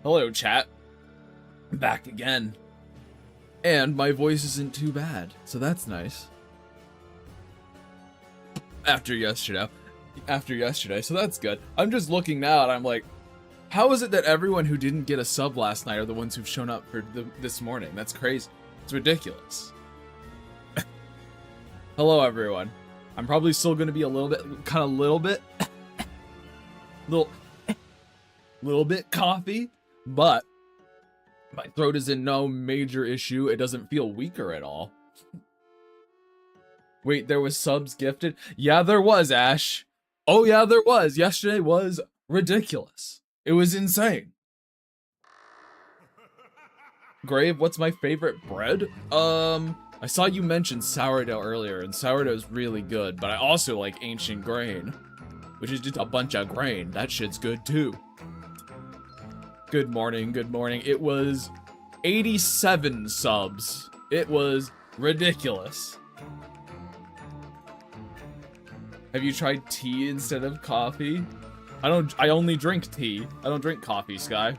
Hello, chat. Back again. And my voice isn't too bad, so that's nice. After yesterday, so that's good. I'm just looking now and I'm like, how is it that everyone who didn't get a sub last night are the ones who've shown up for this morning? That's crazy. It's ridiculous. Hello, everyone. I'm probably still going to be a little bit coffee, but my throat is in no major issue. It doesn't feel weaker at all. Wait, there was subs gifted? Yeah, there was, Ash. Oh yeah, there was. Yesterday was ridiculous. It was insane. Grave, what's my favorite bread? I saw you mention sourdough earlier, and sourdough's really good, but I also like ancient grain, which is just a bunch of grain. That shit's good too. Good morning, good morning. It was 87 subs. It was ridiculous. Have you tried tea instead of coffee? I only drink tea. I don't drink coffee, Sky.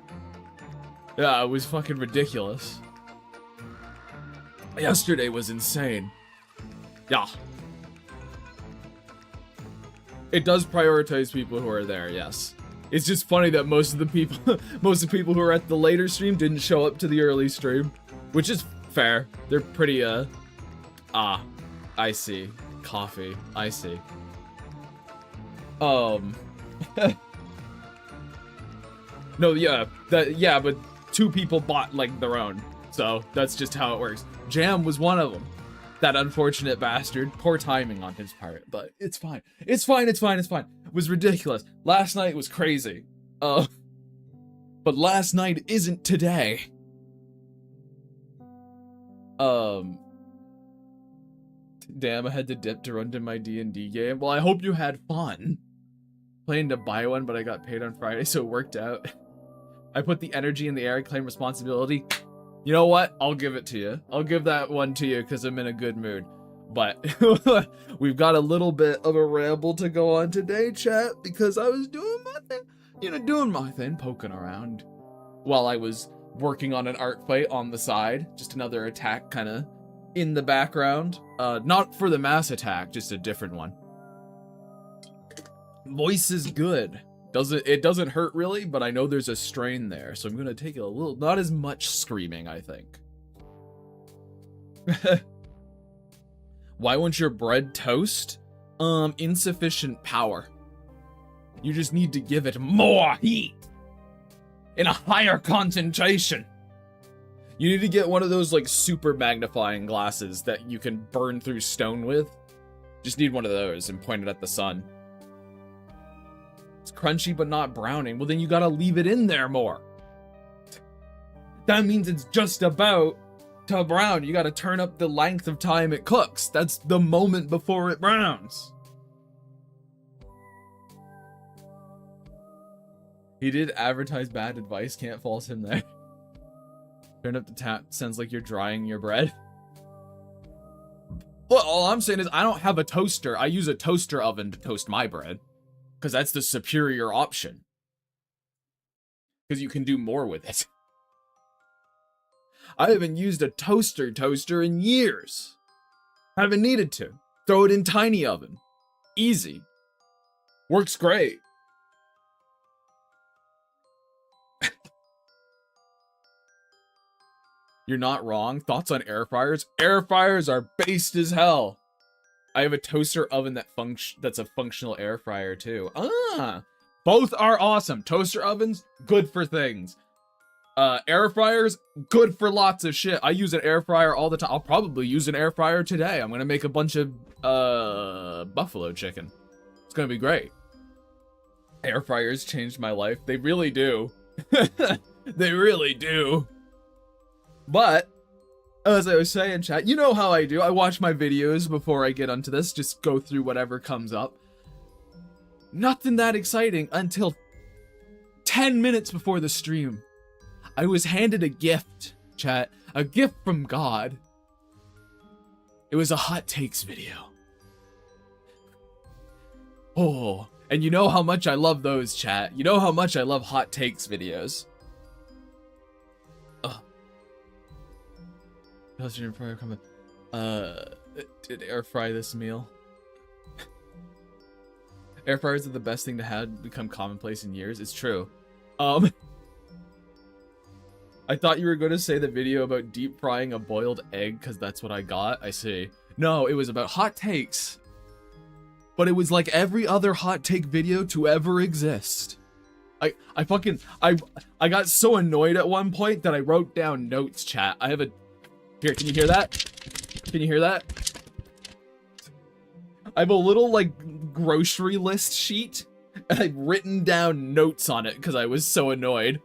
Yeah, it was fucking ridiculous. Yesterday was insane. Yeah. It does prioritize people who are there, yes. It's just funny that most of the people who are at the later stream didn't show up to the early stream, which is fair. They're pretty, I see. Coffee. I see. No, yeah, but two people bought, like, their own. So, that's just how it works. Jam was one of them. That unfortunate bastard. Poor timing on his part, but it's fine. It's fine. It was ridiculous. Last night was crazy. But last night isn't today. Damn, I had to dip to run to my D&D game. Well, I hope you had fun. Planning to buy one, but I got paid on Friday, so it worked out. I put the energy in the air, claim responsibility. You know what? I'll give it to you. I'll give that one to you because I'm in a good mood. But we've got a little bit of a ramble to go on today, chat, because I was doing my thing, poking around while I was working on an art fight on the side. Just another attack kind of in the background. Not for the mass attack, just a different one. Voice is good. It doesn't hurt really, but I know there's a strain there, so I'm gonna take it a little, not as much screaming, I think. Why won't your bread toast? Insufficient power. You just need to give it more heat in a higher concentration. You need to get one of those like super magnifying glasses that you can burn through stone with. Just need one of those and point it at the sun. It's crunchy but not browning. Well, then you gotta leave it in there more. That means it's just about to brown. You gotta turn up the length of time it cooks. That's the moment before it browns. He did advertise bad advice. Can't false him there. Turn up the tap. Sounds like you're drying your bread. Well, all I'm saying is I don't have a toaster. I use a toaster oven to toast my bread. Because that's the superior option. Because you can do more with it. I haven't used a toaster in years. Haven't needed to. Throw it in tiny oven. Easy. Works great. You're not wrong. Thoughts on air fryers? Air fryers are based as hell. I have a toaster oven that's a functional air fryer too. Both are awesome. Toaster ovens, good for things. Air fryers, good for lots of shit. I use an air fryer all the time. I'll probably use an air fryer today. I'm gonna make a bunch of buffalo chicken. It's gonna be great. Air fryers changed my life. They really do. They really do. But as I was saying, chat, you know how I do. I watch my videos before I get onto this. Just go through whatever comes up. Nothing that exciting until 10 minutes before the stream. I was handed a gift, chat. A gift from God. It was a hot takes video. Oh, And you know how much I love those, chat. You know how much I love hot takes videos. Ugh. Did air fry this meal? Air fryers are the best thing to have become commonplace in years. It's true. I thought you were going to say the video about deep frying a boiled egg because that's what I got. I see. No, it was about hot takes. But it was like every other hot take video to ever exist. I got so annoyed at one point that I wrote down notes, chat. I have a... Here, can you hear that? Can you hear that? I have a little, like, grocery list sheet, and I've written down notes on it because I was so annoyed.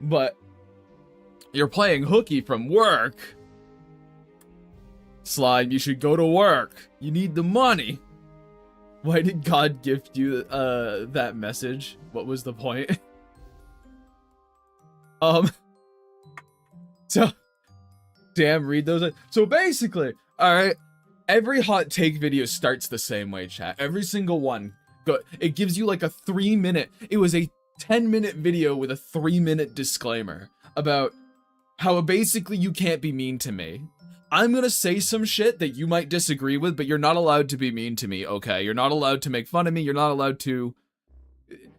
But you're playing hooky from work. Slime, you should go to work. You need the money. Why did God gift you that message? What was the point? So damn, read those. So basically, all right, every hot take video starts the same way, chat. Every single one. It gives you like a 3-minute. It was a 10-minute video with a 3-minute disclaimer about how basically you can't be mean to me. I'm gonna say some shit that you might disagree with, but you're not allowed to be mean to me, okay? You're not allowed to make fun of me. You're not allowed to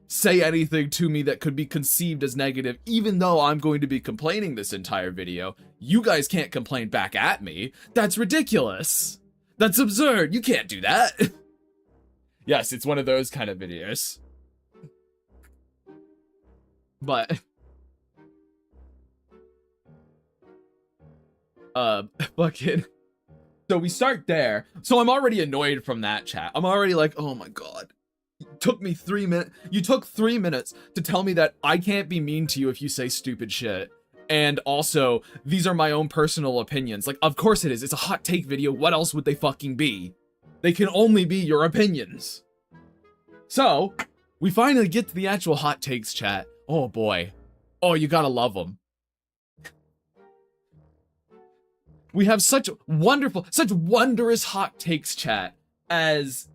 say anything to me that could be conceived as negative, even though I'm going to be complaining this entire video. You guys can't complain back at me. That's ridiculous. That's absurd. You can't do that. Yes, it's one of those kind of videos. But fucking, so we start there. So I'm already annoyed from that, chat. I'm already like, oh my god, it took me 3 minutes. You took 3 minutes to tell me that I can't be mean to you if you say stupid shit. And also, these are my own personal opinions. Like, of course it is. It's a hot take video. What else would they fucking be? They can only be your opinions. So we finally get to the actual hot takes, chat. Oh boy. Oh, you gotta love them. We have such wonderful, such wondrous hot takes, chat, as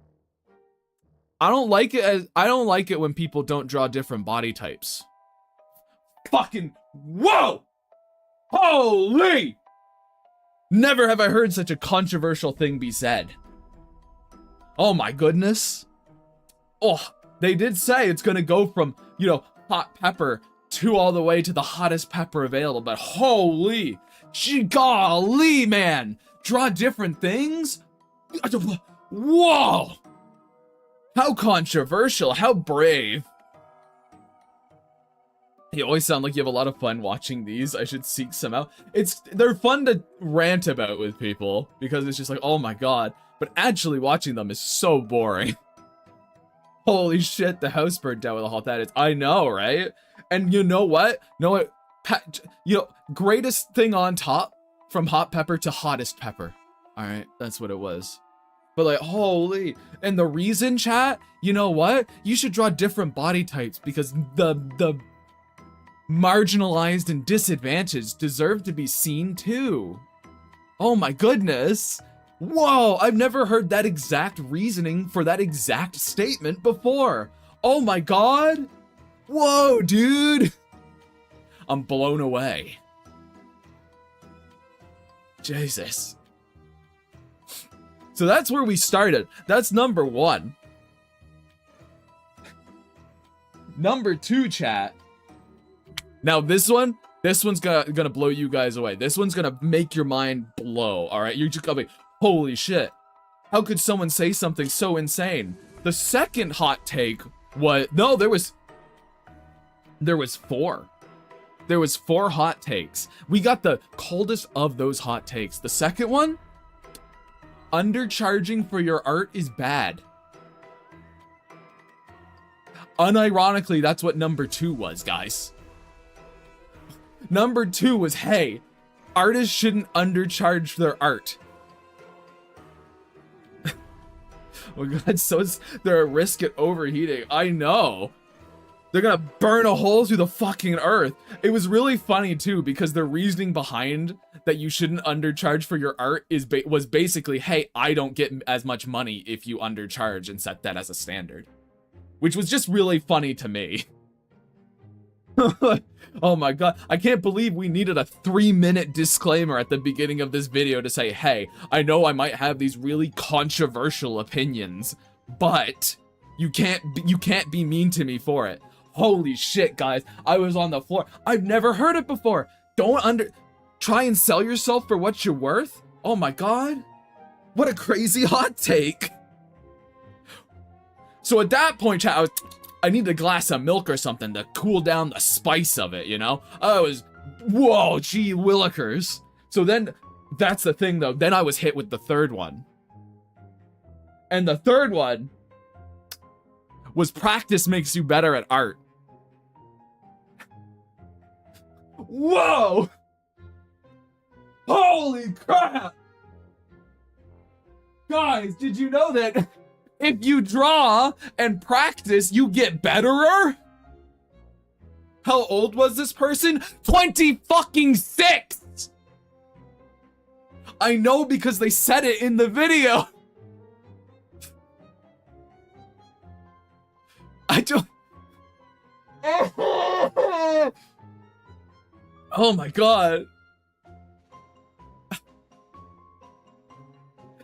I don't like it when people don't draw different body types. Fucking whoa! Holy! Never have I heard such a controversial thing be said. Oh my goodness. Oh, they did say it's gonna go from, you know, hot pepper to all the way to the hottest pepper available, but holy, golly, man, draw different things? Whoa! How controversial, how brave. You always sound like you have a lot of fun watching these. I should seek some out. They're fun to rant about with people because it's just like, oh my god. But actually watching them is so boring. Holy shit, the house burned down with how hot that is. I know, right? And you know what? Greatest thing on top from hot pepper to hottest pepper. All right, that's what it was. But like, holy, and the reason, chat, you know what? You should draw different body types because the marginalized and disadvantaged deserve to be seen too. Oh my goodness. Whoa, I've never heard that exact reasoning for that exact statement before. Oh my god. Whoa, dude. I'm blown away. Jesus. So that's where we started. That's number 1. Number 2, chat. Now this one's gonna blow you guys away. This one's gonna make your mind blow, alright? You're just gonna be, holy shit. How could someone say something so insane? The second hot take was, no, there was 4. There was 4 hot takes. We got the coldest of those hot takes. The second one, undercharging for your art is bad. Unironically, that's what number 2 was, guys. Number 2 was, hey, artists shouldn't undercharge their art. Oh god, so they're a risk at overheating. I know. They're gonna burn a hole through the fucking earth. It was really funny too, because the reasoning behind that you shouldn't undercharge for your art was basically, hey, I don't get as much money if you undercharge, and set that as a standard. Which was just really funny to me. Oh my god, I can't believe we needed a 3-minute disclaimer at the beginning of this video to say, hey, I know I might have these really controversial opinions, but you can't be mean to me for it. Holy shit, guys, I was on the floor. I've never heard it before. Try and sell yourself for what you're worth? Oh my god. What a crazy hot take. So at that point, chat, I need a glass of milk or something to cool down the spice of it, you know? I was, whoa, gee willikers. So then, that's the thing though, then I was hit with the third one. And the third one was practice makes you better at art. Whoa! Holy crap! Guys, did you know that if you draw and practice, you get betterer? How old was this person? 26! I know because they said it in the video. I don't... Oh my god.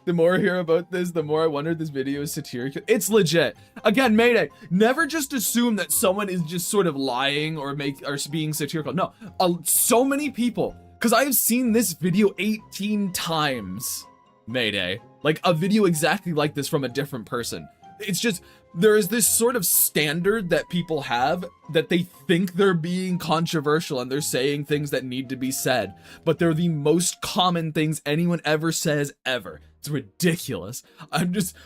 The more I hear about this, the more I wonder this video is satirical. It's legit. Again, Mayday, never just assume that someone is just sort of lying or being satirical. No, so many people, because I've seen this video 18 times, Mayday. Like a video exactly like this from a different person. It's just, there is this sort of standard that people have that they think they're being controversial and they're saying things that need to be said, but they're the most common things anyone ever says ever. It's ridiculous.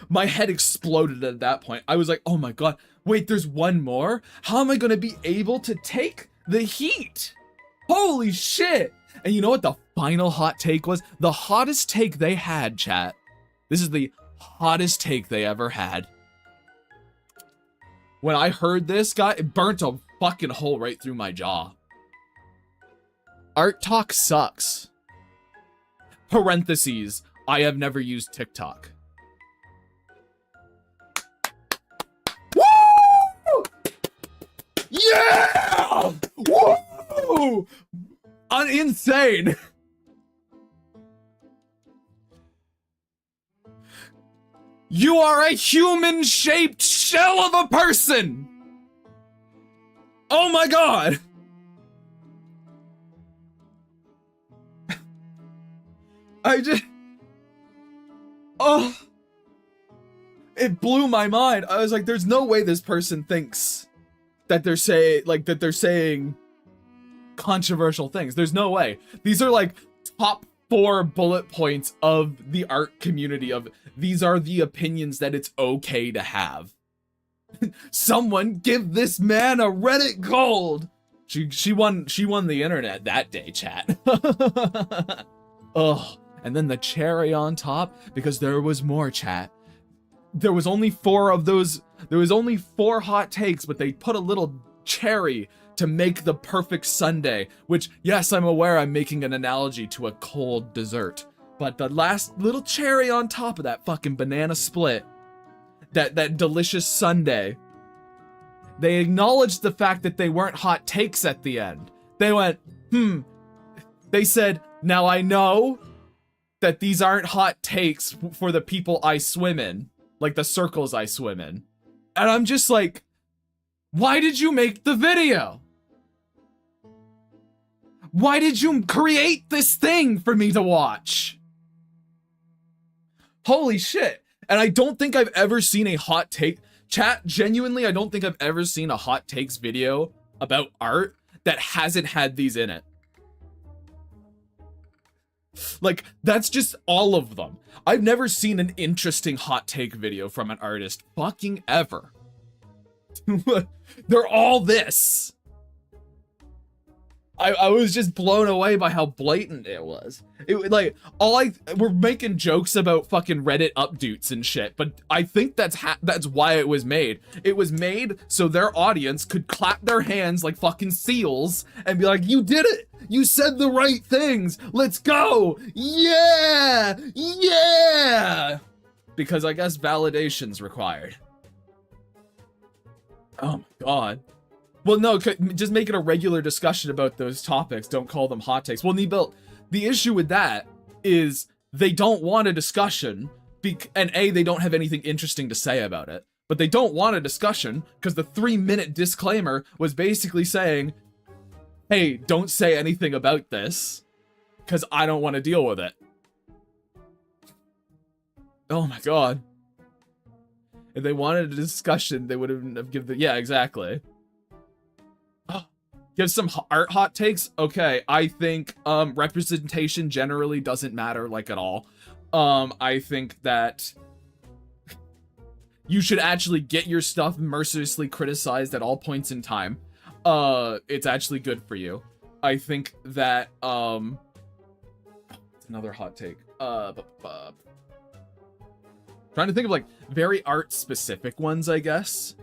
My head exploded at that point. I was like, oh my god, wait, there's one more? How am I gonna be able to take the heat? Holy shit. And you know what the final hot take was? The hottest take they had, chat. This is the hottest take they ever had. When I heard this guy, it burnt a fucking hole right through my jaw. Art talk sucks. Parentheses, I have never used TikTok. Woo! Yeah! Woo! Insane! You are a human-shaped shell of a person! Oh my god! Oh! It blew my mind. I was like, there's no way this person thinks that they're saying controversial things. There's no way. These are like top 4 bullet points of the art community of these are the opinions that it's okay to have. Someone give this man a Reddit gold. She won the internet that day, chat. Ugh. And then the cherry on top, because there was more, chat. There was only 4 of those. There was only 4 hot takes, but they put a little cherry to make the perfect sundae, which, yes, I'm aware I'm making an analogy to a cold dessert. But the last little cherry on top of that fucking banana split, that delicious sundae, they acknowledged the fact that they weren't hot takes at the end. They went, They said, now I know that these aren't hot takes for the people I swim in, like the circles I swim in. And I'm just like, why did you make the video? Why did you create this thing for me to watch? Holy shit. And I don't think I've ever seen a hot take. Chat, genuinely, I don't think I've ever seen a hot takes video about art that hasn't had these in it. Like, that's just all of them. I've never seen an interesting hot take video from an artist fucking ever. They're all this. I was just blown away by how blatant it was. It like we're making jokes about fucking Reddit updates and shit, but I think that's why it was made. It was made so their audience could clap their hands like fucking seals and be like, "You did it! You said the right things! Let's go! Yeah! Yeah!" Because I guess validation's required. Oh my god. Well, no, just make it a regular discussion about those topics. Don't call them hot takes. Well, the issue with that is they don't want a discussion, and A, they don't have anything interesting to say about it. But they don't want a discussion because the 3-minute disclaimer was basically saying, hey, don't say anything about this because I don't want to deal with it. Oh my god. If they wanted a discussion, they would have given yeah, exactly. Give some art hot takes. Okay, I think representation generally doesn't matter like at all. I think that you should actually get your stuff mercilessly criticized at all points in time. It's actually good for you. I think that it's another hot take. Trying to think of like very art specific ones, I guess.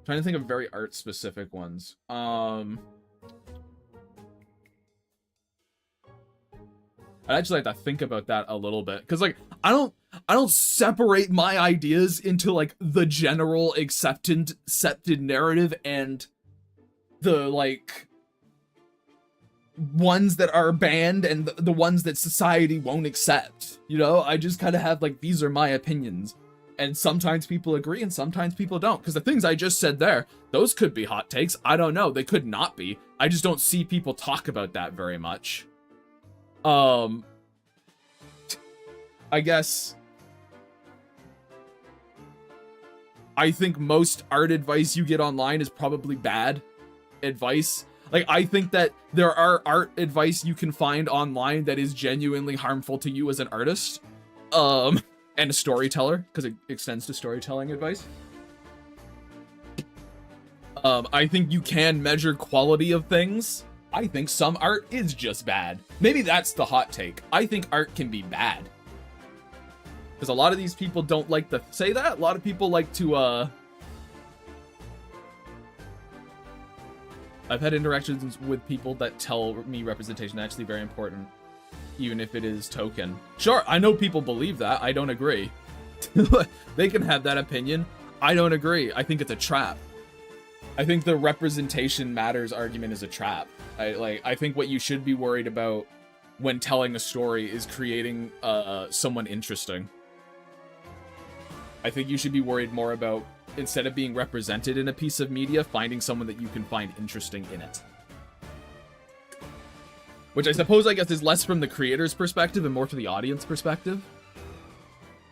Trying to think of very art specific ones. I'd actually like to think about that a little bit, because like I don't separate my ideas into like the general accepted narrative and the like ones that are banned and the ones that society won't accept. You know, I just kind of have like, these are my opinions. And sometimes people agree and sometimes people don't. Because the things I just said there, those could be hot takes. I don't know. They could not be. I just don't see people talk about that very much. I guess I think most art advice you get online is probably bad advice. Like, I think that there are art advice you can find online that is genuinely harmful to you as an artist. And a storyteller, because it extends to storytelling advice. I think you can measure quality of things. I think some art is just bad. Maybe that's the hot take. I think art can be bad. Because a lot of these people don't like to say that. A lot of people like to, I've had interactions with people that tell me representation is actually very important, even if it is token. Sure, I know people believe that. I don't agree. They can have that opinion. I don't agree. I think it's a trap. I think the representation matters argument is a trap. I think what you should be worried about when telling a story is creating someone interesting. I think you should be worried more about, instead of being represented in a piece of media, finding someone that you can find interesting in it. Which I suppose, I guess, is less from the creator's perspective and more to the audience perspective.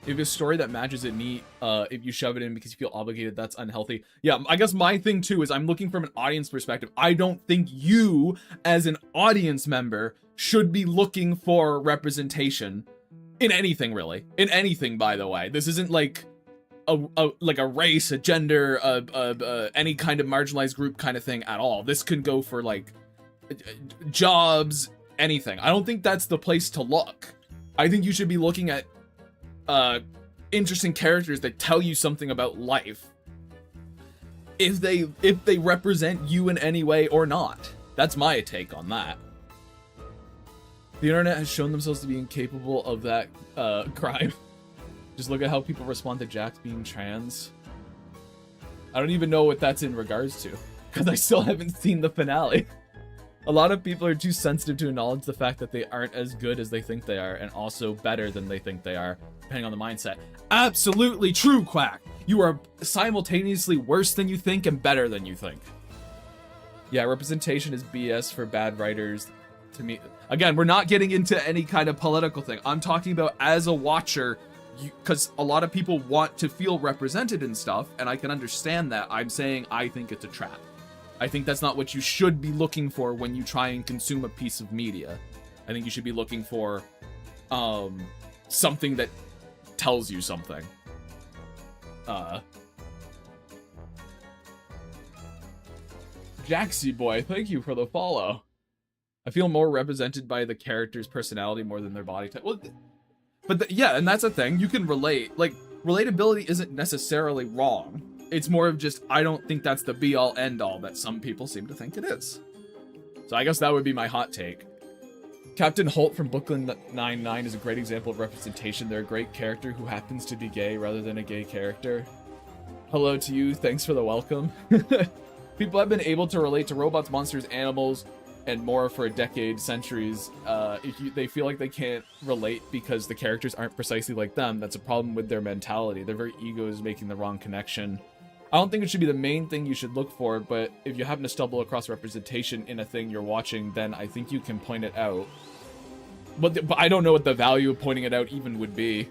If you have a story that matches it neat, if you shove it in because you feel obligated, that's unhealthy. Yeah, I guess my thing too is I'm looking from an audience perspective. I don't think you, as an audience member, should be looking for representation in anything, really. In anything, by the way. This isn't like a race, a gender, any kind of marginalized group kind of thing at all. This can go for like jobs, anything. I don't think that's the place to look. I think you should be looking at interesting characters that tell you something about life, if they represent you in any way or not. That's my take on that. The internet has shown themselves to be incapable of that crime. Just look at how people respond to Jax being trans. I don't even know what that's in regards to, because I still haven't seen the finale. A lot of people are too sensitive to acknowledge the fact that they aren't as good as they think they are, and also better than they think they are, depending on the mindset. Absolutely true, Quack! You are simultaneously worse than you think and better than you think. Yeah, representation is BS for bad writers. To me, again, we're not getting into any kind of political thing. I'm talking about as a watcher, because a lot of people want to feel represented in stuff, and I can understand that. I'm saying I think it's a trap. I think that's not what you should be looking for when you try and consume a piece of media. I think you should be looking for something that tells you something. Jaxie boy, thank you for the follow. I feel more represented by the character's personality more than their body type. Well, but yeah, and that's a thing. You can relate. Like, relatability isn't necessarily wrong. It's more of just, I don't think that's the be-all, end-all that some people seem to think it is. So I guess that would be my hot take. Captain Holt from Brooklyn Nine-Nine is a great example of representation. They're a great character who happens to be gay rather than a gay character. Hello to you. Thanks for the welcome. People have been able to relate to robots, monsters, animals, and more for a decade, centuries. If they feel like they can't relate because the characters aren't precisely like them, that's a problem with their mentality. Their very ego is making the wrong connection. I don't think it should be the main thing you should look for, but if you happen to stumble across representation in a thing you're watching, then I think you can point it out. But I don't know what the value of pointing it out even would be.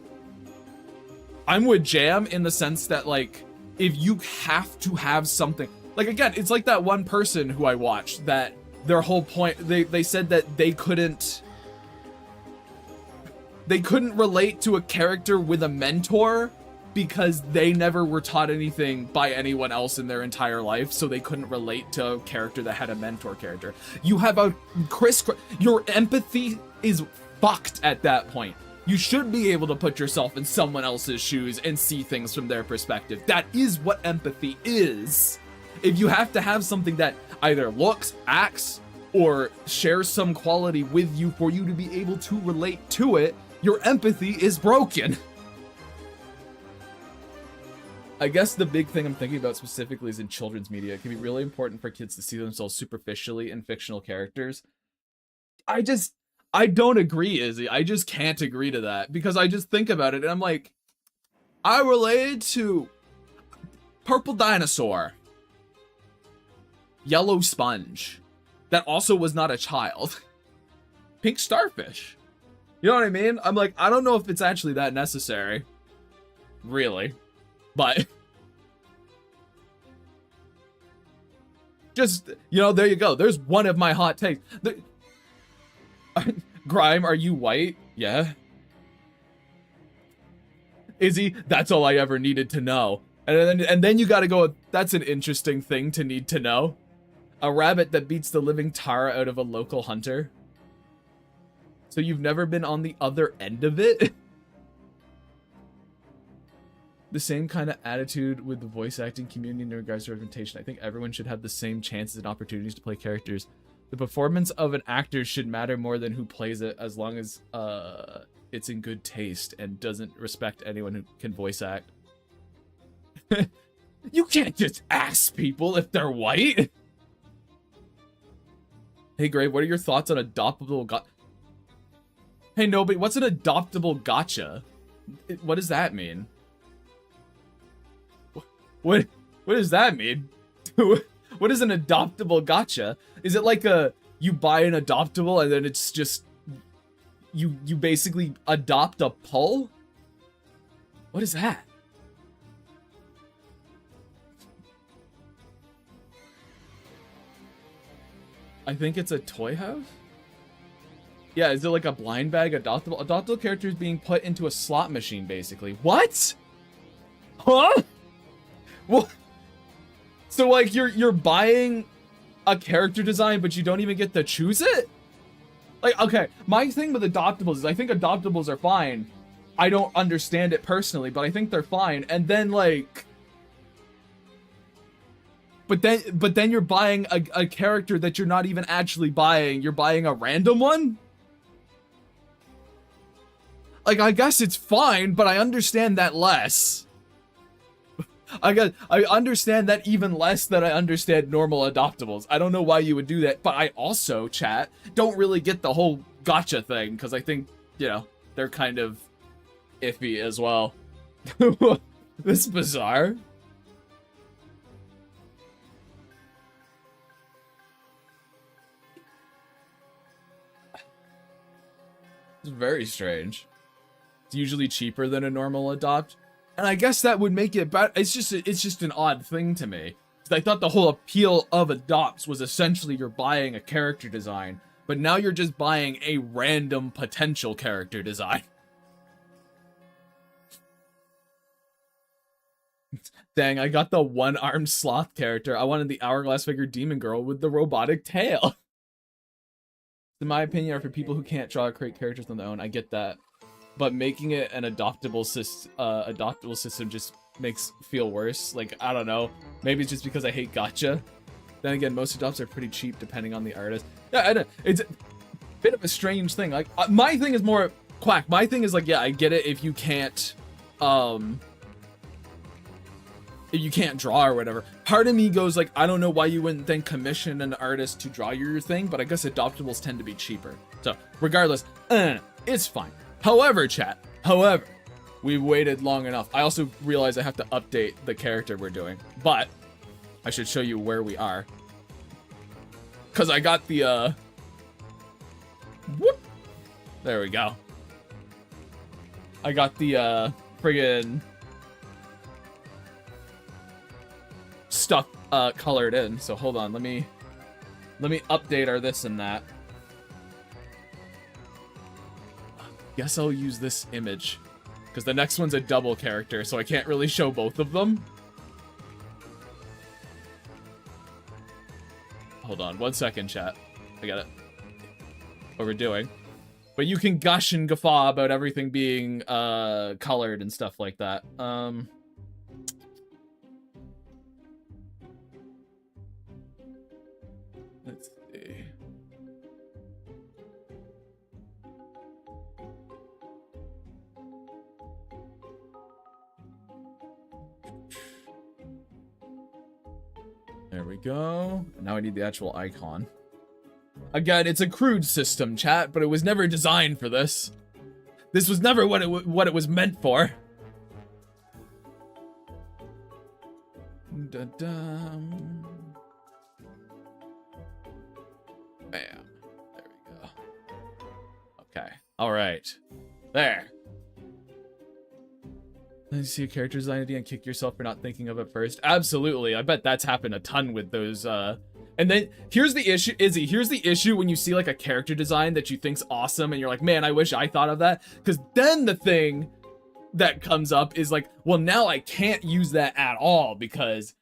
I'm with Jam in the sense that, like, if you have to have something... Like, again, it's like that one person who I watched that their whole point... They said that they couldn't relate to a character with a mentor because they never were taught anything by anyone else in their entire life, so they couldn't relate to a character that had a mentor character. You have a your empathy is fucked at that point. You should be able to put yourself in someone else's shoes and see things from their perspective. That is what empathy is. If you have to have something that either looks, acts, or shares some quality with you for you to be able to relate to it, your empathy is broken. I guess the big thing I'm thinking about specifically is in children's media. It can be really important for kids to see themselves superficially in fictional characters. I don't agree, Izzy. I just can't agree to that because I just think about it and I'm like, I related to Purple Dinosaur, Yellow Sponge, that also was not a child, Pink Starfish. You know what I mean? I'm like, I don't know if it's actually that necessary, really. But just, you know, there you go. There's one of my hot takes. Grime, are you white? Yeah. Izzy, that's all I ever needed to know. And then you gotta go, that's an interesting thing to need to know. A rabbit that beats the living tar out of a local hunter. So you've never been on the other end of it? The same kind of attitude with the voice acting community in regards to representation. I think everyone should have the same chances and opportunities to play characters. The performance of an actor should matter more than who plays it, as long as it's in good taste and doesn't respect anyone who can voice act. You can't just ask people if they're white. Hey Grave, what are your thoughts on adoptable Hey nobody, what's an adoptable gotcha? What does that mean? What does that mean? What is an adoptable gotcha? Is it like you buy an adoptable and then it's just you basically adopt a pull? What is that? I think it's a toy house? Yeah, is it like a blind bag adoptable? Adoptable characters being put into a slot machine, basically. What? Huh? Well, so like you're buying a character design, but you don't even get to choose it? Like, okay, my thing with adoptables is I think adoptables are fine. I don't understand it personally, but I think they're fine. And then like, but then you're buying a character that you're not even actually buying. You're buying a random one? Like, I guess it's fine, but I understand that less. I understand that even less than I understand normal adoptables. I don't know why you would do that, but I also, chat, don't really get the whole gotcha thing, because I think, you know, they're kind of iffy as well. This is bizarre. It's very strange. It's usually cheaper than a normal adopt. And I guess that would make it better. It's just an odd thing to me. I thought the whole appeal of adopts was essentially you're buying a character design, but now you're just buying a random potential character design. Dang, I got the one-armed sloth character. I wanted the hourglass figure demon girl with the robotic tail. in my opinion, are for people who can't draw or create characters on their own. I get that. But making it an adoptable system just makes feel worse. Like, I don't know. Maybe it's just because I hate gacha. Then again, most adopts are pretty cheap depending on the artist. Yeah, I know. It's a bit of a strange thing. Like, my thing is more Quack. My thing is like, yeah, I get it if you can't, draw or whatever. Part of me goes like, I don't know why you wouldn't then commission an artist to draw your thing, but I guess adoptables tend to be cheaper. So, regardless, it's fine. However, chat, we've waited long enough. I also realize I have to update the character we're doing, but I should show you where we are. Because I got the, whoop. There we go. I got the, friggin' stuff, colored in. So hold on, let me update our this and that. Guess I'll use this image. Because the next one's a double character, so I can't really show both of them. Hold on, 1 second, chat. I got it. What we're doing. But you can gush and guffaw about everything being colored and stuff like that. Let's see. There we go. Now I need the actual icon. Again, it's a crude system, chat, but it was never designed for this. This was never what it was meant for. Bam. There we go. Okay. All right. There. Then you see a character design idea and kick yourself for not thinking of it first. Absolutely. I bet that's happened a ton with those, And then, here's the issue, Izzy, here's the issue when you see, like, a character design that you think's awesome, and you're like, man, I wish I thought of that. Because then the thing that comes up is like, well, now I can't use that at all because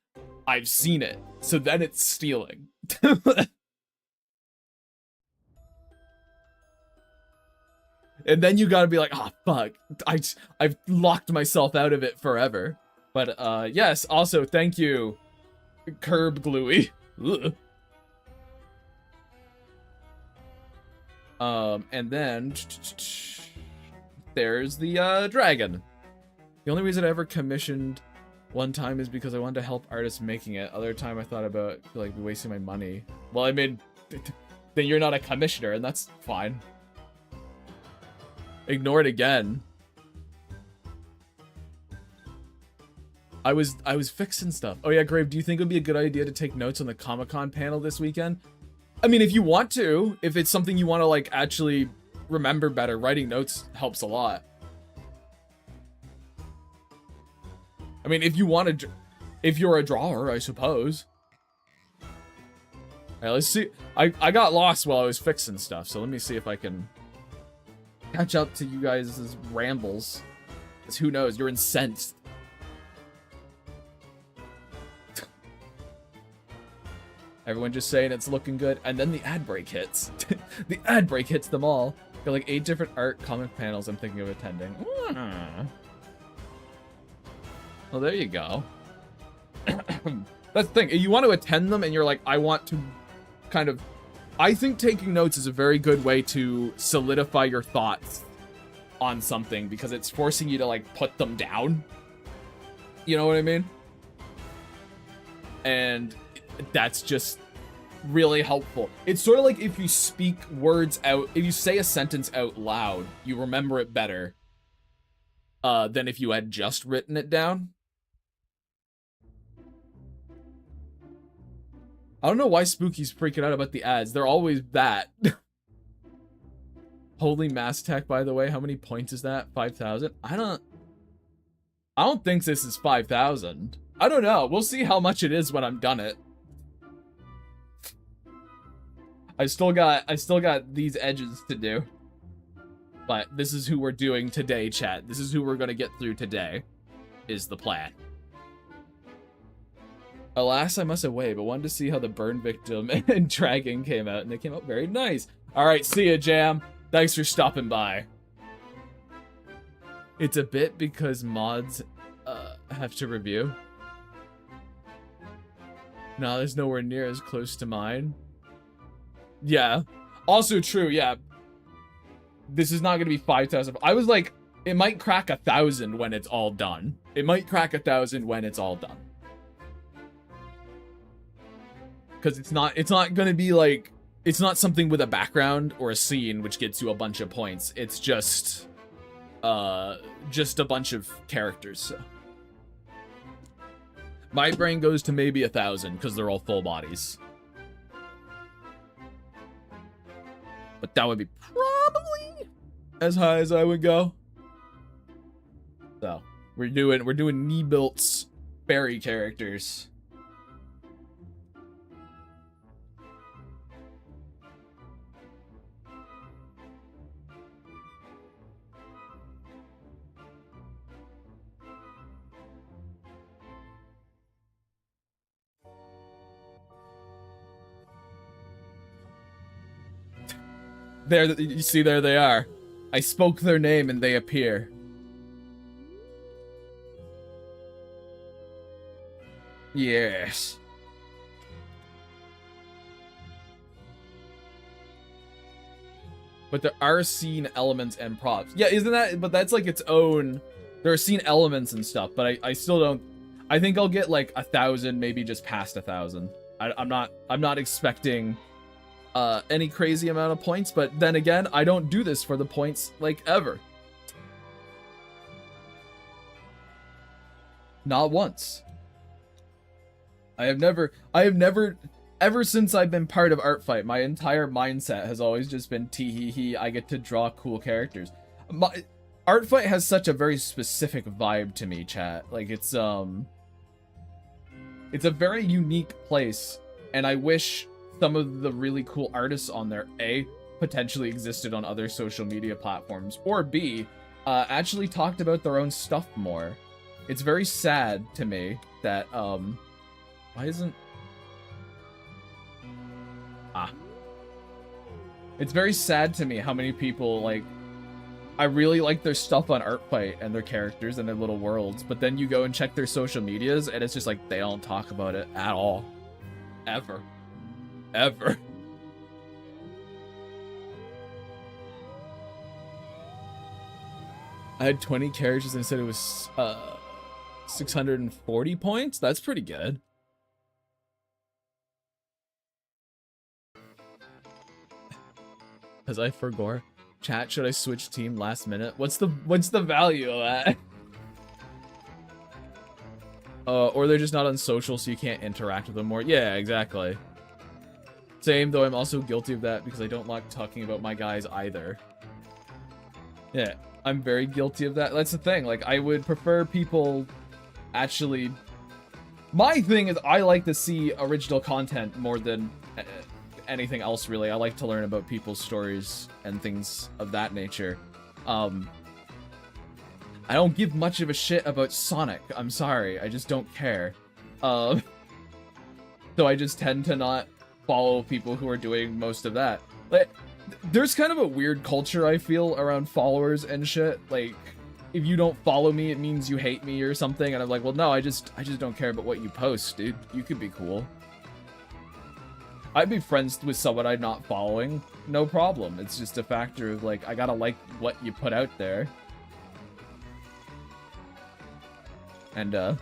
I've seen it. So then it's stealing. And then you gotta be like, oh, fuck. I've locked myself out of it forever. But, yes, also, thank you, Curb Gluey. Ugh. And then there's the dragon. The only reason I ever commissioned one time is because I wanted to help artists making it. Other time I thought about like wasting my money. Well, I mean, then you're not a commissioner, and that's fine. Ignore it again. I was fixing stuff. Oh yeah, Grave, do you think it would be a good idea to take notes on the Comic-Con panel this weekend? I mean, if you want to, if it's something you want to like actually remember better, writing notes helps a lot. I mean, if you want to, if you're a drawer, I suppose. Alright, let's see. I got lost while I was fixing stuff, so let me see if I can catch up to you guys' rambles. Because who knows, you're incensed. Everyone just saying it's looking good, and then the ad break hits. The ad break hits them all. Got like 8 different art comic panels I'm thinking of attending. Well, there you go. That's the thing. You want to attend them, and you're like, I want to kind of... I think taking notes is a very good way to solidify your thoughts on something, because it's forcing you to, like, put them down. You know what I mean? And that's just really helpful. It's sort of like if you speak words out, if you say a sentence out loud, you remember it better than if you had just written it down. I don't know why Spooky's freaking out about the ads. They're always that. Holy mass attack, by the way. How many points is that? 5,000? I don't think this is 5,000. I don't know. We'll see how much it is when I'm done it. I still got these edges to do. But this is who we're doing today, chat. This is who we're gonna get through today, is the plan. Alas, I must away, but wanted to see how the Burn Victim and Dragon came out, and they came out very nice. Alright, see ya, Jam. Thanks for stopping by. It's a bit because mods have to review. No, there's nowhere near as close to mine. Yeah. Also true, yeah. This is not gonna be 5,000. I was like, it might crack 1,000 when it's all done. It might crack 1,000 when it's all done. Because it's not gonna be like, it's not something with a background or a scene which gets you a bunch of points. It's just a bunch of characters. So. My brain goes to maybe 1,000 because they're all full bodies. But that would be probably as high as I would go. So we're doing knee-built fairy characters. There, you see, there they are. I spoke their name and they appear. Yes. But there are scene elements and props. Yeah, isn't that, but that's like its own, there are scene elements and stuff, but I still don't, I think I'll get like 1,000, maybe just past 1,000. I'm not expecting any crazy amount of points, but then again, I don't do this for the points, like, ever. Not once. I have never, ever since I've been part of Artfight, my entire mindset has always just been tee-hee-hee, I get to draw cool characters. Artfight has such a very specific vibe to me, chat. Like, it's a very unique place, and I wish some of the really cool artists on there, A, potentially existed on other social media platforms, or B, actually talked about their own stuff more. It's very sad to me that, why isn't... It's very sad to me how many people, like, I really like their stuff on Artfight and their characters and their little worlds, but then you go and check their social medias, and it's just like, they don't talk about it at all. Ever. Ever. I had 20 characters and said it was 640 points? That's pretty good. As I forgot. Chat, should I switch team last minute? What's the value of that? Or they're just not on social so you can't interact with them more. Yeah, exactly. Same, though I'm also guilty of that because I don't like talking about my guys either. Yeah, I'm very guilty of that. That's the thing, like, I would prefer people actually... My thing is, I like to see original content more than anything else, really. I like to learn about people's stories and things of that nature. I don't give much of a shit about Sonic. I'm sorry, I just don't care. So I just tend to not follow people who are doing most of that. Like, there's kind of a weird culture, I feel, around followers and shit. Like, if you don't follow me, it means you hate me or something. And I'm like, well, no, I just don't care about what you post, dude. You could be cool. I'd be friends with someone I'm not following. No problem. It's just a factor of, like, I gotta like what you put out there. And, I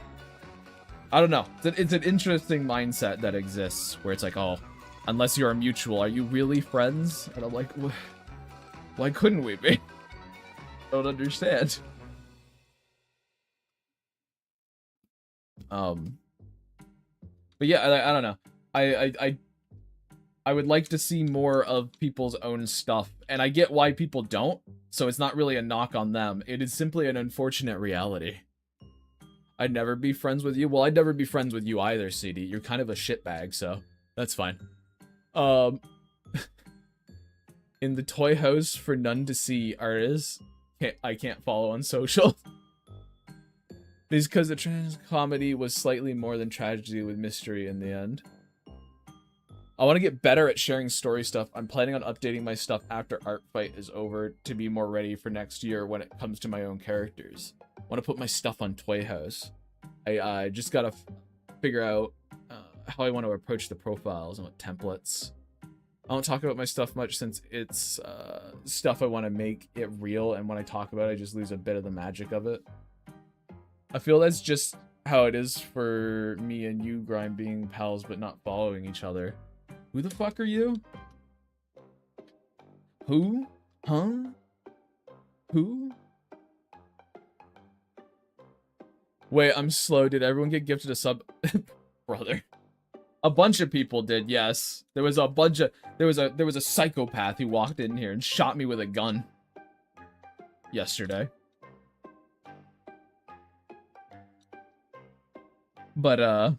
don't know. It's an interesting mindset that exists where it's like, oh, unless you're a mutual, are you really friends? And I'm like, why couldn't we be? I don't understand. But yeah, I don't know. I would like to see more of people's own stuff, and I get why people don't, so it's not really a knock on them. It is simply an unfortunate reality. I'd never be friends with you. Well, I'd never be friends with you either, CD. You're kind of a shitbag, so that's fine. In the toy house for none to see artists, I can't follow on social. It's because the trans comedy was slightly more than tragedy with mystery in the end. I want to get better at sharing story stuff. I'm planning on updating my stuff after Artfight is over to be more ready for next year when it comes to my own characters. I want to put my stuff on Toy House. I just gotta figure out how I want to approach the profiles and what templates. I don't talk about my stuff much since it's stuff I want to make it real, and when I talk about it, I just lose a bit of the magic of it. I feel that's just how it is for me and you, Grime, being pals but not following each other. Who the fuck are you? Who? Huh? Who? Wait, I'm slow. Did everyone get gifted a sub? Brother. A bunch of people did, yes. There was a psychopath who walked in here and shot me with a gun yesterday. But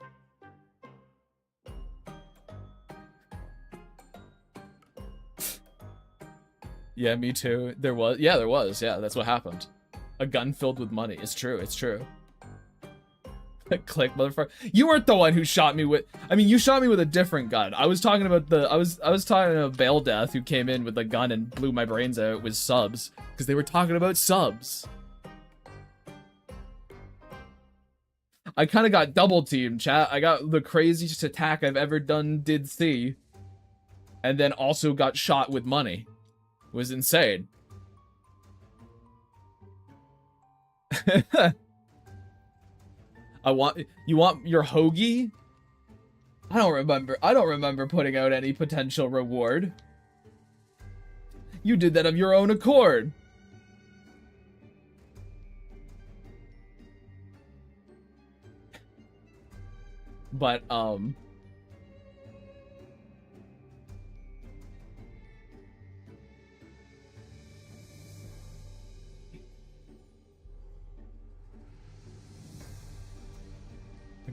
yeah, me too. There was. Yeah, that's what happened. A gun filled with money. It's true. It's true. Click, motherfucker. You weren't the one who shot me with. I mean, you shot me with a different gun. I was talking about the. I was talking about Bale Death, who came in with a gun and blew my brains out with subs because they were talking about subs. I kind of got double teamed, chat. I got the craziest attack I've ever did see, and then also got shot with money. It was insane. You want your hoagie? I don't remember putting out any potential reward. You did that of your own accord. But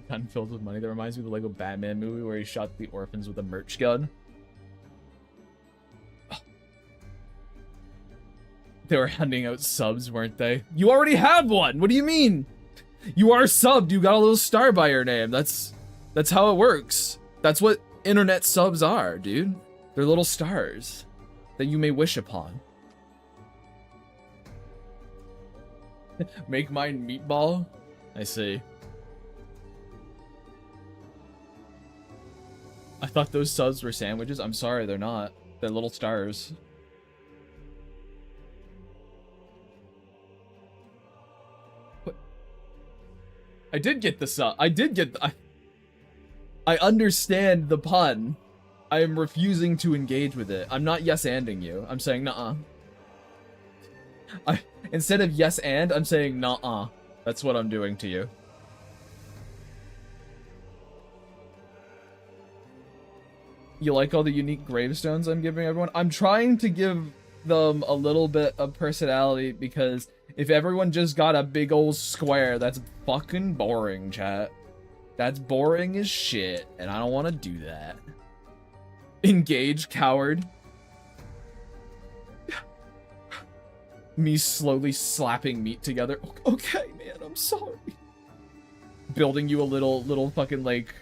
gun filled with money. That reminds me of the Lego Batman movie where he shot the orphans with a merch gun. They were handing out subs, weren't they? You already have one! What do you mean? You are subbed, you got a little star by your name. That's how it works. That's what internet subs are, dude. They're little stars that you may wish upon. Make mine meatball? I see. I thought those subs were sandwiches. I'm sorry, they're not. They're little stars. What? I did get the sub. I did get the... I understand the pun. I am refusing to engage with it. I'm not yes-anding you. I'm saying nuh-uh. Instead of yes and, I'm saying nuh-uh. That's what I'm doing to you. You like all the unique gravestones I'm giving everyone? I'm trying to give them a little bit of personality because if everyone just got a big old square, that's fucking boring, chat. That's boring as shit, and I don't want to do that. Engage, coward. Me slowly slapping meat together. Okay, man, I'm sorry. Building you a little fucking, like...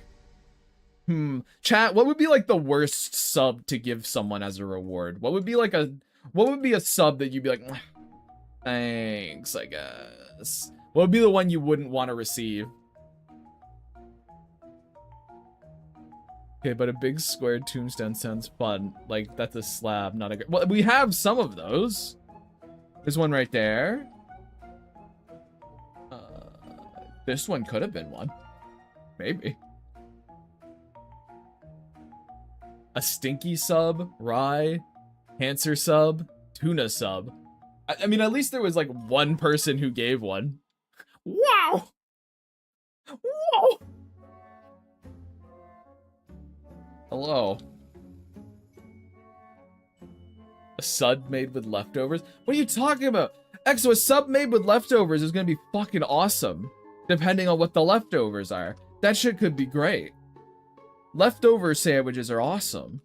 Chat, what would be, like, the worst sub to give someone as a reward? What would be, like, what would be a sub that you'd be like, thanks, I guess? What would be the one you wouldn't want to receive? Okay, but a big square tombstone sounds fun. Like, that's a slab, not a... Well, we have some of those. There's one right there. This one could have been one. Maybe. A stinky sub, rye, cancer sub, tuna sub. I mean, at least there was, like, one person who gave one. Wow! Whoa! Hello. A sub made with leftovers? What are you talking about? Exo, a sub made with leftovers is gonna be fucking awesome. Depending on what the leftovers are. That shit could be great. Leftover sandwiches are awesome.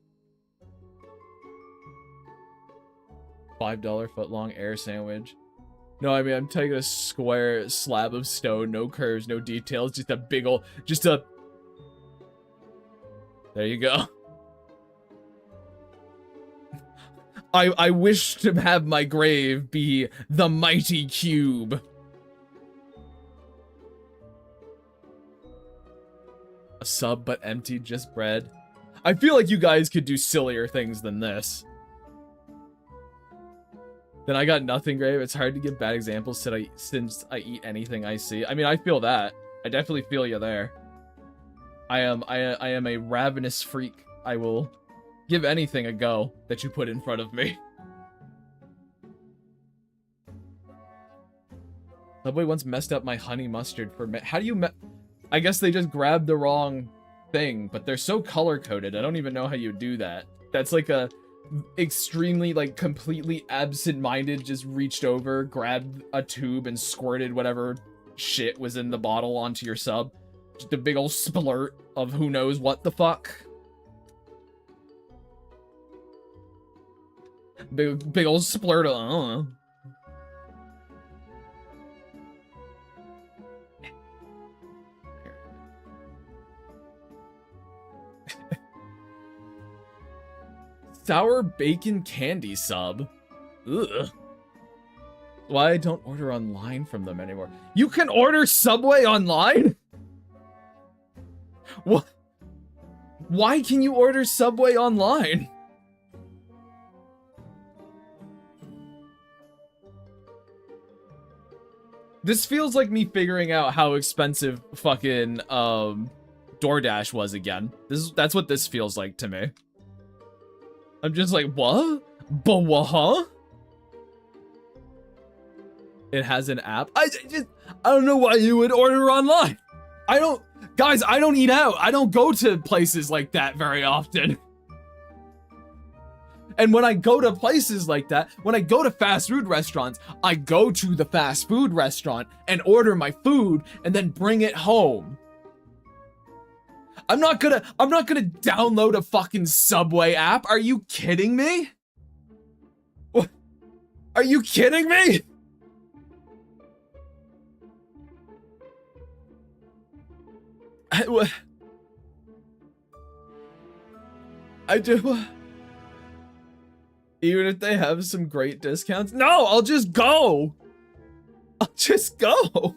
$5 foot-long air sandwich. No, I mean, I'm taking a square slab of stone, no curves, no details, just a big ol', just a... There you go. I wish to have my grave be the mighty cube. A sub but empty, just bread. I feel like you guys could do sillier things than this. Then I got nothing grave. It's hard to give bad examples since I eat anything I see. I mean, I feel that. I definitely feel you there. I am a ravenous freak. I will give anything a go that you put in front of me. Subway once messed up my honey mustard for me. How do you I guess they just grabbed the wrong thing, but they're so color-coded. I don't even know how you do that. That's like a extremely, like, completely absent-minded, just reached over, grabbed a tube and squirted whatever shit was in the bottle onto your sub. Just a big old splurt of who knows what the fuck. Big old splurt of, I don't know. Sour bacon candy sub. Ugh. Why I don't order online from them anymore. You can order Subway online? What? Why can you order Subway online? This feels like me figuring out how expensive fucking DoorDash was again. That's what this feels like to me. I'm just like, what? But what, huh? It has an app? I don't know why you would order online. Guys, I don't eat out. I don't go to places like that very often. And when I go to places like that, when I go to fast food restaurants, I go to the fast food restaurant and order my food and then bring it home. I'm not gonna download a fucking Subway app. Are you kidding me? What? Are you kidding me? I do. Even if they have some great discounts? No, I'll just go. I'll just go.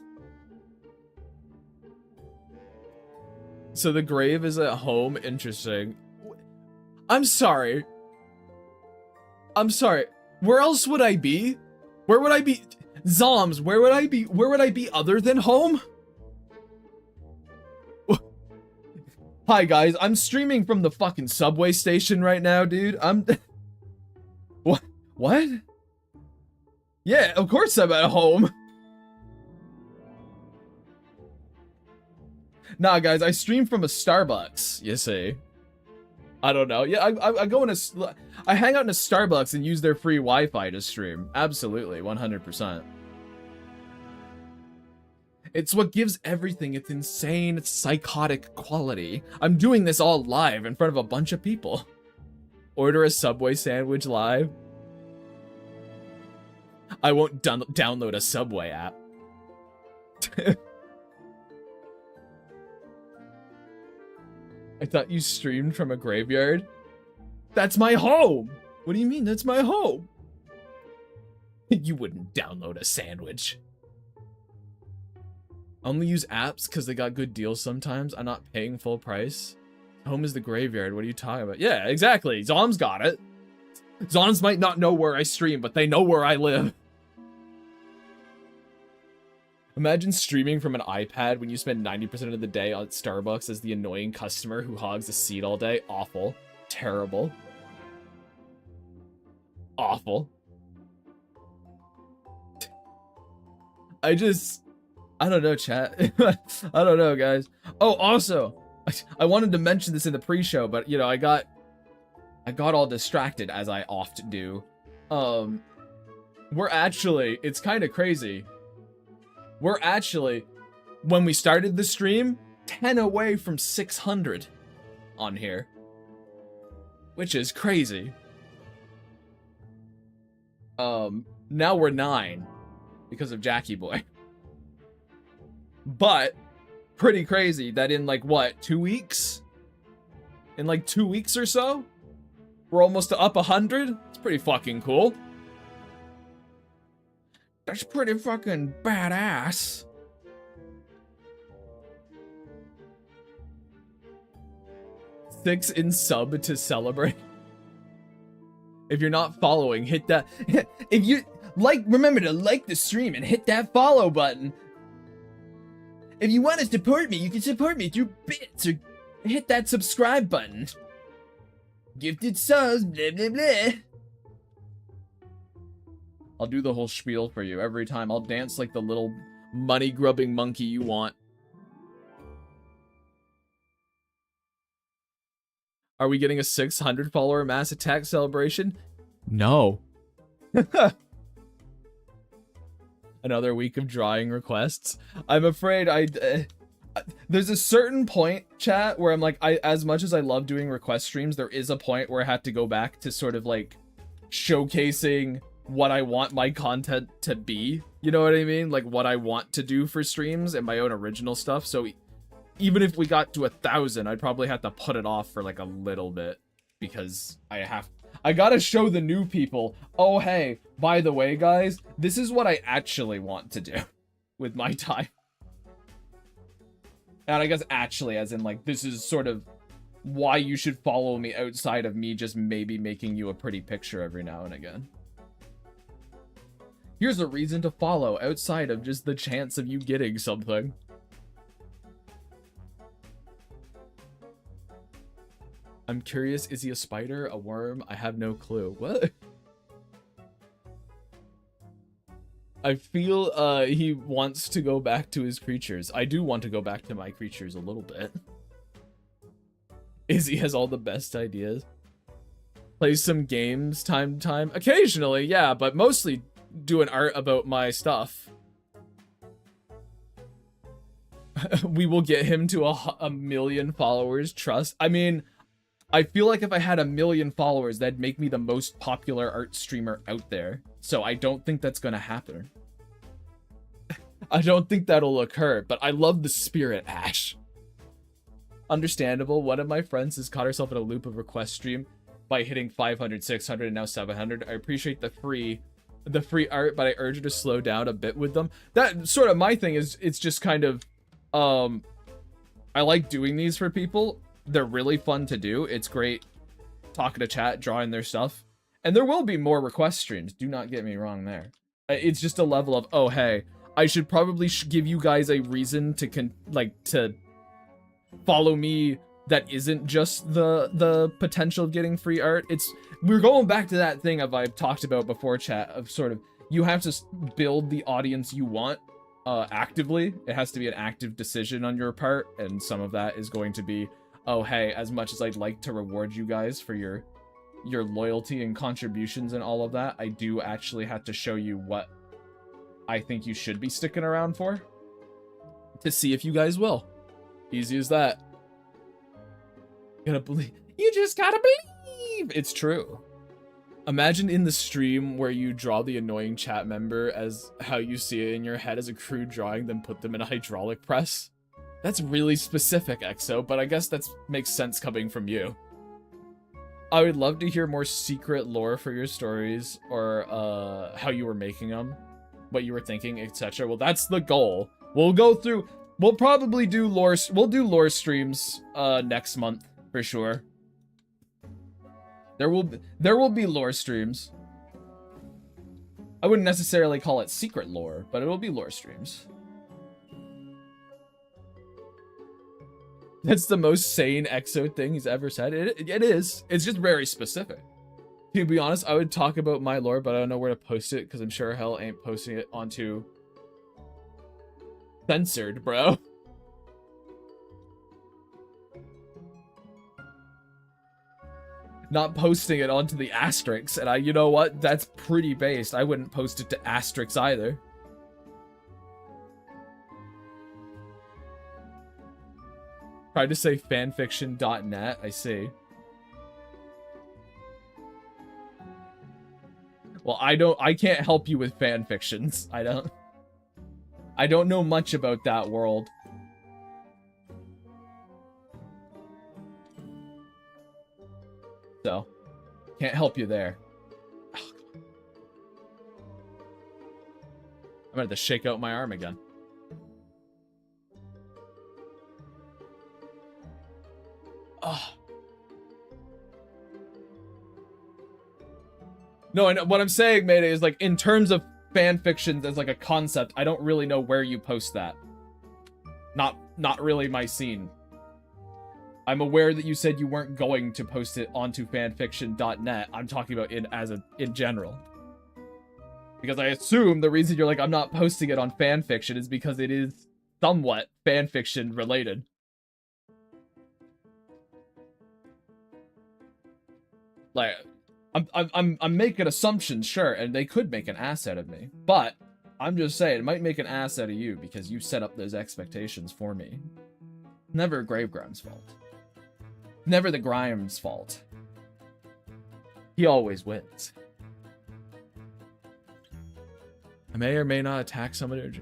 So the grave is at home. Interesting. I'm sorry. Where else would I be? Where would I be? Zoms, where would I be? Where would I be other than home? Hi guys, I'm streaming from the fucking subway station right now, dude. What? Yeah, of course I'm at home. Nah, guys, I stream from a Starbucks, you see. I don't know. Yeah, I hang out in a Starbucks and use their free Wi-Fi to stream. Absolutely, 100%. It's what gives everything its insane, psychotic quality. I'm doing this all live in front of a bunch of people. Order a Subway sandwich live. I won't download a Subway app. I thought you streamed from a graveyard. That's my home. What do you mean that's my home? You wouldn't download a sandwich. I only use apps because they got good deals sometimes. I'm not paying full price. Home is the graveyard. What are you talking about? Yeah, exactly. Zom's got it. Zoms might not know where I stream, but they know where I live. Imagine streaming from an iPad when you spend 90% of the day at Starbucks as the annoying customer who hogs a seat all day. Awful. Terrible. Awful. I don't know, chat. I don't know, guys. Oh, also, I wanted to mention this in the pre-show, but, you know, I got all distracted, as I oft do. We're actually, it's kind of crazy. We're actually, when we started the stream, 10 away from 600 on here. Which is crazy. Now we're 9 because of Jackie Boy. But pretty crazy that in like what, 2 weeks? In like 2 weeks or so, we're almost up 100. It's pretty fucking cool. That's pretty fucking badass. Six in sub to celebrate. If you're not following, hit that. If you like, remember to like the stream and hit that follow button. If you want to support me, you can support me through bits or hit that subscribe button. Gifted subs, blah, blah, blah. I'll do the whole spiel for you every time. I'll dance like the little money-grubbing monkey you want. Are we getting a 600 follower mass attack celebration? No. Another week of drawing requests. I'm afraid there's a certain point, chat, where I'm like, as much as I love doing request streams, there is a point where I have to go back to sort of like showcasing what I want my content to be. You know what I mean? Like what I want to do for streams and my own original stuff. So even if we got to 1,000, I'd probably have to put it off for like a little bit because I gotta show the new people, oh hey, by the way guys, this is what I actually want to do with my time. And I guess actually as in like, this is sort of why you should follow me outside of me just maybe making you a pretty picture every now and again. Here's a reason to follow outside of just the chance of you getting something. I'm curious, is he a spider, a worm? I have no clue. What? I feel he wants to go back to his creatures. I do want to go back to my creatures a little bit. Izzy has all the best ideas. Plays some games time to time. Occasionally, yeah, but mostly doing art about my stuff. We will get him to a million followers, trust. I mean, I feel like if I had 1 million followers, that'd make me the most popular art streamer out there. So I don't think that's gonna happen. I don't think that'll occur, but I love the spirit, Ash. Understandable. One of my friends has caught herself in a loop of request stream by hitting 500, 600, and now 700. I appreciate the free art, but I urge her to slow down a bit with them. That sort of my thing is, it's just kind of, I like doing these for people. They're really fun to do. It's great talking to chat, drawing their stuff. And there will be more request streams. Do not get me wrong there. It's just a level of, oh, hey, I should probably give you guys a reason to to follow me that isn't just the potential of getting free art. We're going back to that thing I've talked about before, chat, of sort of, you have to build the audience you want actively. It has to be an active decision on your part, and some of that is going to be, oh, hey, as much as I'd like to reward you guys for your loyalty and contributions and all of that, I do actually have to show you what I think you should be sticking around for to see if you guys will. Easy as that. Gotta believe. You just gotta believe it's true. Imagine in the stream where you draw the annoying chat member as how you see it in your head as a crude drawing, then put them in a hydraulic press. That's really specific, EXO, but I guess that makes sense coming from you. I would love to hear more secret lore for your stories, or how you were making them, what you were thinking, etc. Well, that's the goal. We'll probably do lore. We'll do lore streams next month for sure. There will be lore streams. I wouldn't necessarily call it secret lore, but it will be lore streams. That's the most sane EXO thing he's ever said. It is. It's just very specific. To be honest, I would talk about my lore, but I don't know where to post it because I'm sure hell ain't posting it onto censored, bro. Not posting it onto the asterisks, and you know what? That's pretty based. I wouldn't post it to asterisks either. Tried to say fanfiction.net, I see. Well, I can't help you with fanfictions. I don't know much about that world. So, can't help you there. I'm gonna have to shake out my arm again. Oh. No, and what I'm saying, Mayday, is like in terms of fan fictions as like a concept, I don't really know where you post that. Not really my scene. I'm aware that you said you weren't going to post it onto fanfiction.net. I'm talking about it as in general. Because I assume the reason you're like, I'm not posting it on fanfiction is because it is somewhat fanfiction related. Like, I'm making assumptions, sure, and they could make an ass out of me. But I'm just saying, it might make an ass out of you because you set up those expectations for me. Never Gravegrim's fault. Never the Grimes' fault. He always wins. I may or may not attack somebody.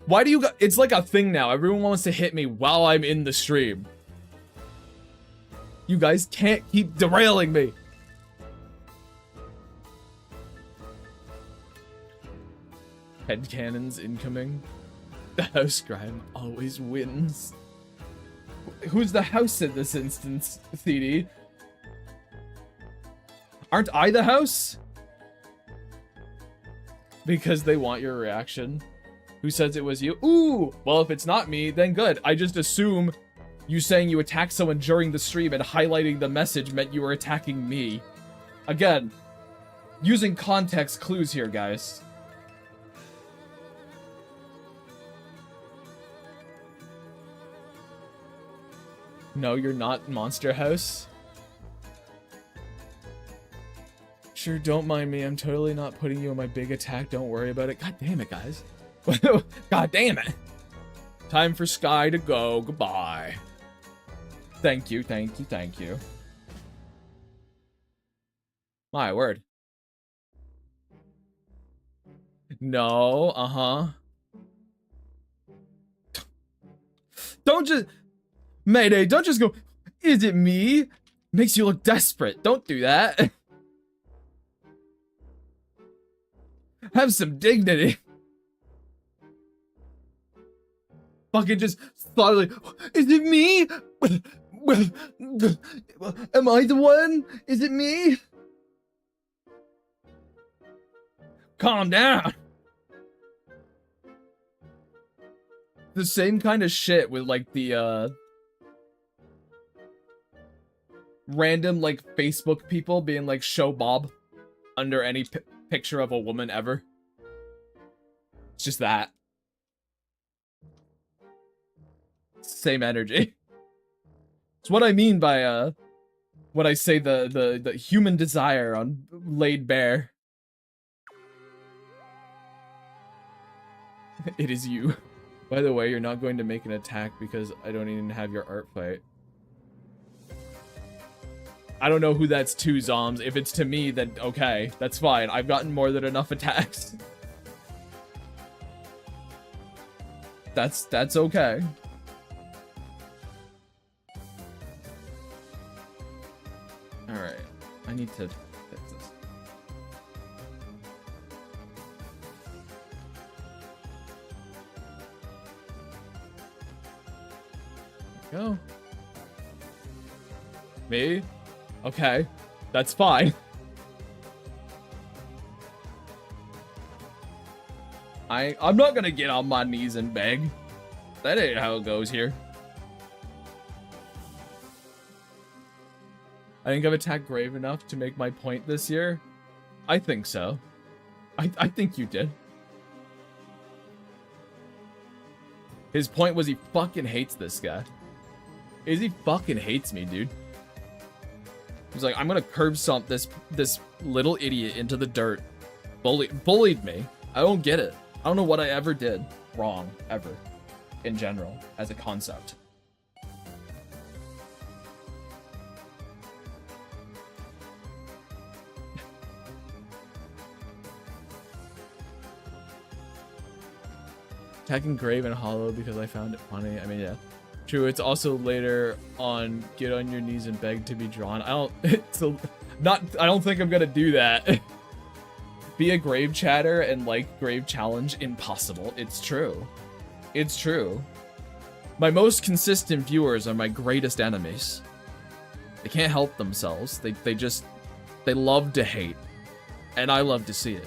Why do you got... It's like a thing now. Everyone wants to hit me while I'm in the stream. You guys can't keep derailing me. Headcanons incoming. The house grime always wins. Who's the house in this instance, CD? Aren't I the house? Because they want your reaction. Who says it was you? Ooh! Well, if it's not me, then good. I just assume you saying you attacked someone during the stream and highlighting the message meant you were attacking me. Again, using context clues here, guys. No, you're not Monster House. Sure, don't mind me. I'm totally not putting you in my big attack. Don't worry about it. God damn it, guys. God damn it. Time for Sky to go. Goodbye. Thank you, thank you, thank you. My word. No, uh-huh. Don't just... Mayday, don't just go, is it me? Makes you look desperate. Don't do that. Have some dignity. Fucking just thought like, is it me? Am I the one? Is it me? Calm down. The same kind of shit with like the random like Facebook people being like show Bob under any picture of a woman ever. It's just that. Same energy. It's what I mean by when I say the human desire on laid bare. It is you. By the way, you're not going to make an attack because I don't even have your Artfight. I don't know who that's to, Zoms. If it's to me, then okay, that's fine. I've gotten more than enough attacks. That's okay. Alright, I need to fix this. There we go. Me? Okay, that's fine. I'm not gonna get on my knees and beg. That ain't how it goes here. I think I've attacked Grave enough to make my point this year. I think so. I think you did. His point was he fucking hates this guy. He fucking hates me, dude. He's like, I'm gonna curb stomp this little idiot into the dirt. Bullied me. I don't get it. I don't know what I ever did wrong, ever. In general, as a concept. Attacking Grave and Hollow because I found it funny. I mean, yeah. True, it's also later on get on your knees and beg to be drawn. I don't think I'm gonna do that. Be a grave chatter and like grave challenge? Impossible. It's true. It's true. My most consistent viewers are my greatest enemies. They can't help themselves. They love to hate. And I love to see it.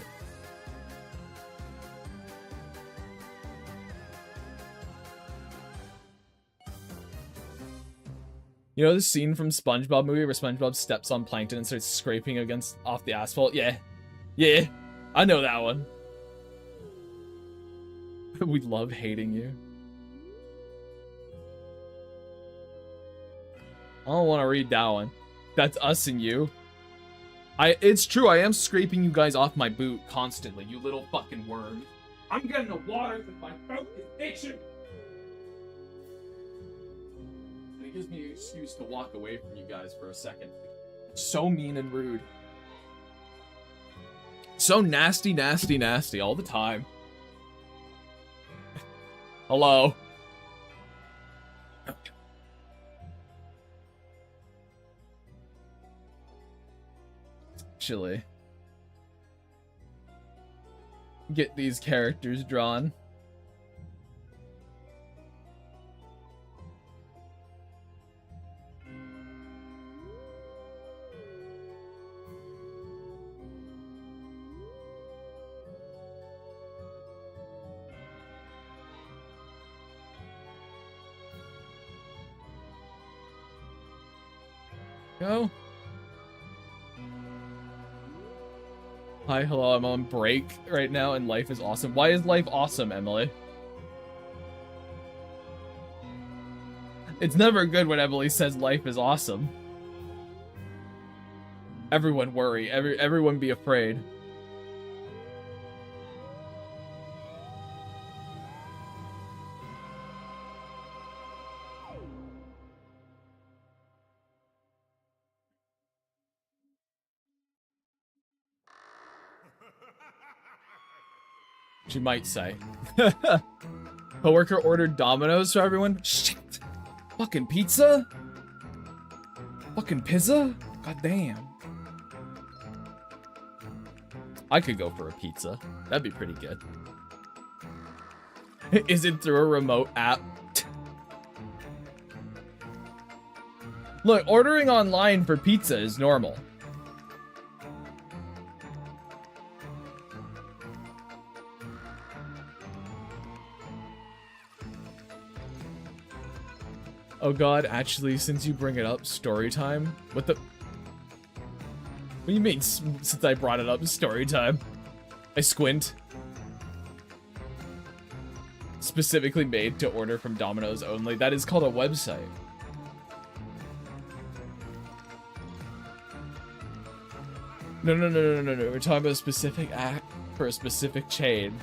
You know the scene from SpongeBob movie where SpongeBob steps on plankton and starts scraping off the asphalt? Yeah. Yeah. I know that one. We love hating you. I don't want to read that one. That's us and you. It's true, I am scraping you guys off my boot constantly, you little fucking worm. I'm getting the water because my throat is itching. It gives me an excuse to walk away from you guys for a second. So mean and rude. So nasty, nasty, nasty all the time. Hello. Actually, get these characters drawn. Go. Hi, hello, I'm on break right now and life is awesome. Why is life awesome, Emily? It's never good when Emily says life is awesome. Everyone worry, everyone be afraid. She might say. Coworker ordered Domino's for everyone? Shit! Fucking pizza? Fucking pizza? God damn. I could go for a pizza. That'd be pretty good. Is it through a remote app? Look, ordering online for pizza is normal. Oh god, actually, since you bring it up, story time? What the... What do you mean, since I brought it up, story time? I squint. Specifically made to order from Domino's only. That is called a website. No. We're talking about a specific app for a specific chain.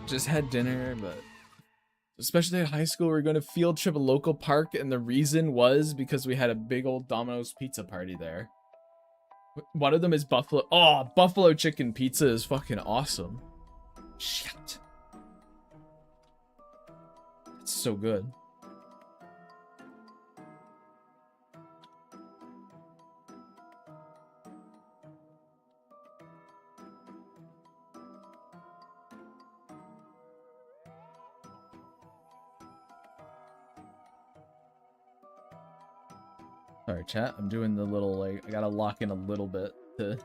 Just had dinner, but... Especially at high school, we were going to field trip a local park, and the reason was because we had a big old Domino's pizza party there. One of them is buffalo. Oh, buffalo chicken pizza is fucking awesome. Shit. It's so good. Sorry, chat. I'm doing the little, like, I gotta lock in a little bit to...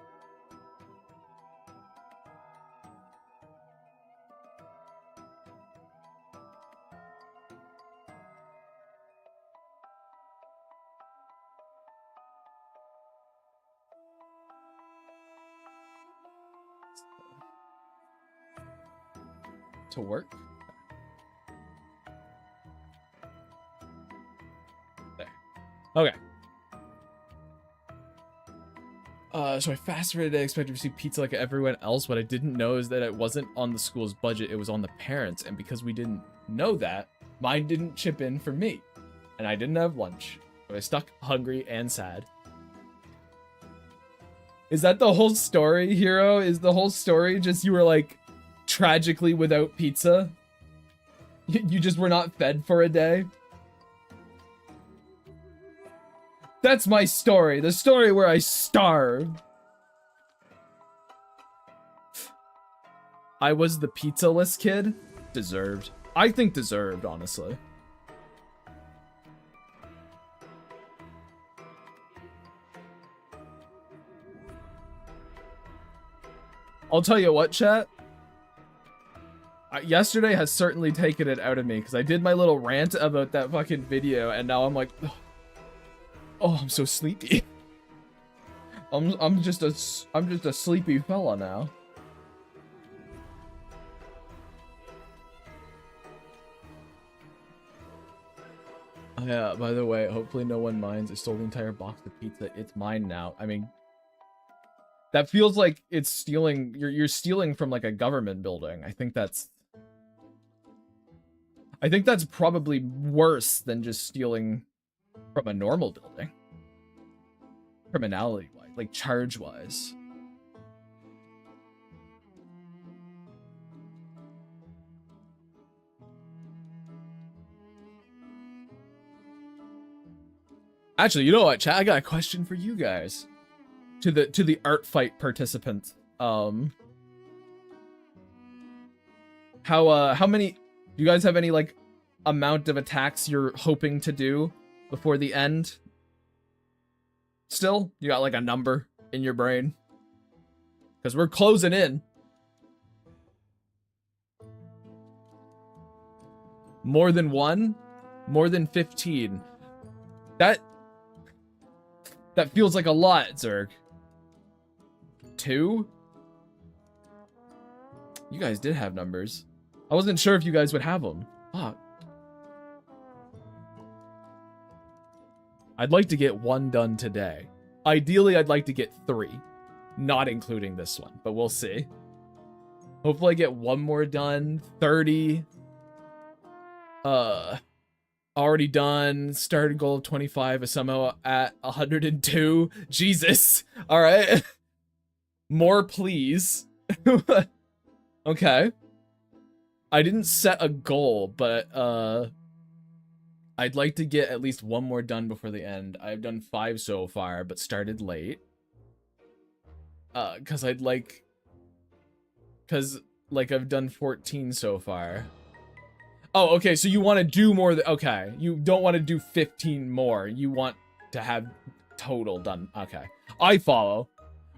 to work. There. Okay. So I fasted today, expected to receive pizza like everyone else. What I didn't know is that it wasn't on the school's budget, it was on the parents. And because we didn't know that, mine didn't chip in for me. And I didn't have lunch. I was stuck hungry and sad. Is that the whole story, Hero? Is the whole story just you were like tragically without pizza? You just were not fed for a day? That's my story. The story where I starved. I was the pizza-less kid. Deserved. I think deserved, honestly. I'll tell you what, chat. Yesterday has certainly taken it out of me because I did my little rant about that fucking video, and now I'm like, oh, I'm so sleepy. I'm just a sleepy fella now. Yeah, by the way, hopefully no one minds. I stole the entire box of pizza. It's mine now. I mean, that feels like it's stealing. You're stealing from like a government building. I think that's probably worse than just stealing from a normal building. Criminality-wise, like charge-wise. Actually, you know what, chat? I got a question for you guys. To the Artfight participants. How many do you guys have any like amount of attacks you're hoping to do before the end? Still? You got like a number in your brain? Because we're closing in. More than 1? More than 15? That feels like a lot, Zerg. 2? You guys did have numbers. I wasn't sure if you guys would have them. Fuck. I'd like to get 1 done today. Ideally, I'd like to get 3. Not including this one, but we'll see. Hopefully I get 1 more done. 30. Already done. Started goal of 25 is somehow at 102. Jesus. All right. More, please. Okay. I didn't set a goal, but I'd like to get at least 1 more done before the end. I've done 5 so far, but started late. Cause I've done 14 so far. Oh, okay, so you want to do more okay. You don't want to do 15 more. You want to have total done. Okay. I follow.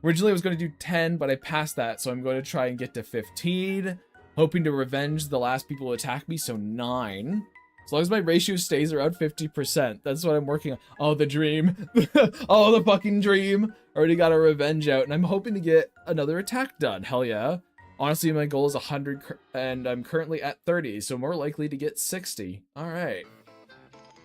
Originally I was going to do 10, but I passed that, so I'm going to try and get to 15. Hoping to revenge the last people who attacked me, so 9. As long as my ratio stays around 50%. That's what I'm working on. Oh, the dream. Oh, the fucking dream. Already got a revenge out, and I'm hoping to get another attack done. Hell yeah. Honestly, my goal is 100, and I'm currently at 30, so more likely to get 60. All right.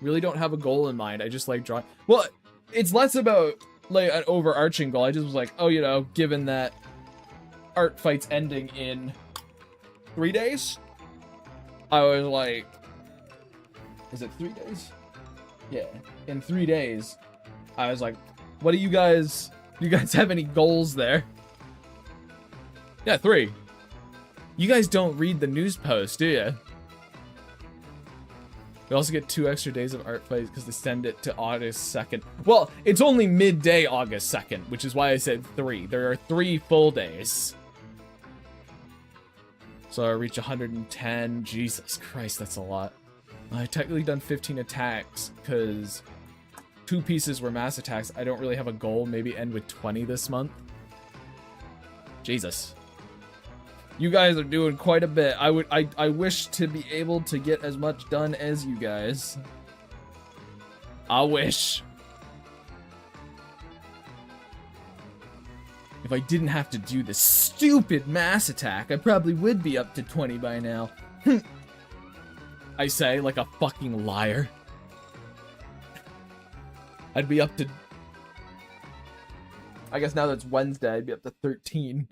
Really don't have a goal in mind. I just like drawing. Well, it's less about like an overarching goal. I just was like, oh, you know, given that Artfight's ending in 3 days, I was like, is it 3 days? Yeah, in 3 days, I was like, what do you guys have any goals there? Yeah, 3. You guys don't read the news post, do you? We also get 2 extra days of Artfight because they send it to August 2nd. Well, it's only midday August 2nd, which is why I said 3. There are 3 full days. So I reach 110. Jesus Christ, that's a lot. I technically done 15 attacks because 2 pieces were mass attacks. I don't really have a goal. Maybe end with 20 this month. Jesus. You guys are doing quite a bit. I wish to be able to get as much done as you guys. I wish. If I didn't have to do this stupid mass attack, I probably would be up to 20 by now. I say like a fucking liar. I'd be up to... I guess now that it's Wednesday, I'd be up to 13.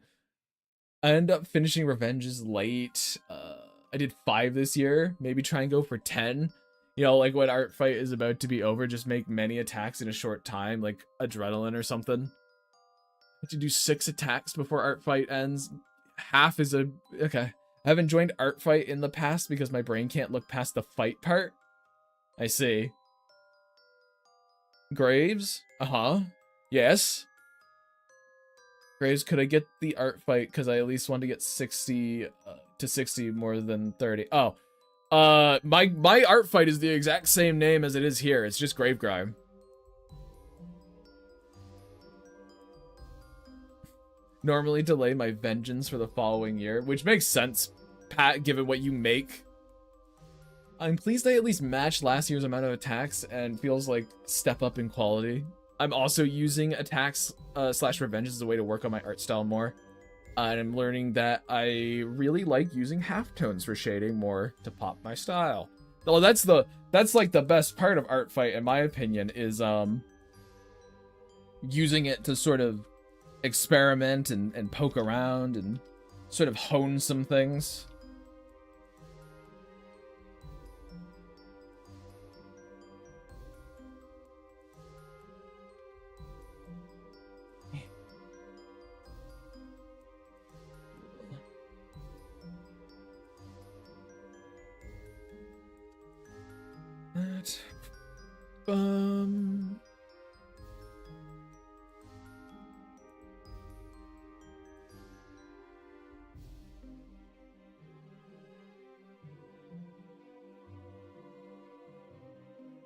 I end up finishing Revenges late. I did 5 this year. Maybe try and go for 10. You know, like when Artfight is about to be over, just make many attacks in a short time, like Adrenaline or something. I have to do 6 attacks before Artfight ends. Half is a... Okay. I haven't joined Artfight in the past because my brain can't look past the fight part. I see. Graves? Uh-huh. Yes. Graves, could I get the art fight? Because I at least want to get 60 to 60 more than 30. Oh. My art fight is the exact same name as it is here. It's just Grave Grime. Normally delay my vengeance for the following year, which makes sense, Pat, given what you make. I'm pleased I at least matched last year's amount of attacks and feels like step up in quality. I'm also using attacks slash revenges as a way to work on my art style more. And I'm learning that I really like using halftones for shading more to pop my style. Oh, that's like the best part of Artfight, in my opinion, is using it to sort of experiment and poke around and sort of hone some things.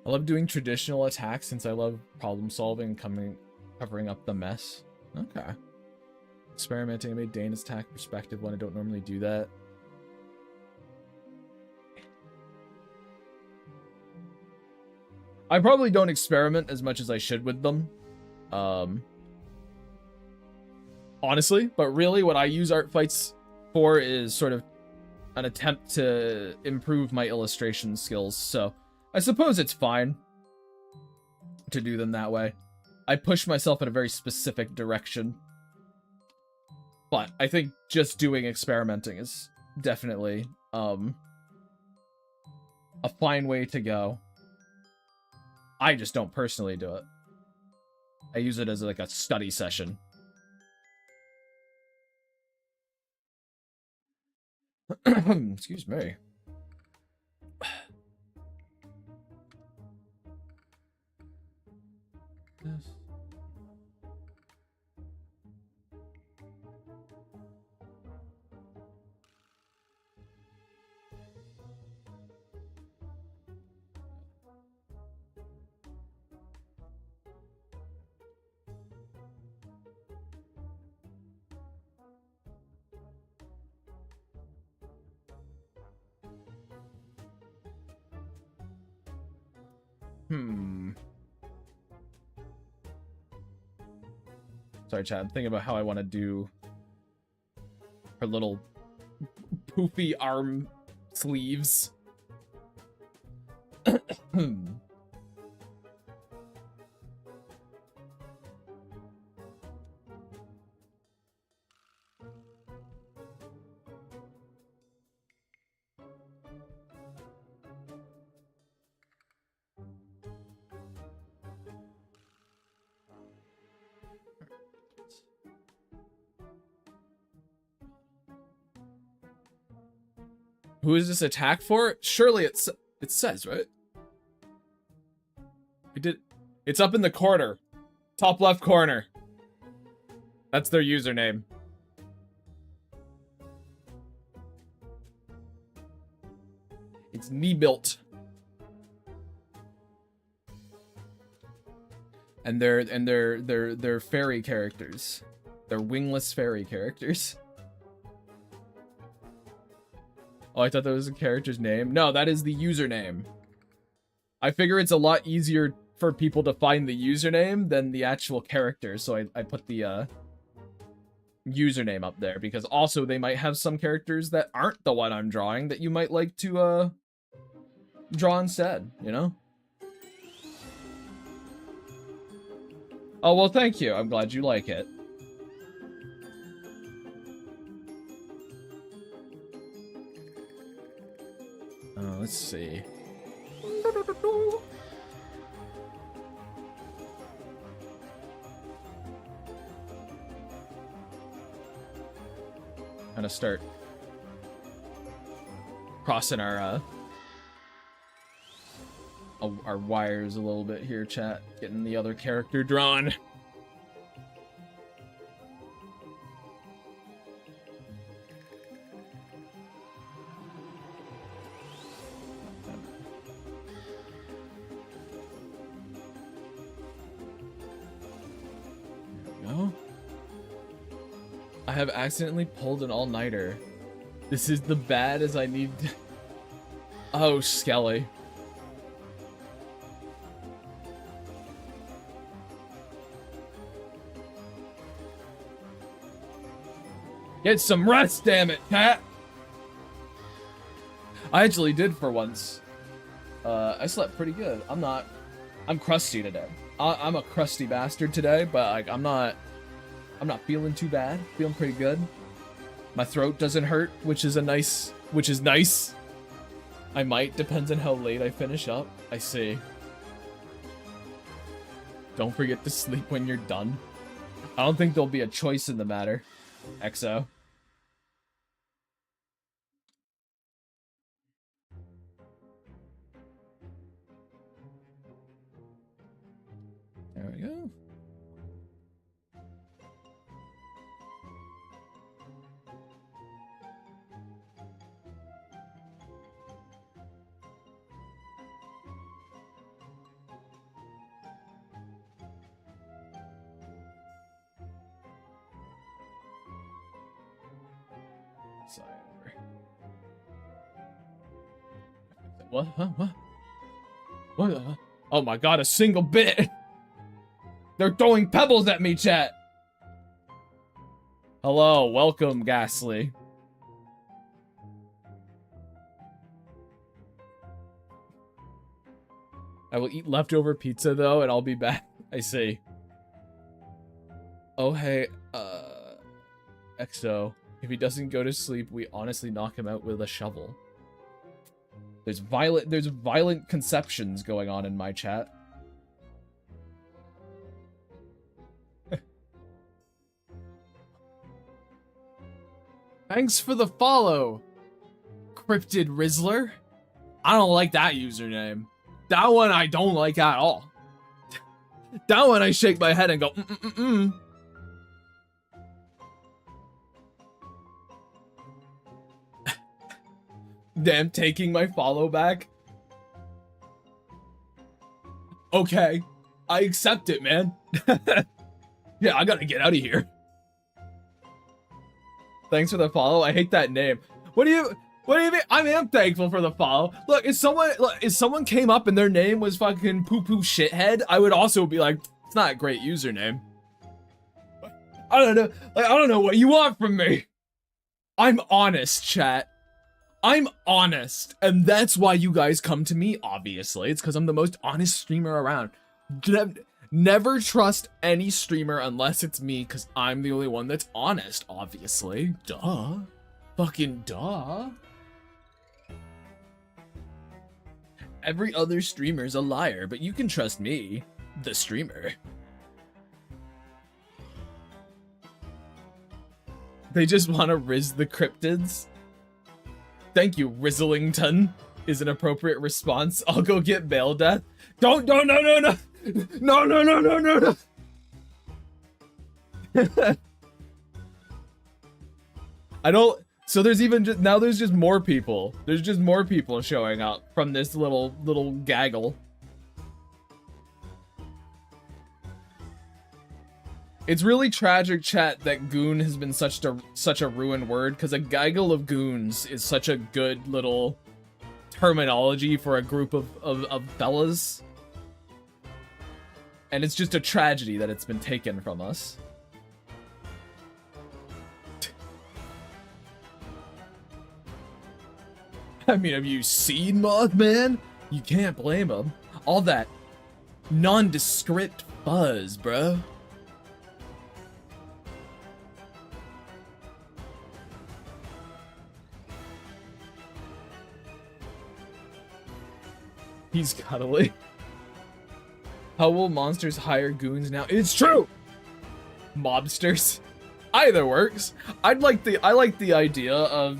I love doing traditional attacks since I love problem solving and covering up the mess. Okay. Experimenting, I made Dana's attack perspective when I don't normally do that. I probably don't experiment as much as I should with them. Honestly, but really what I use art fights for is sort of an attempt to improve my illustration skills, so I suppose it's fine to do them that way. I push myself in a very specific direction. But I think just doing experimenting is definitely a fine way to go. I just don't personally do it. I use it as like a study session. Excuse me. Yes. Sorry, chat. I'm thinking about how I want to do her little poofy arm sleeves. Who is this attack for? Surely it says, right? It's up in the corner. Top left corner. That's their username. It's knee-built. And they're fairy characters. They're wingless fairy characters. Oh, I thought that was a character's name. No, that is the username. I figure it's a lot easier for people to find the username than the actual character, so I put the username up there, because also they might have some characters that aren't the one I'm drawing that you might like to draw instead, you know? Oh, well, thank you. I'm glad you like it. Let's see. Gonna start crossing our wires a little bit here, chat. Getting the other character drawn. have accidentally pulled an all-nighter. This is the bad as I need. Oh, Skelly. Get some rest, damn it, cat. I actually did for once. I slept pretty good. I'm crusty today. I'm a crusty bastard today, but like I'm not feeling too bad. Feeling pretty good. My throat doesn't hurt, which is nice. I might, depends on how late I finish up. I see. Don't forget to sleep when you're done. I don't think there'll be a choice in the matter. XO. There we go. Sorry. What? Huh? What? What? Oh my god, a single bit! They're throwing pebbles at me, chat! Hello, welcome, Ghastly. I will eat leftover pizza, though, and I'll be back. I see. Oh, hey, XO. If he doesn't go to sleep, we honestly knock him out with a shovel. There's violent conceptions going on in my chat. Thanks for the follow, Cryptid Rizzler. I don't like that username. That one I don't like at all. That one I shake my head and go, Damn, taking my follow back. Okay, I accept it, man. Yeah, I gotta get out of here. Thanks for the follow. I hate that name. What do you mean? I am thankful for the follow. Look, if someone came up and their name was fucking poo poo shithead, I would also be like, it's not a great username. I don't know. Like, I don't know what you want from me. I'm honest, chat. I'm honest, and that's why you guys come to me, obviously. It's because I'm the most honest streamer around. Never trust any streamer unless it's me, because I'm the only one that's honest, obviously. Duh. Fucking duh. Every other streamer's a liar, but you can trust me, the streamer. They just want to rizz the cryptids. Thank you, Rizzlington, is an appropriate response. I'll go get bail death. No. I don't, so there's even just, now there's just more people. There's just more people showing up from this little gaggle. It's really tragic, chat, that goon has been such a ruined word, because a gaggle of goons is such a good little terminology for a group of fellas. And it's just a tragedy that it's been taken from us. I mean, have you seen Mothman? You can't blame him. All that nondescript buzz, bro. He's cuddly. How will monsters hire goons now? It's true! Mobsters. Either works. I like the idea of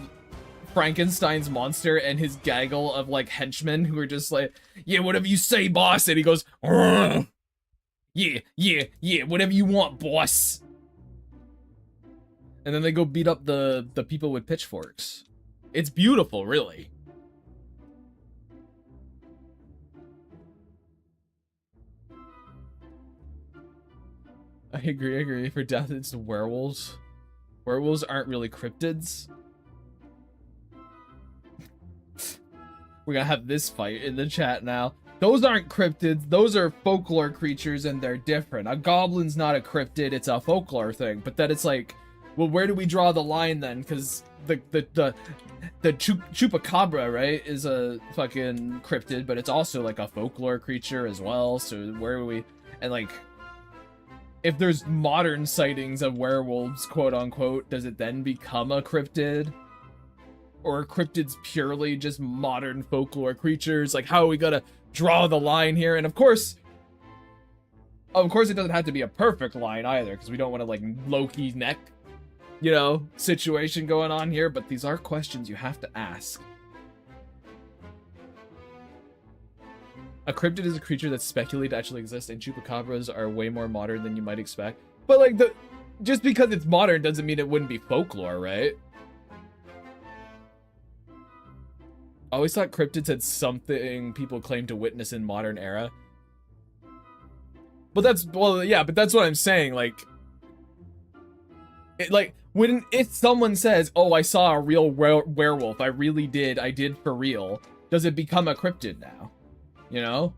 Frankenstein's monster and his gaggle of like henchmen who are just like, yeah, whatever you say, boss, and he goes, "Rrr. Yeah, whatever you want, boss." And then they go beat up the people with pitchforks. It's beautiful, really. I agree. For death, it's the werewolves. Werewolves aren't really cryptids. We're gonna have this fight in the chat now. Those aren't cryptids, those are folklore creatures and they're different. A goblin's not a cryptid, it's a folklore thing. But then it's like, well, where do we draw the line then? Because the chupacabra, right, is a fucking cryptid, but it's also like a folklore creature as well. So where are we? And like, if there's modern sightings of werewolves, quote unquote, does it then become a cryptid? Or are cryptids purely just modern folklore creatures? Like, how are we gonna draw the line here? And of course it doesn't have to be a perfect line either, because we don't want to like Loki neck, you know, situation going on here. But these are questions you have to ask. A cryptid is a creature that's speculated to actually exist, and chupacabras are way more modern than you might expect. But like, just because it's modern doesn't mean it wouldn't be folklore, right? I always thought cryptids had something people claim to witness in modern era. But that's, well, yeah, but that's what I'm saying. Like, if someone says, "Oh, I saw a real werewolf. I did for real," does it become a cryptid now? You know?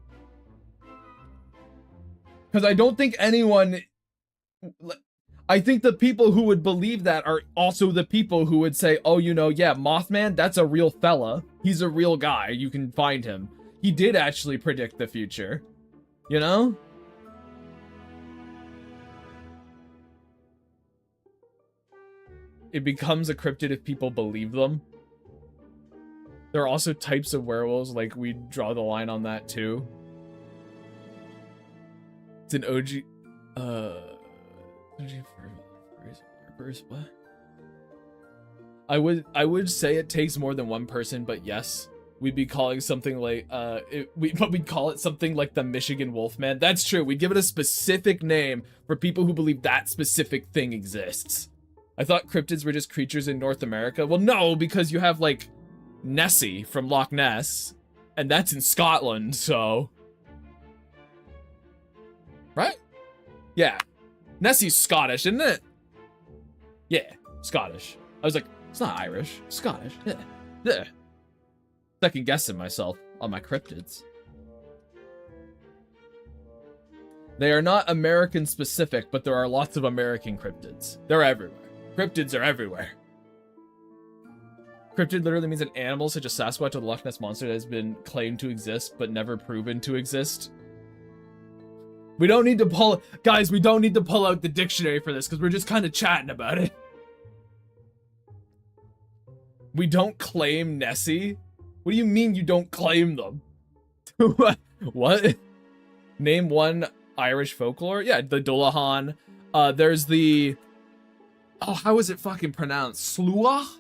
Because I don't think anyone. I think the people who would believe that are also the people who would say, oh, you know, yeah, Mothman, that's a real fella. He's a real guy. You can find him. He did actually predict the future. You know? It becomes a cryptid if people believe them. There are also types of werewolves, like we draw the line on that too. It's an OG, what? I would say it takes more than one person, but yes, we'd be calling something like we'd call it something like the Michigan Wolfman. That's true. We'd give it a specific name for people who believe that specific thing exists. I thought cryptids were just creatures in North America. Well, no, because you have like Nessie from Loch Ness, and that's in Scotland, so right? Yeah, Nessie's Scottish, isn't it? Yeah, Scottish. I was like, it's not Irish, Scottish. Yeah, yeah. Second guessing myself on my cryptids. They are not American specific, but there are lots of American cryptids. They're everywhere. Cryptids are everywhere. Cryptid literally means an animal such as Sasquatch or the Loch Ness Monster that has been claimed to exist but never proven to exist. We don't need to pull... Guys, we don't need to pull out the dictionary for this because we're just kind of chatting about it. We don't claim Nessie? What do you mean you don't claim them? What? Name one Irish folklore? Yeah, the Dullahan. There's the... Oh, how is it fucking pronounced? Slua?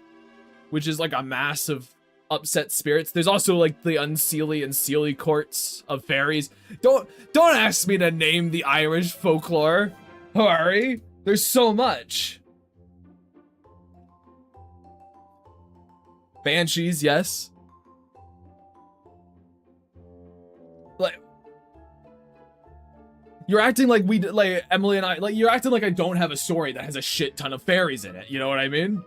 Which is like a mass of upset spirits. There's also like the Unseelie and Seelie courts of fairies. Don't ask me to name the Irish folklore. Hurry. There's so much. Banshees, yes. Like, you're acting like Emily and I, like, you're acting like I don't have a story that has a shit ton of fairies in it. You know what I mean?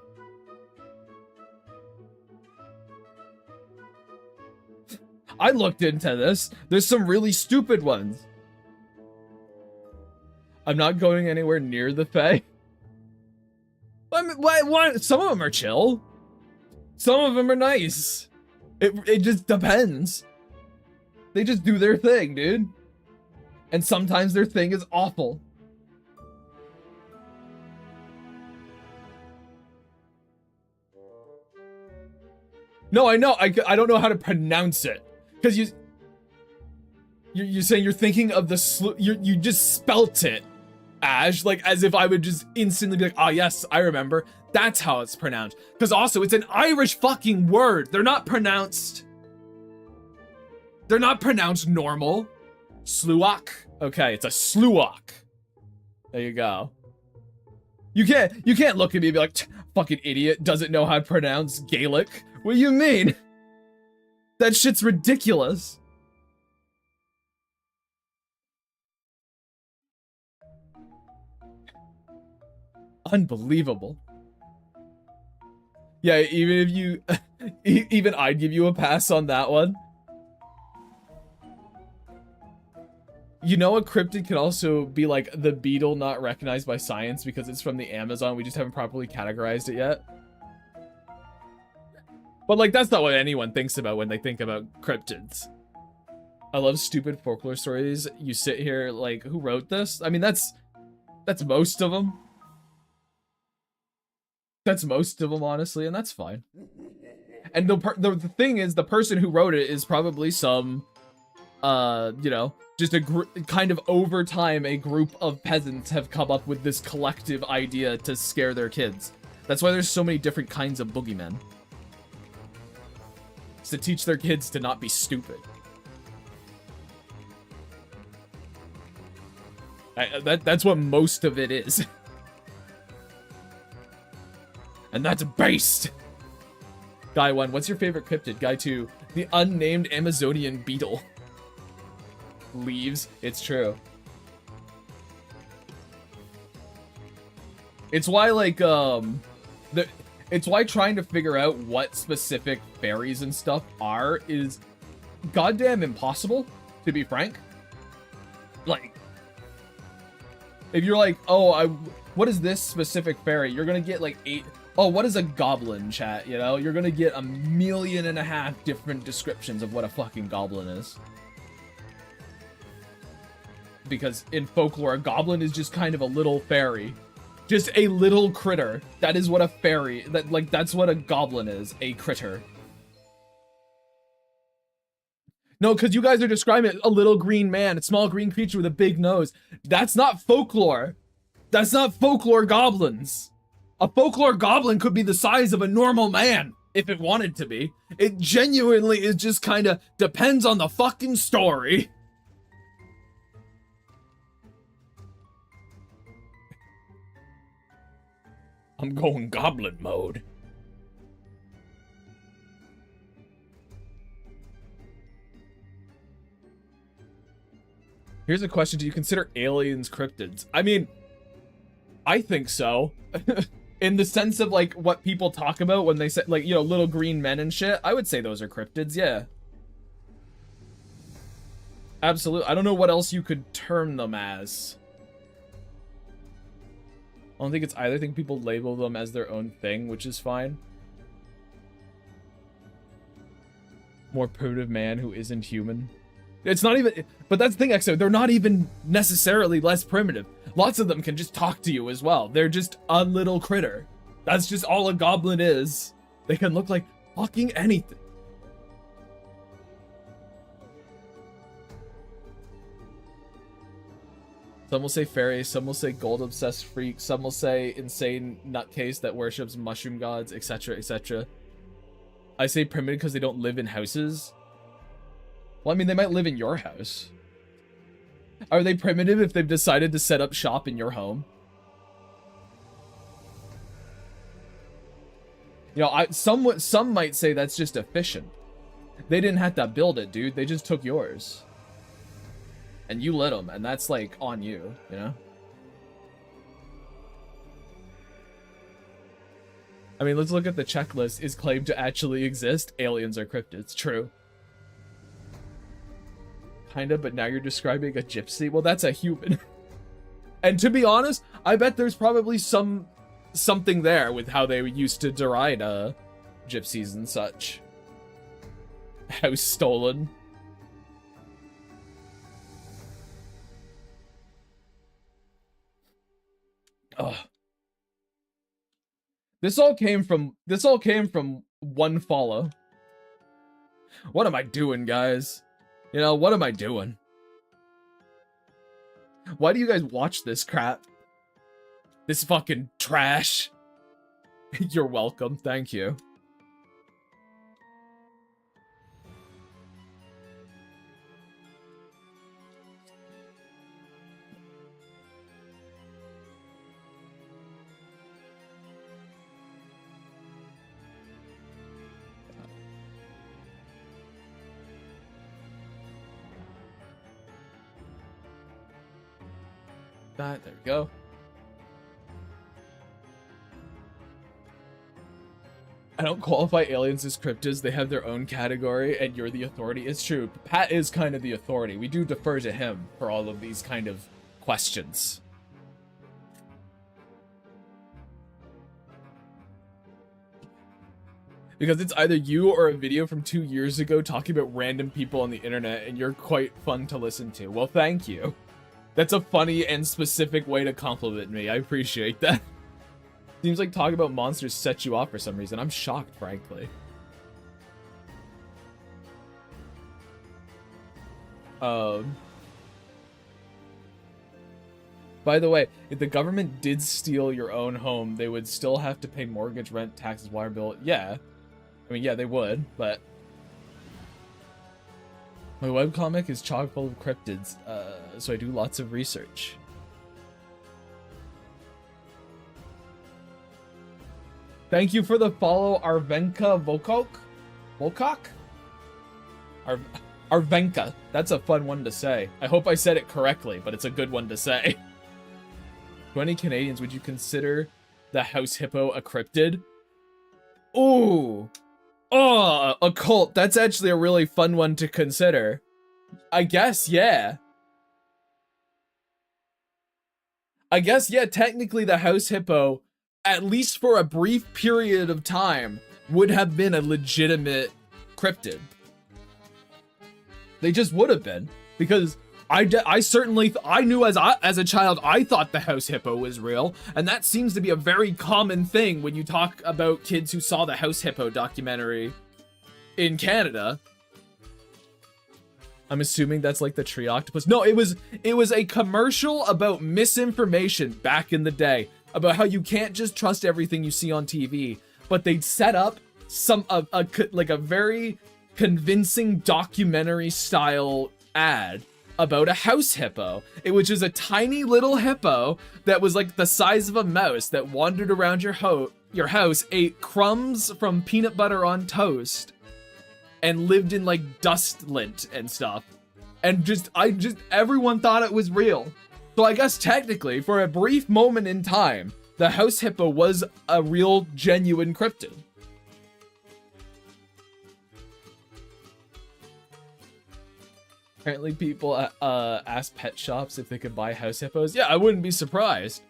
I looked into this. There's some really stupid ones. I'm not going anywhere near the Fae. I mean, why? Some of them are chill. Some of them are nice. It just depends. They just do their thing, dude. And sometimes their thing is awful. No, I know. I don't know how to pronounce it. Because you're saying you're thinking of the you just spelt it, Ash, like as if I would just instantly be like, oh yes, I remember. That's how it's pronounced. Because also, it's an Irish fucking word. They're not pronounced normal. Sluach. Okay, it's a sluach. There you go. You can't look at me and be like, fucking idiot, doesn't know how to pronounce Gaelic. What do you mean? That shit's ridiculous. Unbelievable. Yeah, even if you, even I'd give you a pass on that one. You know, a cryptid can also be like the beetle not recognized by science because it's from the Amazon. We just haven't properly categorized it yet. But like, that's not what anyone thinks about when they think about cryptids. I love stupid folklore stories. You sit here like, who wrote this? I mean, that's most of them. That's most of them, honestly, and that's fine. And the thing is, the person who wrote it is probably some, you know, just a kind of over time, a group of peasants have come up with this collective idea to scare their kids. That's why there's so many different kinds of boogeymen. It's to teach their kids to not be stupid. That's what most of it is. And that's based. Guy 1, what's your favorite cryptid? Guy 2, the unnamed Amazonian beetle. Leaves. It's true. It's why, like, it's why trying to figure out what specific fairies and stuff are is goddamn impossible, to be frank. Like, if you're like, oh, what is this specific fairy? You're gonna get like 8. Oh, what is a goblin, chat? You know, you're gonna get 1.5 million different descriptions of what a fucking goblin is. Because in folklore, a goblin is just kind of a little fairy. Just a little critter. That is what a fairy, that's what a goblin is, a critter. No, because you guys are describing it, a little green man, a small green creature with a big nose. That's not folklore. That's not folklore goblins. A folklore goblin could be the size of a normal man, if it wanted to be. It genuinely is just kind of depends on the fucking story. I'm going goblin mode. Here's a question. Do you consider aliens cryptids? I mean, I think so. In the sense of, like, what people talk about when they say, like, you know, little green men and shit. I would say those are cryptids, yeah. Absolutely. I don't know what else you could term them as. I don't think it's either. I think people label them as their own thing, which is fine. More primitive man who isn't human. It's not even, but that's the thing, Exo, they're not even necessarily less primitive. Lots of them can just talk to you as well. They're just a little critter. That's just all a goblin is. They can look like fucking anything. Some will say fairy, some will say gold-obsessed freak, some will say insane nutcase that worships mushroom gods, etc., etc. I say primitive because they don't live in houses. Well, I mean, they might live in your house. Are they primitive if they've decided to set up shop in your home? You know, some might say that's just efficient. They didn't have to build it, dude. They just took yours. And you let them, and that's, like, on you, you know? I mean, let's look at the checklist. Is claimed to actually exist? Aliens are cryptids. True. Kinda, but now you're describing a gypsy? Well, that's a human. And to be honest, I bet there's probably something there with how they used to deride gypsies and such. House stolen. Ugh. This all came from one follow. What am I doing, guys? You know, what am I doing? Why do you guys watch this crap? This fucking trash. You're welcome. Thank you. There we go. I don't qualify aliens as cryptids. They have their own category, and you're the authority. It's true. Pat is kind of the authority. We do defer to him for all of these kind of questions. Because it's either you or a video from 2 years ago talking about random people on the internet, and you're quite fun to listen to. Well, thank you. That's a funny and specific way to compliment me. I appreciate that. Seems like talking about monsters sets you off for some reason. I'm shocked, frankly. By the way, if the government did steal your own home, they would still have to pay mortgage, rent, taxes, water bill. Yeah. I mean, yeah, they would, but... My webcomic is chock full of cryptids, so I do lots of research. Thank you for the follow, Arvenka Volkok? Arvenka. That's a fun one to say. I hope I said it correctly, but it's a good one to say. 20 Canadians, would you consider the house hippo a cryptid? Ooh. Oh, a cult. That's actually a really fun one to consider. I guess, yeah. I guess, yeah, technically the house hippo, at least for a brief period of time, would have been a legitimate cryptid. They just would have been, because I certainly I knew as a child I thought the house hippo was real, and that seems to be a very common thing when you talk about kids who saw the house hippo documentary in Canada. I'm assuming that's like the tree octopus. No, it was a commercial about misinformation back in the day, about how you can't just trust everything you see on TV, but they'd set up like a very convincing documentary style ad about a house hippo. It was just a tiny little hippo that was like the size of a mouse that wandered around your house, ate crumbs from peanut butter on toast, and lived in like dust lint and stuff. And everyone thought it was real. So I guess technically, for a brief moment in time, the house hippo was a real, genuine cryptid. Apparently people ask pet shops if they could buy house hippos. Yeah, I wouldn't be surprised.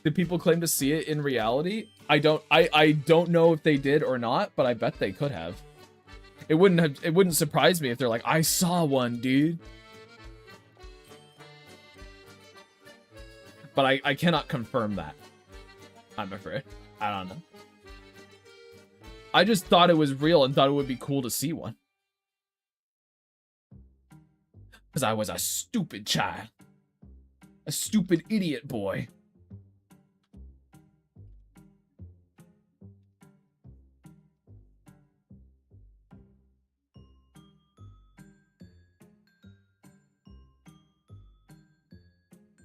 Did people claim to see it in reality? I don't know if they did or not, but I bet they could have. It wouldn't surprise me if they're like, I saw one, dude. But I cannot confirm that, I'm afraid. I don't know. I just thought it was real and thought it would be cool to see one. Because I was a stupid child. A stupid idiot boy.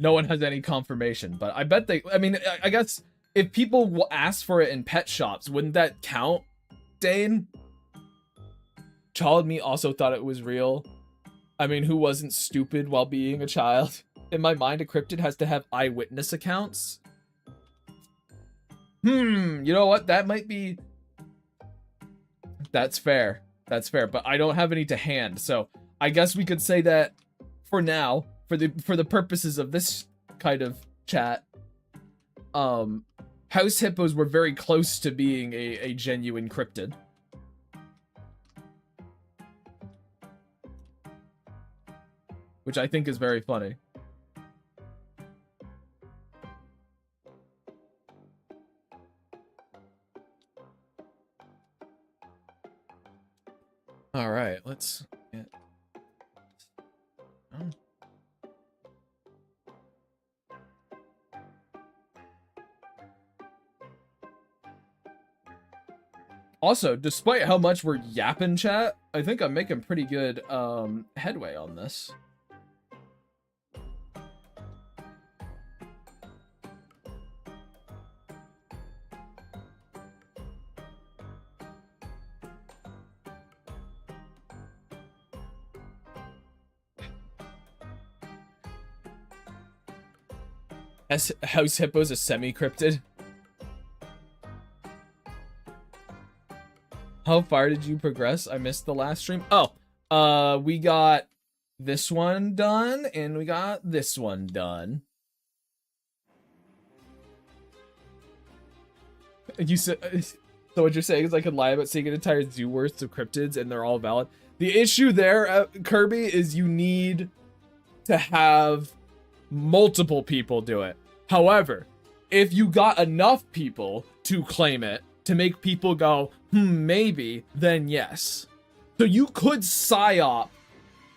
No one has any confirmation, but I bet they... I mean, I guess if people ask for it in pet shops, wouldn't that count, Dane? Child me also thought it was real. I mean, who wasn't stupid while being a child? In my mind, a cryptid has to have eyewitness accounts. You know what? That might be... That's fair. That's fair, but I don't have any to hand, so I guess we could say that for now, for the purposes of this kind of chat, house hippos were very close to being a genuine cryptid. Which I think is very funny. All right, let's get... Oh. Also, despite how much we're yapping, chat, I think I'm making pretty good headway on this. House hippo's a semi-cryptid. How far did you progress? I missed the last stream. Oh, we got this one done, and we got this one done. You said, so what you're saying is I could lie about seeing an entire zoo worth of cryptids, and they're all valid. The issue there, Kirby, is you need to have multiple people do it. However, if you got enough people to claim it, to make people go, maybe, then yes. So you could psyop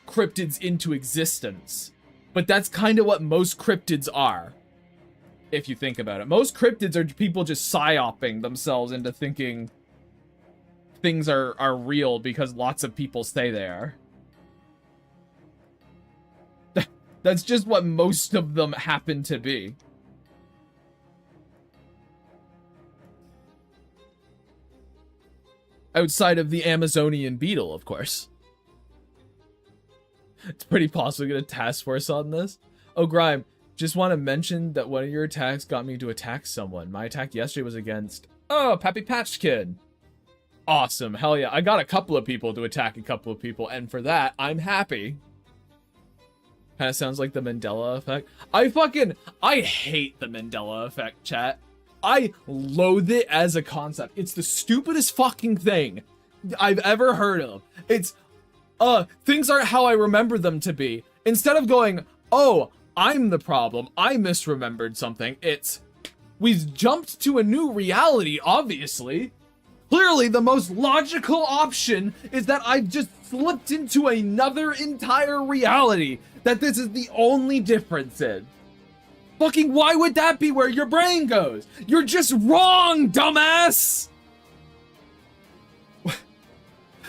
cryptids into existence, but that's kind of what most cryptids are, if you think about it. Most cryptids are people just psyoping themselves into thinking things are real because lots of people say they are. That's just what most of them happen to be. Outside of the Amazonian beetle, of course. It's pretty possible to get a task force on this. Oh, Grime, just want to mention that one of your attacks got me to attack someone. My attack yesterday was against, oh, Pappy Patch Kid. Awesome, hell yeah. I got a couple of people to attack a couple of people, and for that, I'm happy. Kind of sounds like the Mandela effect. I hate the Mandela effect, chat. I loathe it as a concept. It's the stupidest fucking thing I've ever heard of. It's, things aren't how I remember them to be. Instead of going, oh, I'm the problem, I misremembered something, it's, we've jumped to a new reality, obviously. Clearly, the most logical option is that I've just slipped into another entire reality. That this is the only difference in. Fucking why would that be where your brain goes? You're just wrong, dumbass!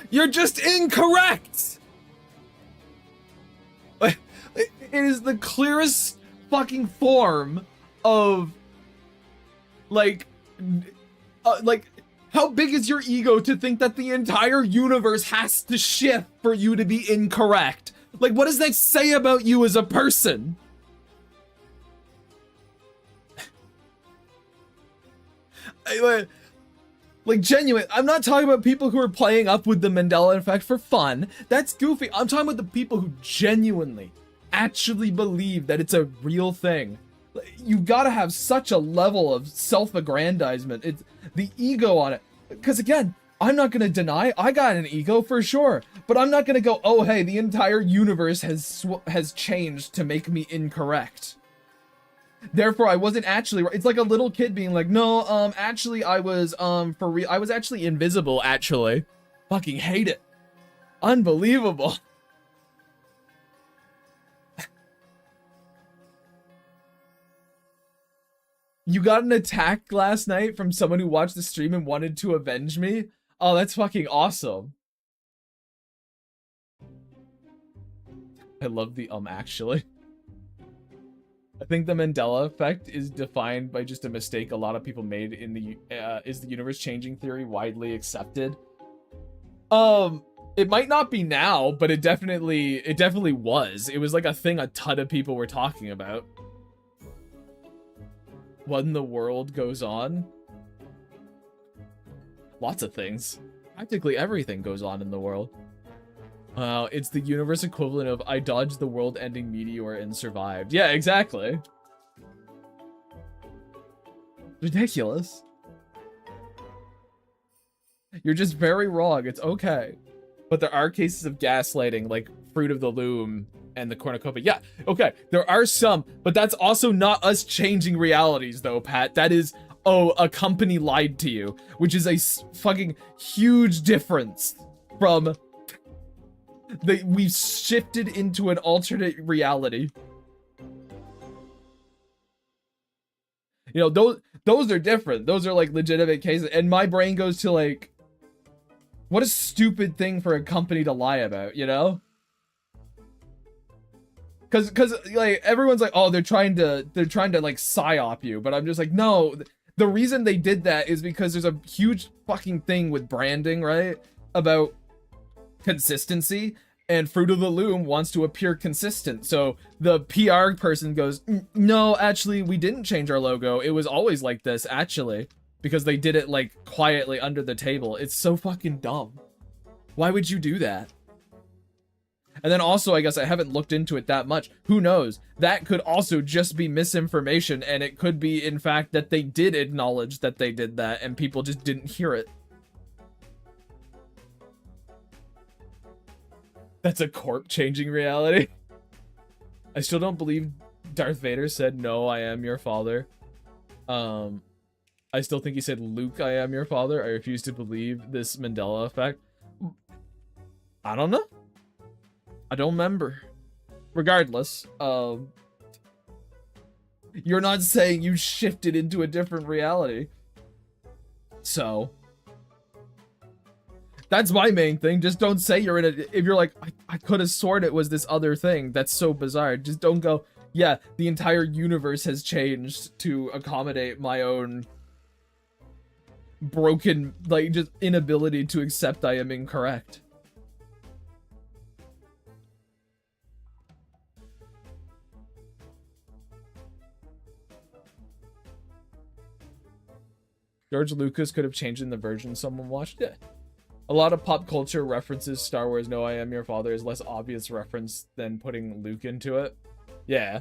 You're just incorrect! It is the clearest fucking form of, how big is your ego to think that the entire universe has to shift for you to be incorrect? Like, what does that say about you as a person? Like, genuine, I'm not talking about people who are playing up with the Mandela effect for fun. That's goofy. I'm talking about the people who genuinely, actually believe that it's a real thing. You gotta have such a level of self-aggrandizement. It's the ego on it. Because again, I'm not gonna deny I got an ego for sure, but I'm not gonna go, oh hey, the entire universe has changed to make me incorrect. Therefore, I wasn't actually right. It's like a little kid being like, no, actually I was, for real, I was actually invisible, actually. Fucking hate it. Unbelievable. You got an attack last night from someone who watched the stream and wanted to avenge me? Oh, that's fucking awesome. I love the actually. I think the Mandela effect is defined by just a mistake a lot of people made in the, is the universe changing theory widely accepted? It might not be now, but it definitely was. It was like a thing a ton of people were talking about. When the world goes on. Lots of things. Practically everything goes on in the world. It's the universe equivalent of I dodged the world-ending meteor and survived. Yeah, exactly. Ridiculous. You're just very wrong. It's okay. But there are cases of gaslighting, like Fruit of the Loom and the cornucopia. Yeah, okay, there are some, but that's also not us changing realities, though, Pat. That is, oh, a company lied to you, which is a fucking huge difference from we've shifted into an alternate reality. You know, those are different. Those are like legitimate cases, and my brain goes to like, what a stupid thing for a company to lie about, you know? Cause like everyone's like, oh, they're trying to like psyop you, but I'm just like, no, the reason they did that is because there's a huge fucking thing with branding, right? About consistency, and Fruit of the Loom wants to appear consistent. So the PR person goes, no, actually, we didn't change our logo. It was always like this, actually. because they did it like quietly under the table. It's so fucking dumb. Why would you do that? And then also, I guess I haven't looked into it that much. Who knows? That could also just be misinformation, and it could be, in fact, that they did acknowledge that they did that, and people just didn't hear it. That's a corp changing reality. I still don't believe Darth Vader said, "No, I am your father." I still think he said, "Luke, I am your father." I refuse to believe this Mandela effect. I don't know. I don't remember. Regardless, you're not saying you shifted into a different reality. So, that's my main thing. Just don't say you're in a... If you're like, I could have sworn it was this other thing. That's so bizarre. Just don't go, yeah, the entire universe has changed to accommodate my own broken, like, just inability to accept I am incorrect. George Lucas could have changed in the version someone watched it. A lot of pop culture references Star Wars "No, I Am Your Father" is less obvious reference than putting Luke into it. Yeah.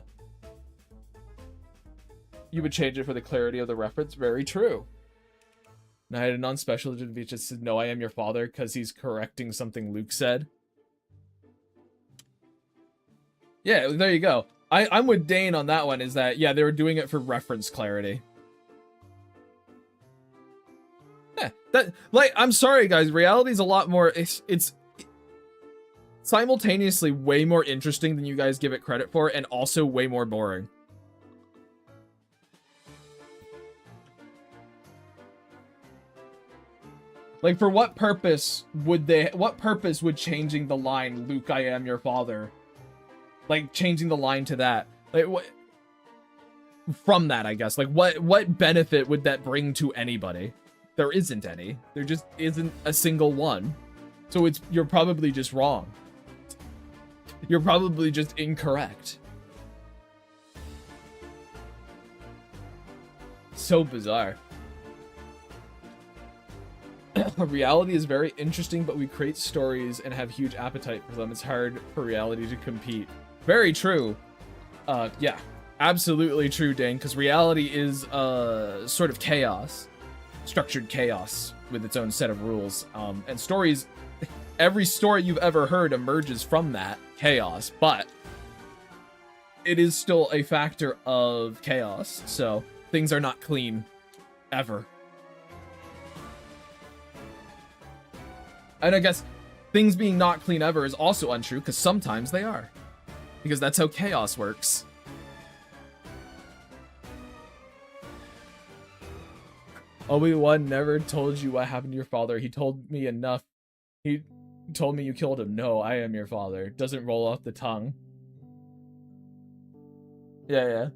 You would change it for the clarity of the reference. Very true. And I had a non-special which just said "No, I am your father" because he's correcting something Luke said. Yeah, there you go. I'm with Dane on that one, is that, yeah, they were doing it for reference clarity. Yeah, that, like, I'm sorry guys, reality is a lot more, it's simultaneously way more interesting than you guys give it credit for, and also way more boring. Like, for what purpose would changing the line, "Luke, I am your father," like, changing the line to that, like, what, from that, I guess, like, what benefit would that bring to anybody? There isn't any. There just isn't a single one. So you're probably just wrong. You're probably just incorrect. So bizarre. Reality is very interesting, but we create stories and have huge appetite for them. It's hard for reality to compete. Very true. Yeah, absolutely true, Dane, because reality is sort of chaos. Structured chaos with its own set of rules. And stories, every story you've ever heard emerges from that chaos, but it is still a factor of chaos, so things are not clean, ever. And I guess things being not clean ever is also untrue, because sometimes they are. Because that's how chaos works. Obi-Wan never told you what happened to your father. He told me enough. He told me you killed him. No, I am your father. Doesn't roll off the tongue. Yeah.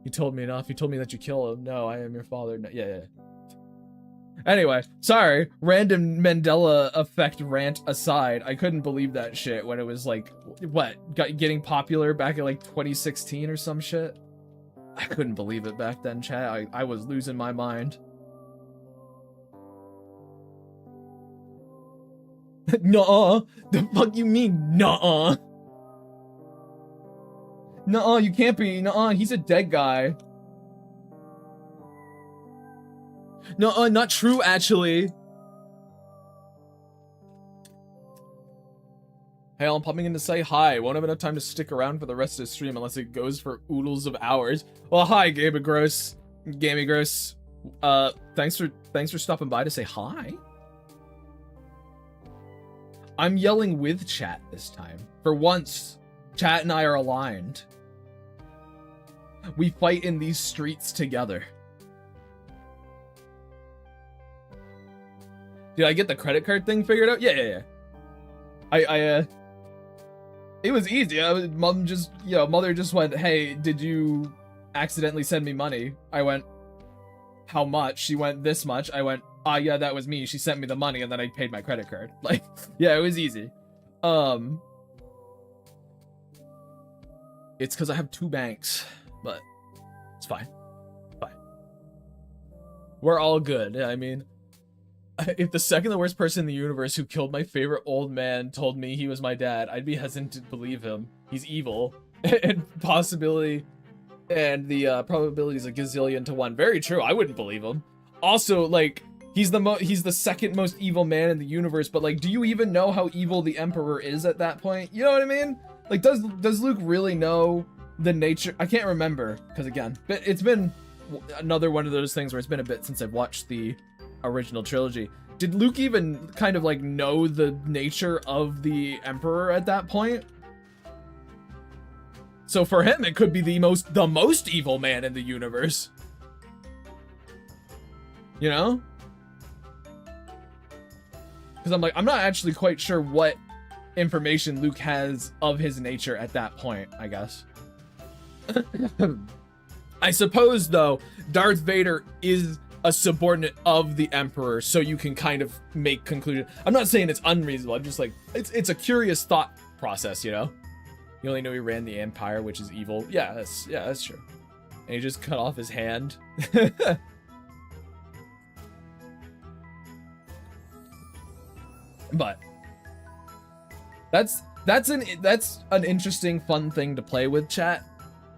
He told me enough. He told me that you killed him. No, I am your father. No, yeah. Anyway, sorry. Random Mandela effect rant aside, I couldn't believe that shit when it was like, what, getting popular back in like 2016 or some shit? I couldn't believe it back then, chat. I was losing my mind. Nuh-uh. The fuck you mean, nuh-uh? Nuh-uh, you can't be. Nuh-uh, he's a dead guy. Nuh-uh, not true, actually. Hey, I'm popping in to say hi. Won't have enough time to stick around for the rest of the stream unless it goes for oodles of hours. Well, hi, Gamey Gross. Thanks for stopping by to say hi. I'm yelling with chat this time. For once, chat and I are aligned. We fight in these streets together. Did I get the credit card thing figured out? Yeah. It was easy. Mother just went, "Hey, did you accidentally send me money?" I went, "How much?" She went, "This much." I went, "Ah, yeah, that was me." She sent me the money, and then I paid my credit card. Like, yeah, it was easy. It's because I have two banks, but it's fine. We're all good. I mean, if the second worst person in the universe who killed my favorite old man told me he was my dad, I'd be hesitant to believe him. He's evil. And possibility and the probability is a gazillion to 1. Very true. I wouldn't believe him. Also, like, he's the second most evil man in the universe, but like, do you even know how evil the Emperor is at that point? You know what I mean? Like, does Luke really know the nature? I can't remember, because again, it's been another one of those things where it's been a bit since I've watched the original trilogy. Did Luke even kind of like know the nature of the Emperor at that point? So for him, it could be the most evil man in the universe. You know? Because I'm not actually quite sure what information Luke has of his nature at that point, I guess. I suppose, though, Darth Vader is a subordinate of the Emperor, so you can kind of make conclusion. I'm not saying it's unreasonable. I'm just like, it's a curious thought process, you know? You only know he ran the Empire, which is evil. Yeah, that's true. And he just cut off his hand. But that's an interesting, fun thing to play with, chat.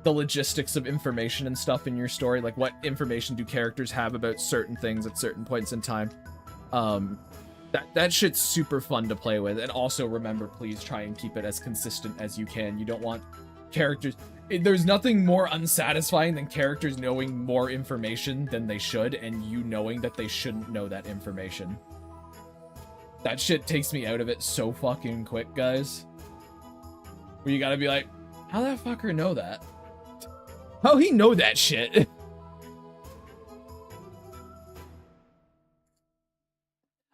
The logistics of information and stuff in your story, like what information do characters have about certain things at certain points in time. That shit's super fun to play with. And also remember, please try and keep it as consistent as you can. You don't want characters... There's nothing more unsatisfying than characters knowing more information than they should and you knowing that they shouldn't know that information. That shit takes me out of it so fucking quick, guys. Where you gotta be like, how that fucker know that? How he know that shit?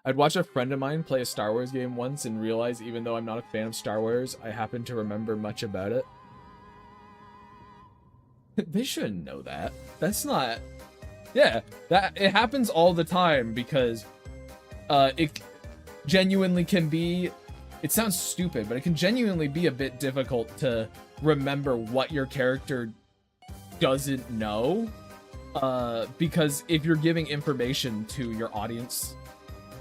I'd watch a friend of mine play a Star Wars game once and realize even though I'm not a fan of Star Wars, I happen to remember much about it. They shouldn't know that. That's not... Yeah, it happens all the time because it genuinely can be... It sounds stupid, but it can genuinely be a bit difficult to remember what your character doesn't know. Because if you're giving information to your audience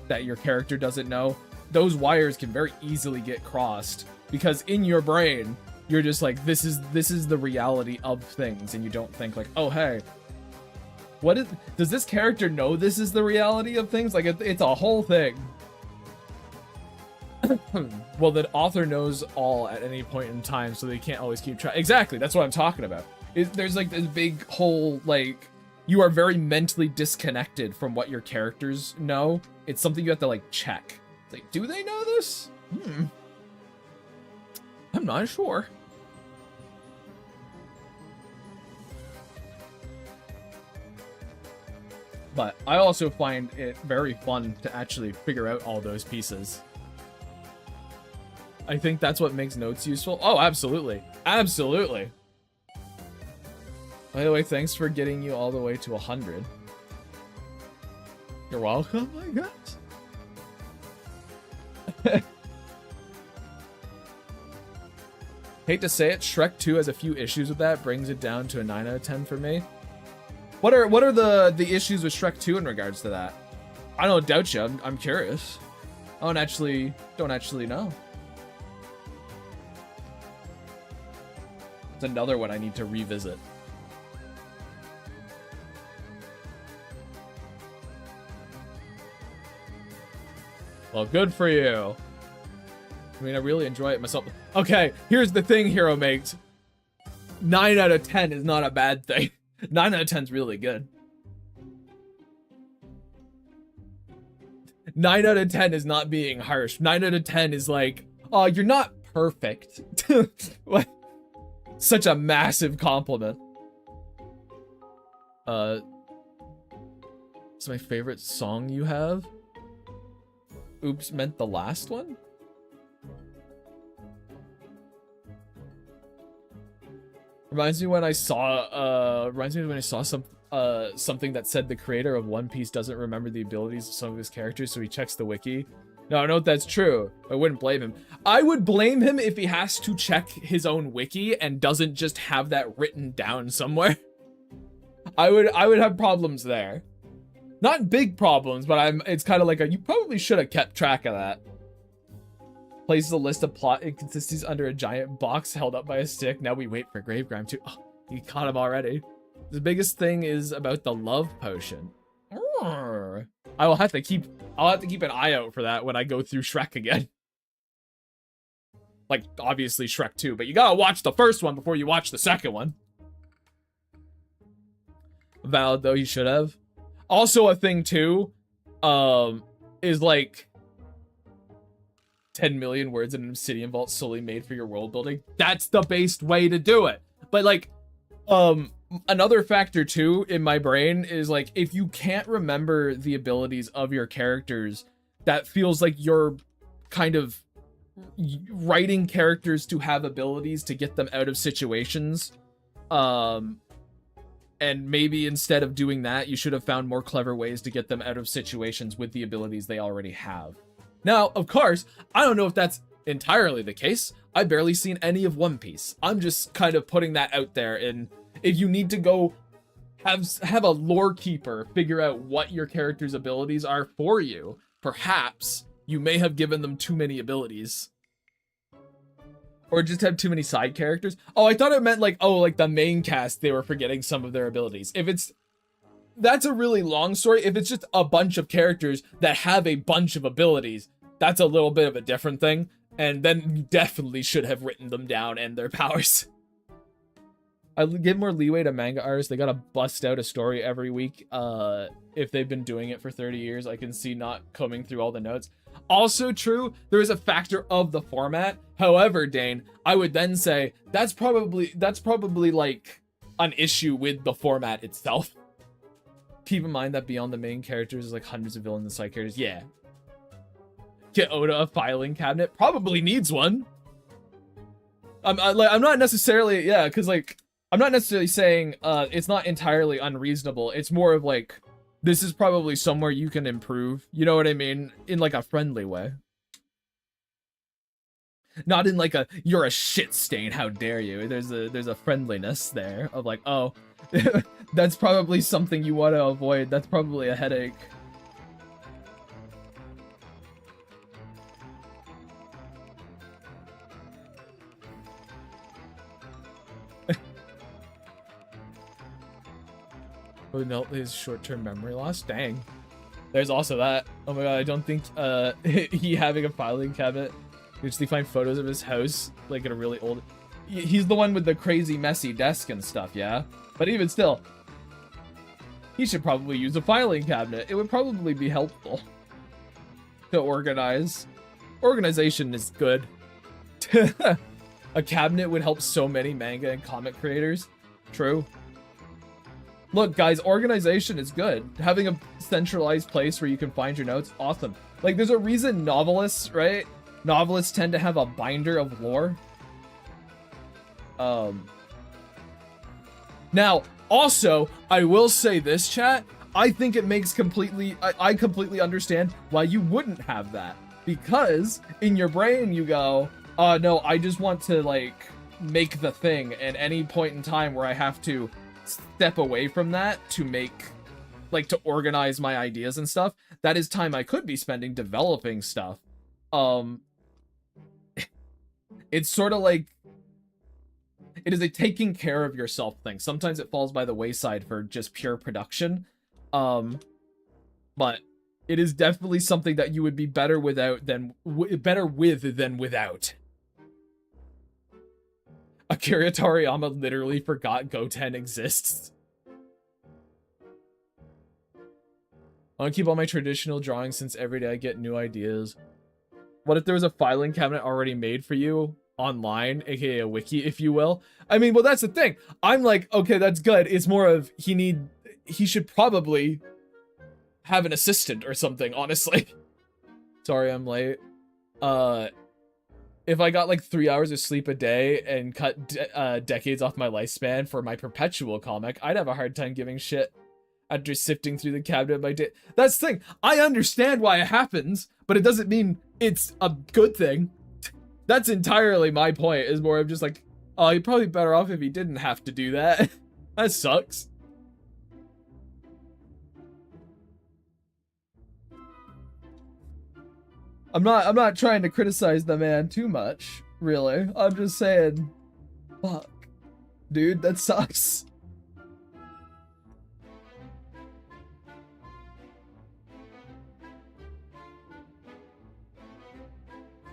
that your character doesn't know, those wires can very easily get crossed because in your brain you're just like, this is the reality of things, and you don't think like, oh hey, does this character know this is the reality of things? Like it's a whole thing. Well, the author knows all at any point in time, so they can't always keep track. Exactly, that's what I'm talking about. There's like this big whole, like, you are very mentally disconnected from what your characters know. It's something you have to like check. It's like, do they know this? I'm not sure. But I also find it very fun to actually figure out all those pieces. I think that's what makes notes useful. Oh, absolutely. Absolutely. By the way, thanks for getting you all the way to 100. You're welcome, I guess. Hate to say it, Shrek 2 has a few issues with that, brings it down to a 9 out of 10 for me. What are the issues with Shrek 2 in regards to that? I don't doubt you, I'm curious. I don't actually know. It's another one I need to revisit. Well, good for you. I mean, I really enjoy it myself. Okay, here's the thing, Hero Makes. 9 out of 10 is not a bad thing. 9 out of 10 is really good. 9 out of 10 is not being harsh. 9 out of 10 is like, oh, you're not perfect. What? Such a massive compliment. It's my favorite song you have. Oops, meant the last one? Reminds me when I saw something that said the creator of One Piece doesn't remember the abilities of some of his characters, so he checks the wiki. No, I know that's true. I wouldn't blame him. I would blame him if he has to check his own wiki and doesn't just have that written down somewhere. I would have problems there. Not big problems, but it's kind of like you probably should have kept track of that. Places a list of plot inconsistencies under a giant box held up by a stick. Now we wait for Gravegram too. Oh, you caught him already. The biggest thing is about the love potion. I'll have to keep an eye out for that when I go through Shrek again. Like, obviously Shrek 2, but you gotta watch the first one before you watch the second one. Valid though, he should have. Also a thing too, is like 10 million words in an obsidian vault solely made for your world building. That's the best way to do it. But like, another factor too in my brain is like, if you can't remember the abilities of your characters, that feels like you're kind of writing characters to have abilities to get them out of situations. And maybe instead of doing that, you should have found more clever ways to get them out of situations with the abilities they already have. Now, of course, I don't know if that's entirely the case. I've barely seen any of One Piece. I'm just kind of putting that out there. And if you need to go have a lore keeper figure out what your character's abilities are for you, perhaps you may have given them too many abilities. Or just have too many side characters. Oh, I thought it meant like, oh, like the main cast, they were forgetting some of their abilities. That's a really long story. If it's just a bunch of characters that have a bunch of abilities, that's a little bit of a different thing. And then you definitely should have written them down and their powers. I give more leeway to manga artists. They gotta bust out a story every week. If they've been doing it for 30 years, I can see not combing through all the notes. Also true, there is a factor of the format. However, Dane, I would then say that's probably like an issue with the format itself. Keep in mind that beyond the main characters is like hundreds of villains and side characters. Yeah. Get Oda a filing cabinet. Probably needs one. I'm not necessarily, yeah, because like I'm not necessarily saying it's not entirely unreasonable. It's more of like, this is probably somewhere you can improve. You know what I mean? In like a friendly way. Not in like you're a shit stain, how dare you. There's a friendliness there of like, oh, that's probably something you want to avoid. That's probably a headache. Oh no, his short-term memory loss? Dang. There's also that. Oh my god, I don't think he having a filing cabinet. You just find photos of his house, like in a really old... He's the one with the crazy messy desk and stuff, yeah? But even still, he should probably use a filing cabinet. It would probably be helpful to organize. Organization is good. A cabinet would help so many manga and comic creators. True. Look, guys, organization is good. Having a centralized place where you can find your notes, awesome. Like, there's a reason novelists, right? Novelists tend to have a binder of lore. Now, also, I will say this, chat. I think it makes I completely understand why you wouldn't have that. Because in your brain, you go, no, I just want to, like, make the thing. And any point in time where I have to step away from that to make, like, to organize my ideas and stuff, that is time I could be spending developing stuff. It's sort of like, it is a taking care of yourself thing. Sometimes it falls by the wayside for just pure production. But it is definitely something that you would be better without than better with than without. Akira Toriyama literally forgot Goten exists. I want to keep all my traditional drawings since every day I get new ideas. What if there was a filing cabinet already made for you online, aka a wiki, if you will? I mean, well, that's the thing. I'm like, okay, that's good. It's more of he should probably have an assistant or something, honestly. Sorry, I'm late. If I got like 3 hours of sleep a day and cut decades off my lifespan for my perpetual comic, I'd have a hard time giving shit after sifting through the cabinet by day. That's the thing. I understand why it happens, but it doesn't mean it's a good thing. That's entirely my point, is more of just like, oh, you're probably better off if you didn't have to do that. That sucks. I'm not trying to criticize the man too much, really. I'm just saying, fuck. Dude, that sucks.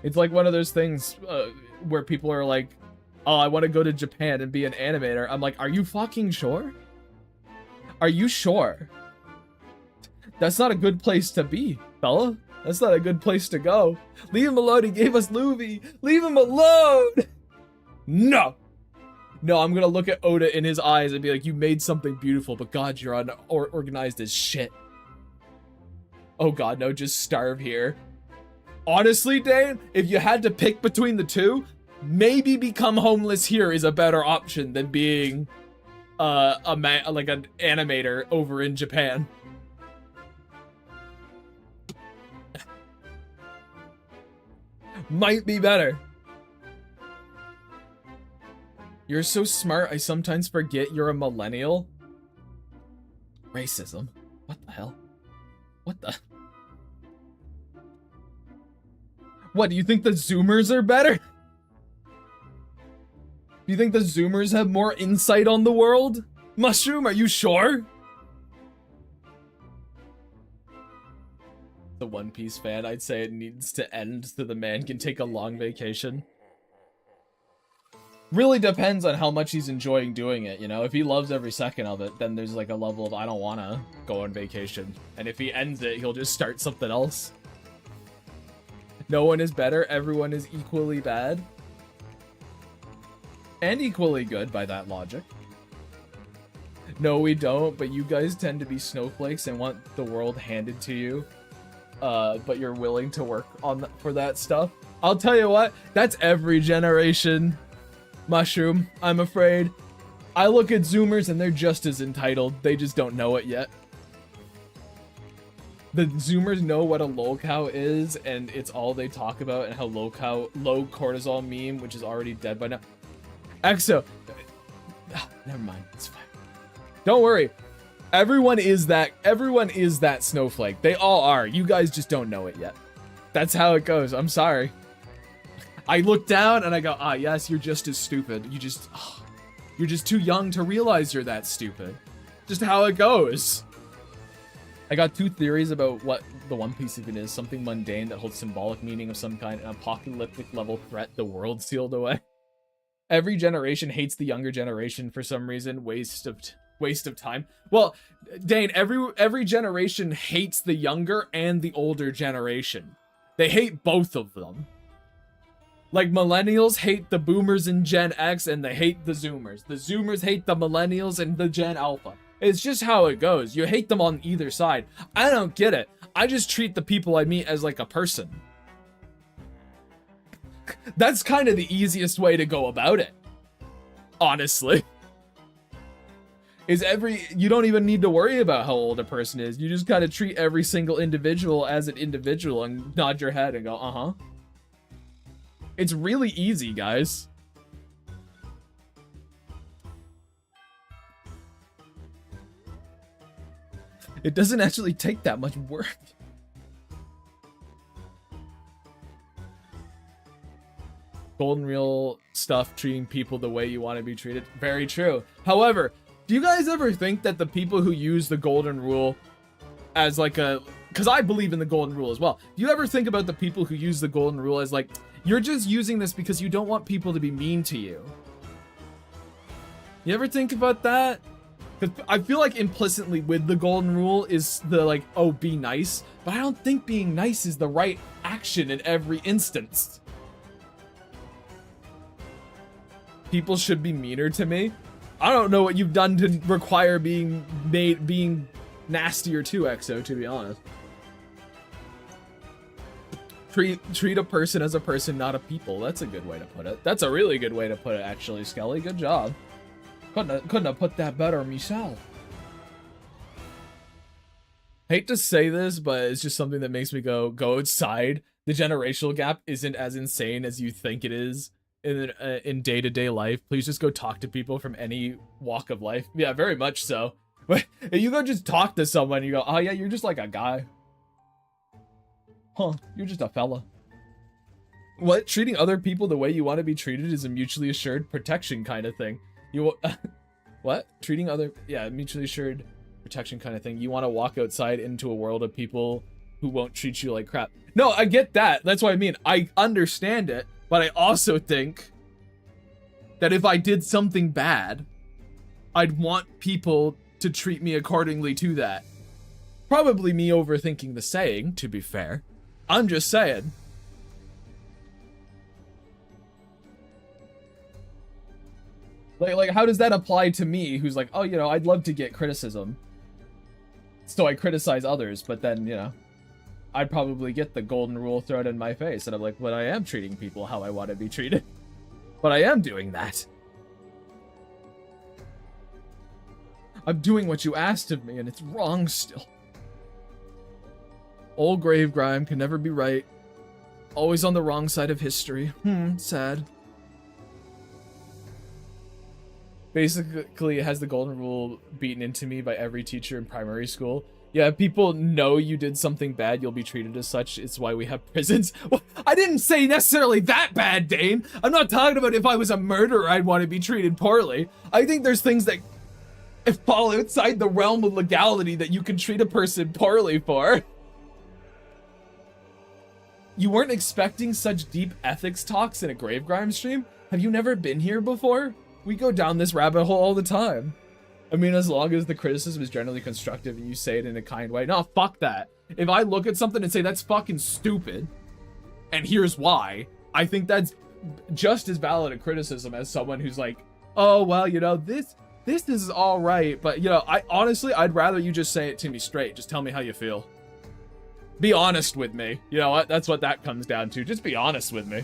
It's like one of those things where people are like, oh, I want to go to Japan and be an animator. I'm like, are you fucking sure? Are you sure? That's not a good place to be, fella. That's not a good place to go. Leave him alone. He gave us Luffy. Leave him alone. No. No, I'm going to look at Oda in his eyes and be like, you made something beautiful, but God, you're unorganized as shit. Oh God, no, just starve here. Honestly, Dane, if you had to pick between the two, maybe become homeless here is a better option than being like an animator over in Japan. Might be better. You're so smart, I sometimes forget you're a millennial. Racism. What the hell? What the? What, do you think the Zoomers are better? Do you think the Zoomers have more insight on the world? Mushroom, are you sure? The One Piece fan, I'd say it needs to end so the man can take a long vacation. Really depends on how much he's enjoying doing it, you know? If he loves every second of it, then there's like a level of I don't want to go on vacation. And if he ends it, he'll just start something else. No one is better, everyone is equally bad. And equally good by that logic. No, we don't, but you guys tend to be snowflakes and want the world handed to you. But you're willing to work on for that stuff. I'll tell you what, that's every generation. Mushroom, I'm afraid. I look at Zoomers and they're just as entitled. They just don't know it yet. The Zoomers know what a lolcow is, and it's all they talk about, and how low cortisol meme, which is already dead by now. EXO. Never mind, it's fine. Don't worry. Everyone is that snowflake. They all are. You guys just don't know it yet. That's how it goes. I'm sorry. I look down and I go, ah, yes, you're just as stupid. You're just too young to realize you're that stupid. Just how it goes. I got two theories about what the One Piece even is. Something mundane that holds symbolic meaning of some kind, an apocalyptic level threat, the world sealed away. Every generation hates the younger generation for some reason. Waste of time. Well, Dane, every generation hates the younger and the older generation. They hate both of them. Like, millennials hate the boomers and Gen X, and they hate the Zoomers. The Zoomers hate the millennials and the Gen Alpha. It's just how it goes. You hate them on either side. I don't get it. I just treat the people I meet as like a person. That's kind of the easiest way to go about it. Honestly. You don't even need to worry about how old a person is. You just kind of treat every single individual as an individual and nod your head and go, uh-huh. It's really easy, guys. It doesn't actually take that much work. Golden rule stuff, treating people the way you want to be treated. Very true. However, do you guys ever think that the people who use the golden rule as like because I believe in the golden rule as well. Do you ever think about the people who use the golden rule as like, you're just using this because you don't want people to be mean to you? You ever think about that? Because I feel like implicitly with the golden rule is the like, oh, be nice. But I don't think being nice is the right action in every instance. People should be meaner to me. I don't know what you've done to require being nastier to EXO, to be honest. Treat a person as a person, not a people. That's a good way to put it. That's a really good way to put it, actually, Skelly. Good job. Couldn't have put that better myself. Hate to say this, but it's just something that makes me go outside. The generational gap isn't as insane as you think it is in day-to-day life. Please just go talk to people from any walk of life. Yeah, very much so. But if you go just talk to someone, you go, oh yeah, you're just like a guy. Huh, you're just a fella. What? Treating other people the way you want to be treated is a mutually assured protection kind of thing. You what? Treating other, yeah, mutually assured protection kind of thing. You want to walk outside into a world of people who won't treat you like crap. No, I get that. That's what I mean. I understand it, but I also think that if I did something bad, I'd want people to treat me accordingly to that. Probably me overthinking the saying, to be fair. I'm just saying. Like, how does that apply to me, who's like, oh, you know, I'd love to get criticism, so I criticize others, but then, you know, I'd probably get the golden rule thrown in my face, and I'm like, but I am treating people how I want to be treated. But I am doing that. I'm doing what you asked of me, and it's wrong still. Old grave grime can never be right. Always on the wrong side of history. Sad. Basically, it has the golden rule beaten into me by every teacher in primary school. Yeah, if people know you did something bad, you'll be treated as such. It's why we have prisons. Well, I didn't say necessarily that bad, Dane. I'm not talking about if I was a murderer, I'd want to be treated poorly. I think there's things that fall outside the realm of legality that you can treat a person poorly for. You weren't expecting such deep ethics talks in a Gravegrime stream? Have you never been here before? We go down this rabbit hole all the time. I mean, as long as the criticism is generally constructive and you say it in a kind way. No, fuck that. If I look at something and say, that's fucking stupid, and here's why, I think that's just as valid a criticism as someone who's like, oh, well, you know, this is all right, but, you know, I'd rather you just say it to me straight. Just tell me how you feel. Be honest with me. You know what? That's what that comes down to. Just be honest with me.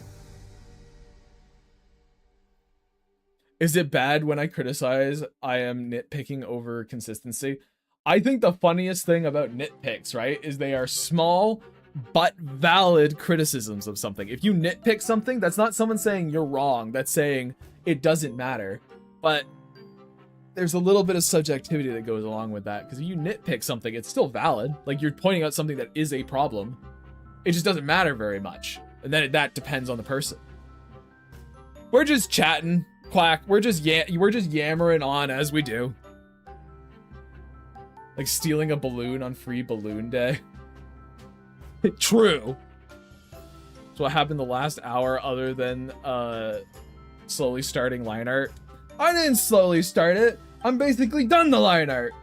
Is it bad when I criticize I am nitpicking over consistency? I think the funniest thing about nitpicks, right, is they are small but valid criticisms of something. If you nitpick something, that's not someone saying you're wrong. That's saying it doesn't matter. But there's a little bit of subjectivity that goes along with that, because if you nitpick something, it's still valid. Like, you're pointing out something that is a problem. It just doesn't matter very much. And then that depends on the person. We're just chatting. Quack, we're just yammering on as we do. Like stealing a balloon on Free Balloon Day. True. So what happened the last hour other than slowly starting line art? I didn't slowly start it. I'm basically done the line art.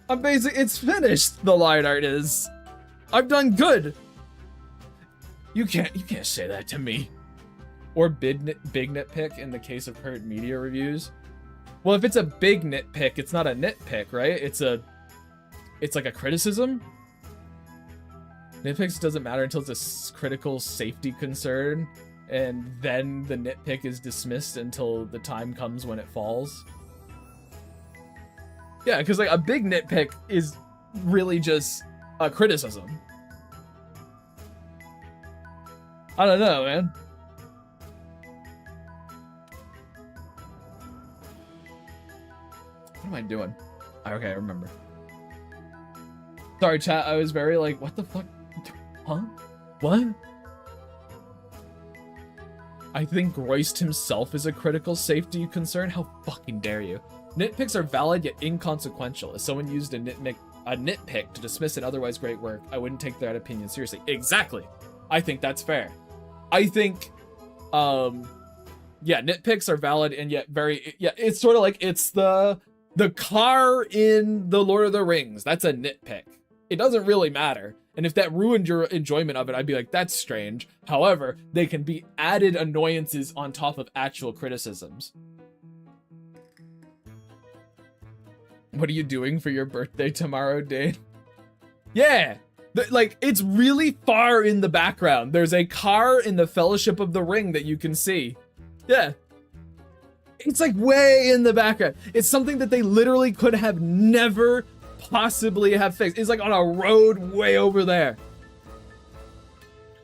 It's finished, the line art is. I've done good. You can't say that to me. Or big nitpick in the case of current media reviews. Well, if it's a big nitpick, it's not a nitpick, right? It's like a criticism. Nitpicks doesn't matter until it's a critical safety concern, and then the nitpick is dismissed until the time comes when it falls. Yeah, because like a big nitpick is really just a criticism. I don't know, man. What am I doing? Okay, I remember. Sorry, chat. I was very like, what the fuck? Huh? What? I think Royst himself is a critical safety concern. How fucking dare you? Nitpicks are valid yet inconsequential. If someone used a nitpick to dismiss an otherwise great work, I wouldn't take that opinion seriously. Exactly. I think that's fair. I think, yeah, nitpicks are valid and yet very, yeah, it's sort of like, it's the car in The Lord of the Rings. That's a nitpick. It doesn't really matter. And if that ruined your enjoyment of it, I'd be like, that's strange. However, they can be added annoyances on top of actual criticisms. What are you doing for your birthday tomorrow, Dane? Yeah, like, it's really far in the background. There's a car in the Fellowship of the Ring that you can see. Yeah. It's like way in the background. It's something that they literally could have never possibly have fixed. It's like on a road way over there.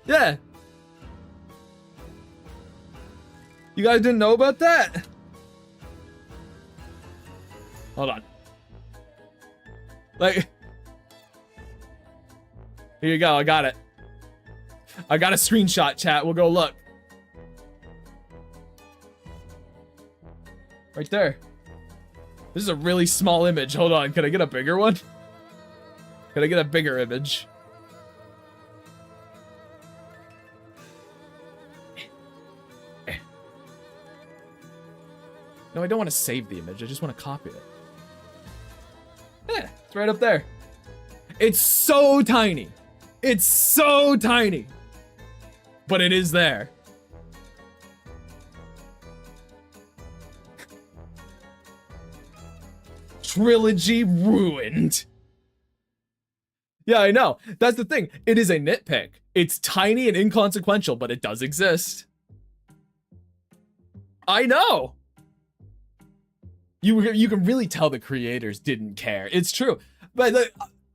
Yeah. You guys didn't know about that? Hold on. Like, here you go, I got it. I got a screenshot, chat. We'll go look. Right there. This is a really small image. Hold on. Can I get a bigger one? Can I get a bigger image? No, I don't want to save the image. I just want to copy it. Yeah, it's right up there. It's so tiny. It's so tiny. But it is there. Trilogy ruined. Yeah, I know. That's the thing. It is a nitpick. It's tiny and inconsequential, but it does exist. I know. You can really tell the creators didn't care. It's true. But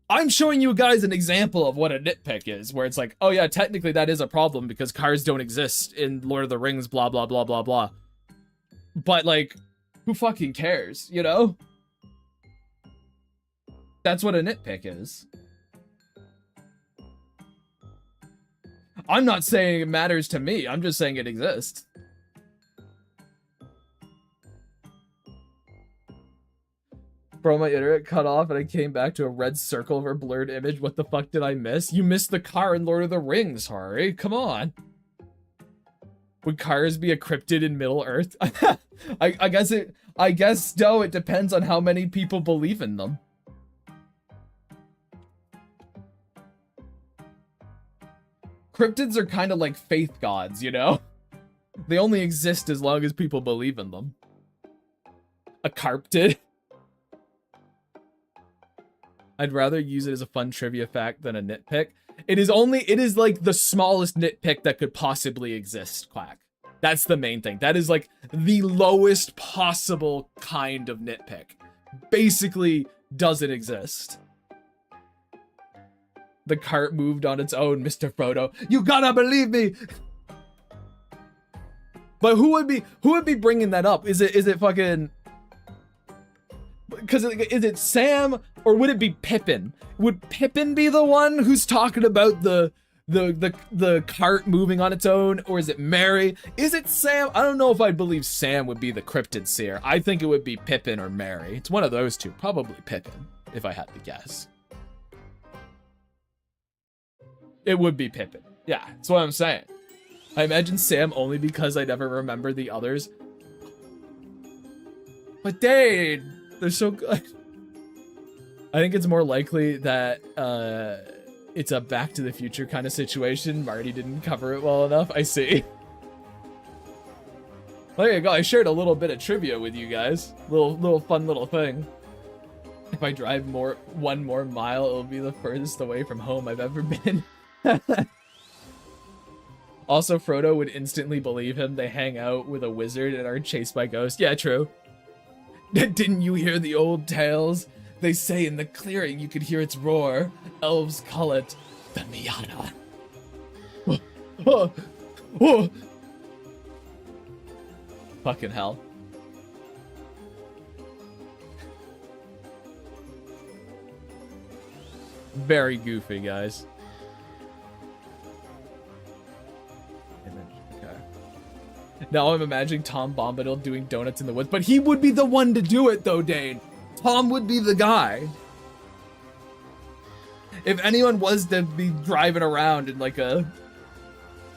I'm showing you guys an example of what a nitpick is, where it's like, oh yeah, technically that is a problem because cars don't exist in Lord of the Rings, blah, blah, blah, blah, blah. But like, who fucking cares, you know? That's what a nitpick is. I'm not saying it matters to me. I'm just saying it exists. Bro, my internet cut off and I came back to a red circle of a blurred image. What the fuck did I miss? You missed the car in Lord of the Rings, Hari. Come on. Would cars be a cryptid in Middle Earth? I guess no, it depends on how many people believe in them. Cryptids are kind of like faith gods, you know? They only exist as long as people believe in them. A carptid. I'd rather use it as a fun trivia fact than a nitpick. It is like the smallest nitpick that could possibly exist, Quack. That's the main thing. That is like the lowest possible kind of nitpick. Basically doesn't exist. The cart moved on its own, Mr. Frodo. You gotta believe me. But who would be bringing that up? Is it fucking... Because is it Sam or would it be Pippin? Would Pippin be the one who's talking about the cart moving on its own, or is it Merry? Is it Sam? I don't know if I'd believe Sam would be the cryptid seer. I think it would be Pippin or Merry. It's one of those two, probably Pippin, if I had to guess. It would be Pippin. Yeah, that's what I'm saying. I imagine Sam only because I never remember the others. But Dade, they're so good. I think it's more likely that it's a Back to the Future kind of situation. Marty didn't cover it well enough. I see. Well, there you go. I shared a little bit of trivia with you guys. Little fun little thing. If I drive one more mile, it'll be the furthest away from home I've ever been. Also, Frodo would instantly believe him. They hang out with a wizard and are chased by ghosts. Yeah, true. Didn't you hear the old tales? They say in the clearing you could hear its roar. Elves call it the Miata. Fucking hell. Very goofy, guys. Now I'm imagining Tom Bombadil doing donuts in the woods, but he would be the one to do it though, Dane. Tom would be the guy. If anyone was to be driving around in like a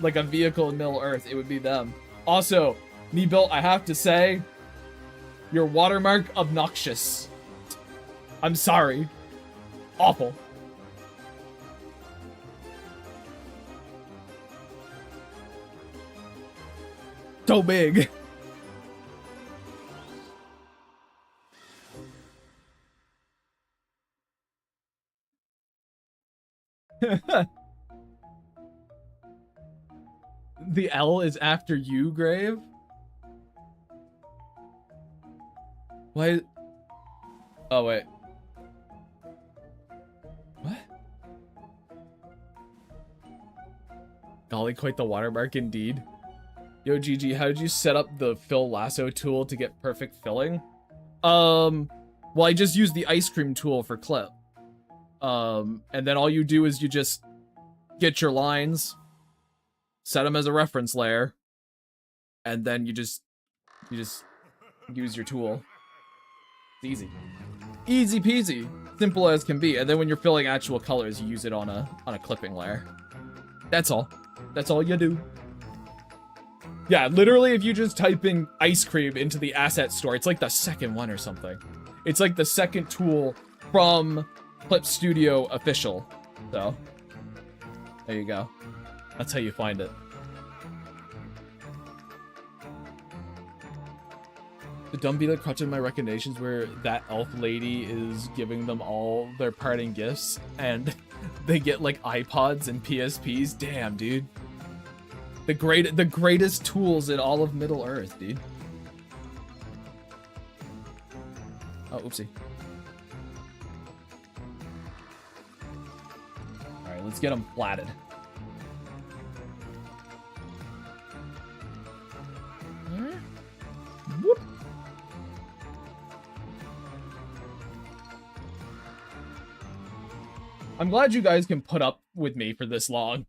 vehicle in Middle Earth, it would be them. Also, Nebuilt, I have to say, your watermark obnoxious. I'm sorry. Awful. So big. The L is after you, Grave? Why? Oh, wait. What? Golly, quite the watermark indeed. Yo, GG, how did you set up the fill lasso tool to get perfect filling? Well, I just used the ice cream tool for clip. And then all you do is you just get your lines, set them as a reference layer, and then you just use your tool. It's easy. Easy peasy. Simple as can be. And then when you're filling actual colors, you use it on a clipping layer. That's all. That's all you do. Yeah, literally, if you just type in ice cream into the asset store, it's like the second one or something. It's like the second tool from Clip Studio Official. So, there you go. That's how you find it. The dumb beat that crutched my recommendations where that elf lady is giving them all their parting gifts and they get like iPods and PSPs. Damn, dude. The greatest tools in all of Middle Earth, dude. Oh, oopsie. Alright, let's get them flatted. Whoop. I'm glad you guys can put up with me for this long.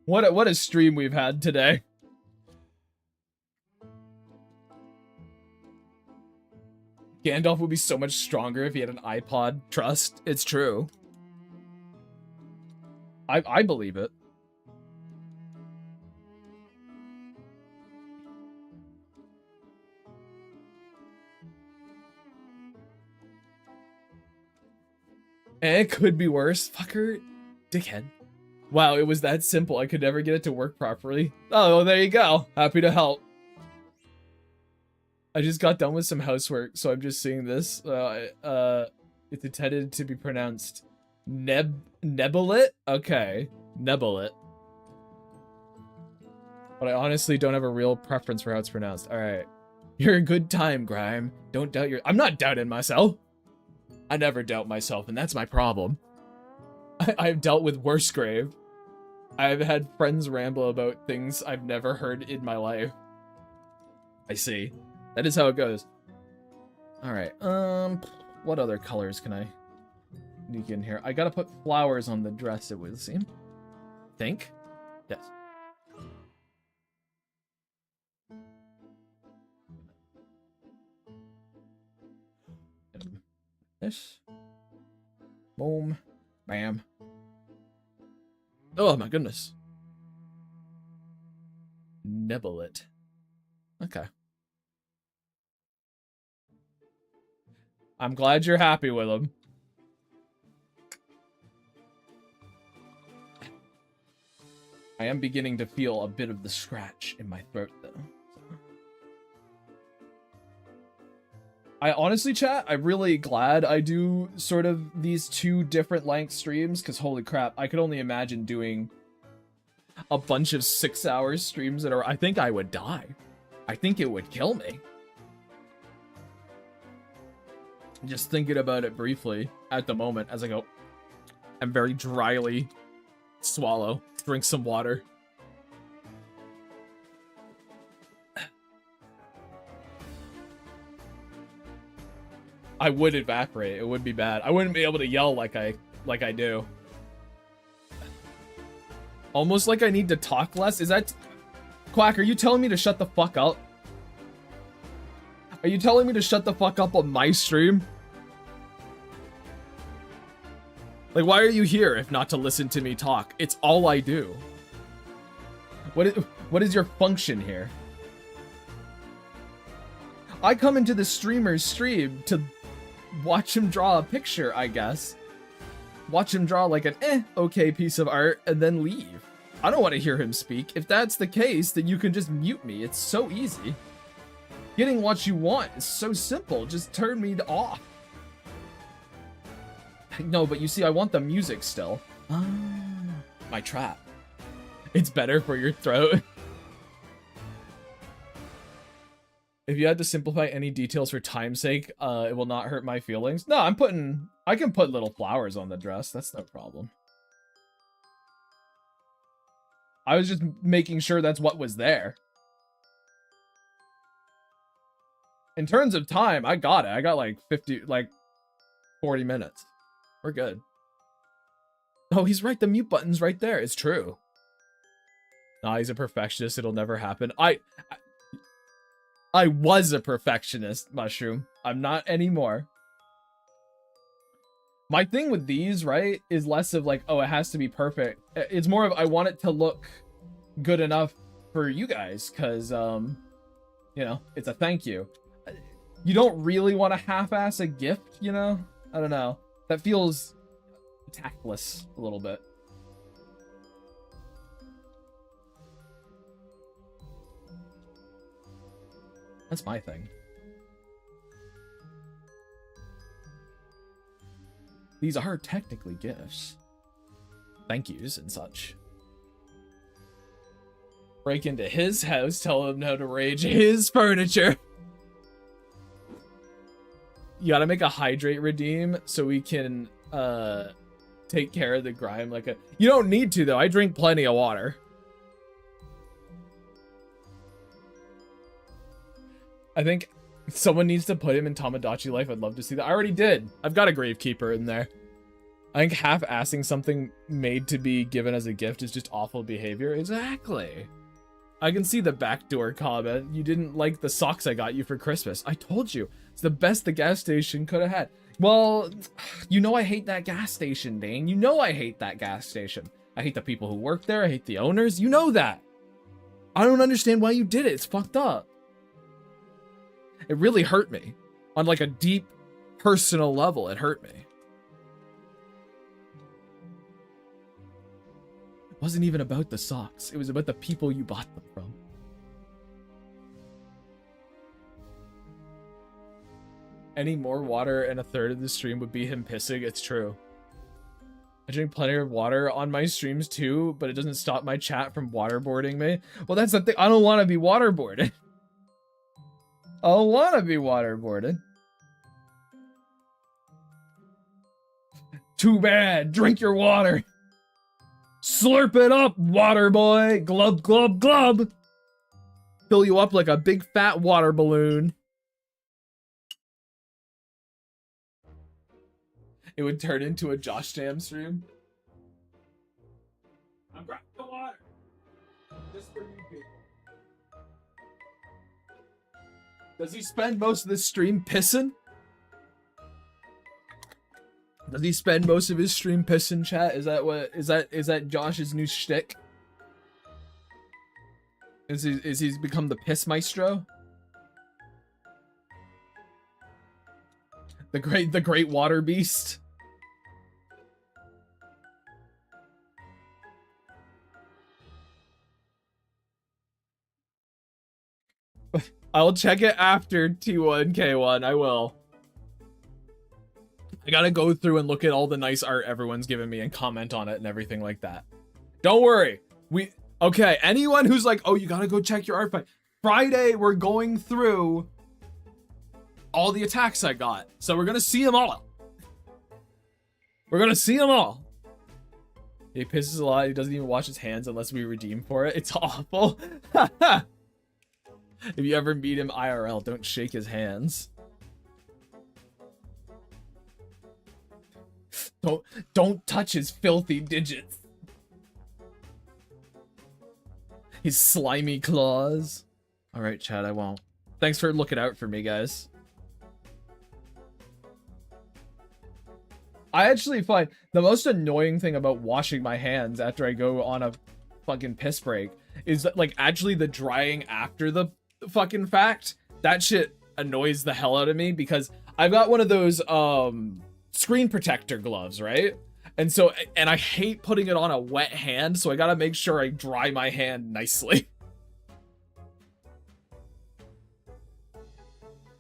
What a stream we've had today. Gandalf would be so much stronger if he had an iPod. Trust, it's true. I believe it. It could be worse. Fucker. Dickhead. Wow, it was that simple. I could never get it to work properly. Oh, well, there you go. Happy to help. I just got done with some housework, so I'm just seeing this. It's intended to be pronounced Nebulit? Okay. Nebulit. But I honestly don't have a real preference for how it's pronounced. Alright. You're a good time, Grime. Don't doubt your... I'm not doubting myself. I never doubt myself, and that's my problem. I've dealt with worse grave. I've had friends ramble about things I've never heard in my life. I see. That is how it goes. Alright, what other colors can I sneak in here? I gotta put flowers on the dress, it would seem. Think? Yes. This. Boom. Bam. Oh my goodness. Nebulit. Okay. I'm glad you're happy with them. I am beginning to feel a bit of the scratch in my throat though. I honestly, chat, I'm really glad I do sort of these two different length streams, because holy crap, I could only imagine doing a bunch of 6-hour streams that are... I think I would die. I think it would kill me. Just thinking about it briefly at the moment as I go, I'm very dryly swallow, drink some water. I would evaporate. It would be bad. I wouldn't be able to yell like I do. Almost like I need to talk less. Is that... Quack, are you telling me to shut the fuck up? Are you telling me to shut the fuck up on my stream? Like, why are you here if not to listen to me talk? It's all I do. What is your function here? I come into the streamer's stream to watch him draw a picture, I guess. Watch him draw like an okay piece of art and then leave. I don't want to hear him speak. If that's the case, then you can just mute me. It's so easy. Getting what you want is so simple. Just turn me off. No, but you see, I want the music still. My trap. It's better for your throat. If you had to simplify any details for time's sake, it will not hurt my feelings. No, I can put little flowers on the dress. That's no problem. I was just making sure that's what was there. In terms of time, I got it. I got like 40 minutes. We're good. Oh, he's right. The mute button's right there. It's true. Nah, he's a perfectionist. It'll never happen. I was a perfectionist, Mushroom. I'm not anymore. My thing with these, right, is less of like, oh, it has to be perfect. It's more of I want it to look good enough for you guys, because, you know, it's a thank you. You don't really want to half-ass a gift, you know? I don't know. That feels tactless a little bit. That's my thing. These are technically gifts. Thank yous and such. Break into his house, tell him how to arrange his furniture. You gotta make a hydrate redeem so we can take care of the grime like a... You don't need to though, I drink plenty of water. I think someone needs to put him in Tamagotchi life. I'd love to see that. I already did. I've got a Gravekeeper in there. I think half-assing something made to be given as a gift is just awful behavior. Exactly. I can see the backdoor comment. You didn't like the socks I got you for Christmas. I told you. It's the best the gas station could have had. Well, you know I hate that gas station, Dane. You know I hate that gas station. I hate the people who work there. I hate the owners. You know that. I don't understand why you did it. It's fucked up. It really hurt me. On like a deep personal level, it hurt me. It wasn't even about the socks. It was about the people you bought them from. Any more water and a third of the stream would be him pissing. It's true. I drink plenty of water on my streams too, but it doesn't stop my chat from waterboarding me. Well, that's the thing. I don't want to be waterboarded. I don't want to be waterboarded. Too bad. Drink your water. Slurp it up, water boy. Glub, glub, glub. Fill you up like a big fat water balloon. It would turn into a Josh Jam stream. I'm grabbing the water. Just for you people. Does he spend most of the stream pissing? Does he spend most of his stream pissing, chat? Is that Josh's new shtick? Is he's become the piss maestro? The great water beast? I'll check it after T1K1, I will. I gotta go through and look at all the nice art everyone's given me and comment on it and everything like that. Don't worry. Okay, anyone who's like, oh, you gotta go check your Artfight. Friday, we're going through all the attacks I got. So we're gonna see them all. We're gonna see them all. He pisses a lot. He doesn't even wash his hands unless we redeem for it. It's awful. If you ever meet him IRL, don't shake his hands. Don't touch his filthy digits. His slimy claws. All right, Chad, I won't. Thanks for looking out for me, guys. I actually find the most annoying thing about washing my hands after I go on a fucking piss break is that, like, actually the drying after the fucking fact. That shit annoys the hell out of me because I've got one of those screen protector gloves, right? And so, and I hate putting it on a wet hand, so I gotta make sure I dry my hand nicely.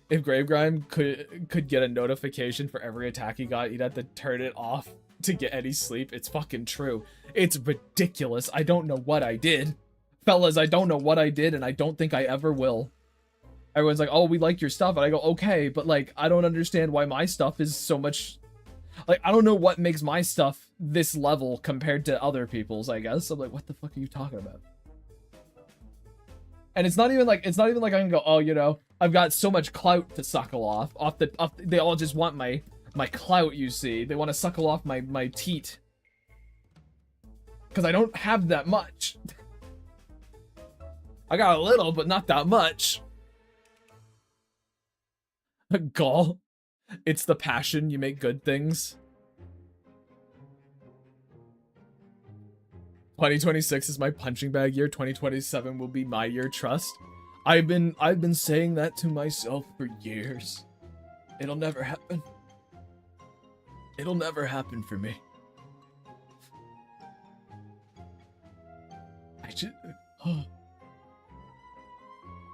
If Gravegrime could get a notification for every attack he got, he'd have to turn it off to get any sleep. It's fucking true. It's ridiculous. I don't know what I did. Fellas, I don't know what I did, and I don't think I ever will. Everyone's like, oh, we like your stuff. And I go, okay, but, like, I don't understand why my stuff is so much... Like, I don't know what makes my stuff this level compared to other people's, I guess. I'm like, what the fuck are you talking about? And it's not even like I can go, oh, you know, I've got so much clout to suckle off. They all just want my clout, you see. They want to suckle off my teat. Because I don't have that much. I got a little, but not that much. Gall. It's the passion, you make good things. 2026 is my punching bag year. 2027 will be my year, trust. I've been saying that to myself for years. It'll never happen. It'll never happen for me.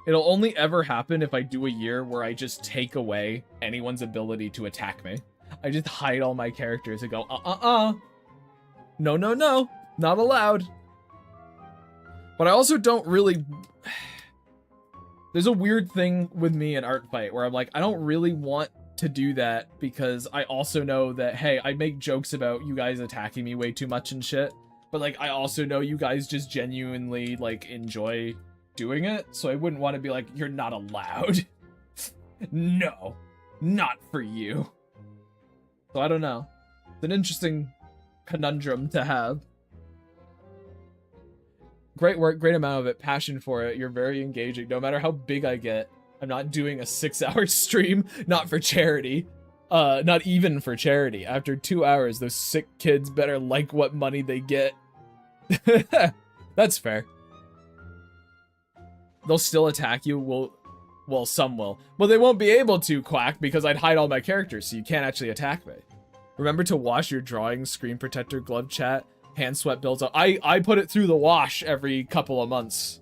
It'll only ever happen if I do a year where I just take away anyone's ability to attack me. I just hide all my characters and go, no, no, no, not allowed. But I also don't really... There's a weird thing with me in Artfight where I'm like, I don't really want to do that because I also know that, hey, I make jokes about you guys attacking me way too much and shit. But, like, I also know you guys just genuinely, like, enjoy doing it. So I wouldn't want to be like, you're not allowed. No, not for you. So I don't know. It's an interesting conundrum to have. Great work, great amount of it, passion for it. You're very engaging. No matter how big I get, I'm not doing a 6-hour stream, not for charity. Not even for charity. After 2 hours, those sick kids better like what money they get. That's fair. They'll still attack you. Well, some will. Well, they won't be able to, Quack, because I'd hide all my characters, so you can't actually attack me. Remember to wash your drawing screen protector glove, chat. Hand sweat builds up. I put it through the wash every couple of months.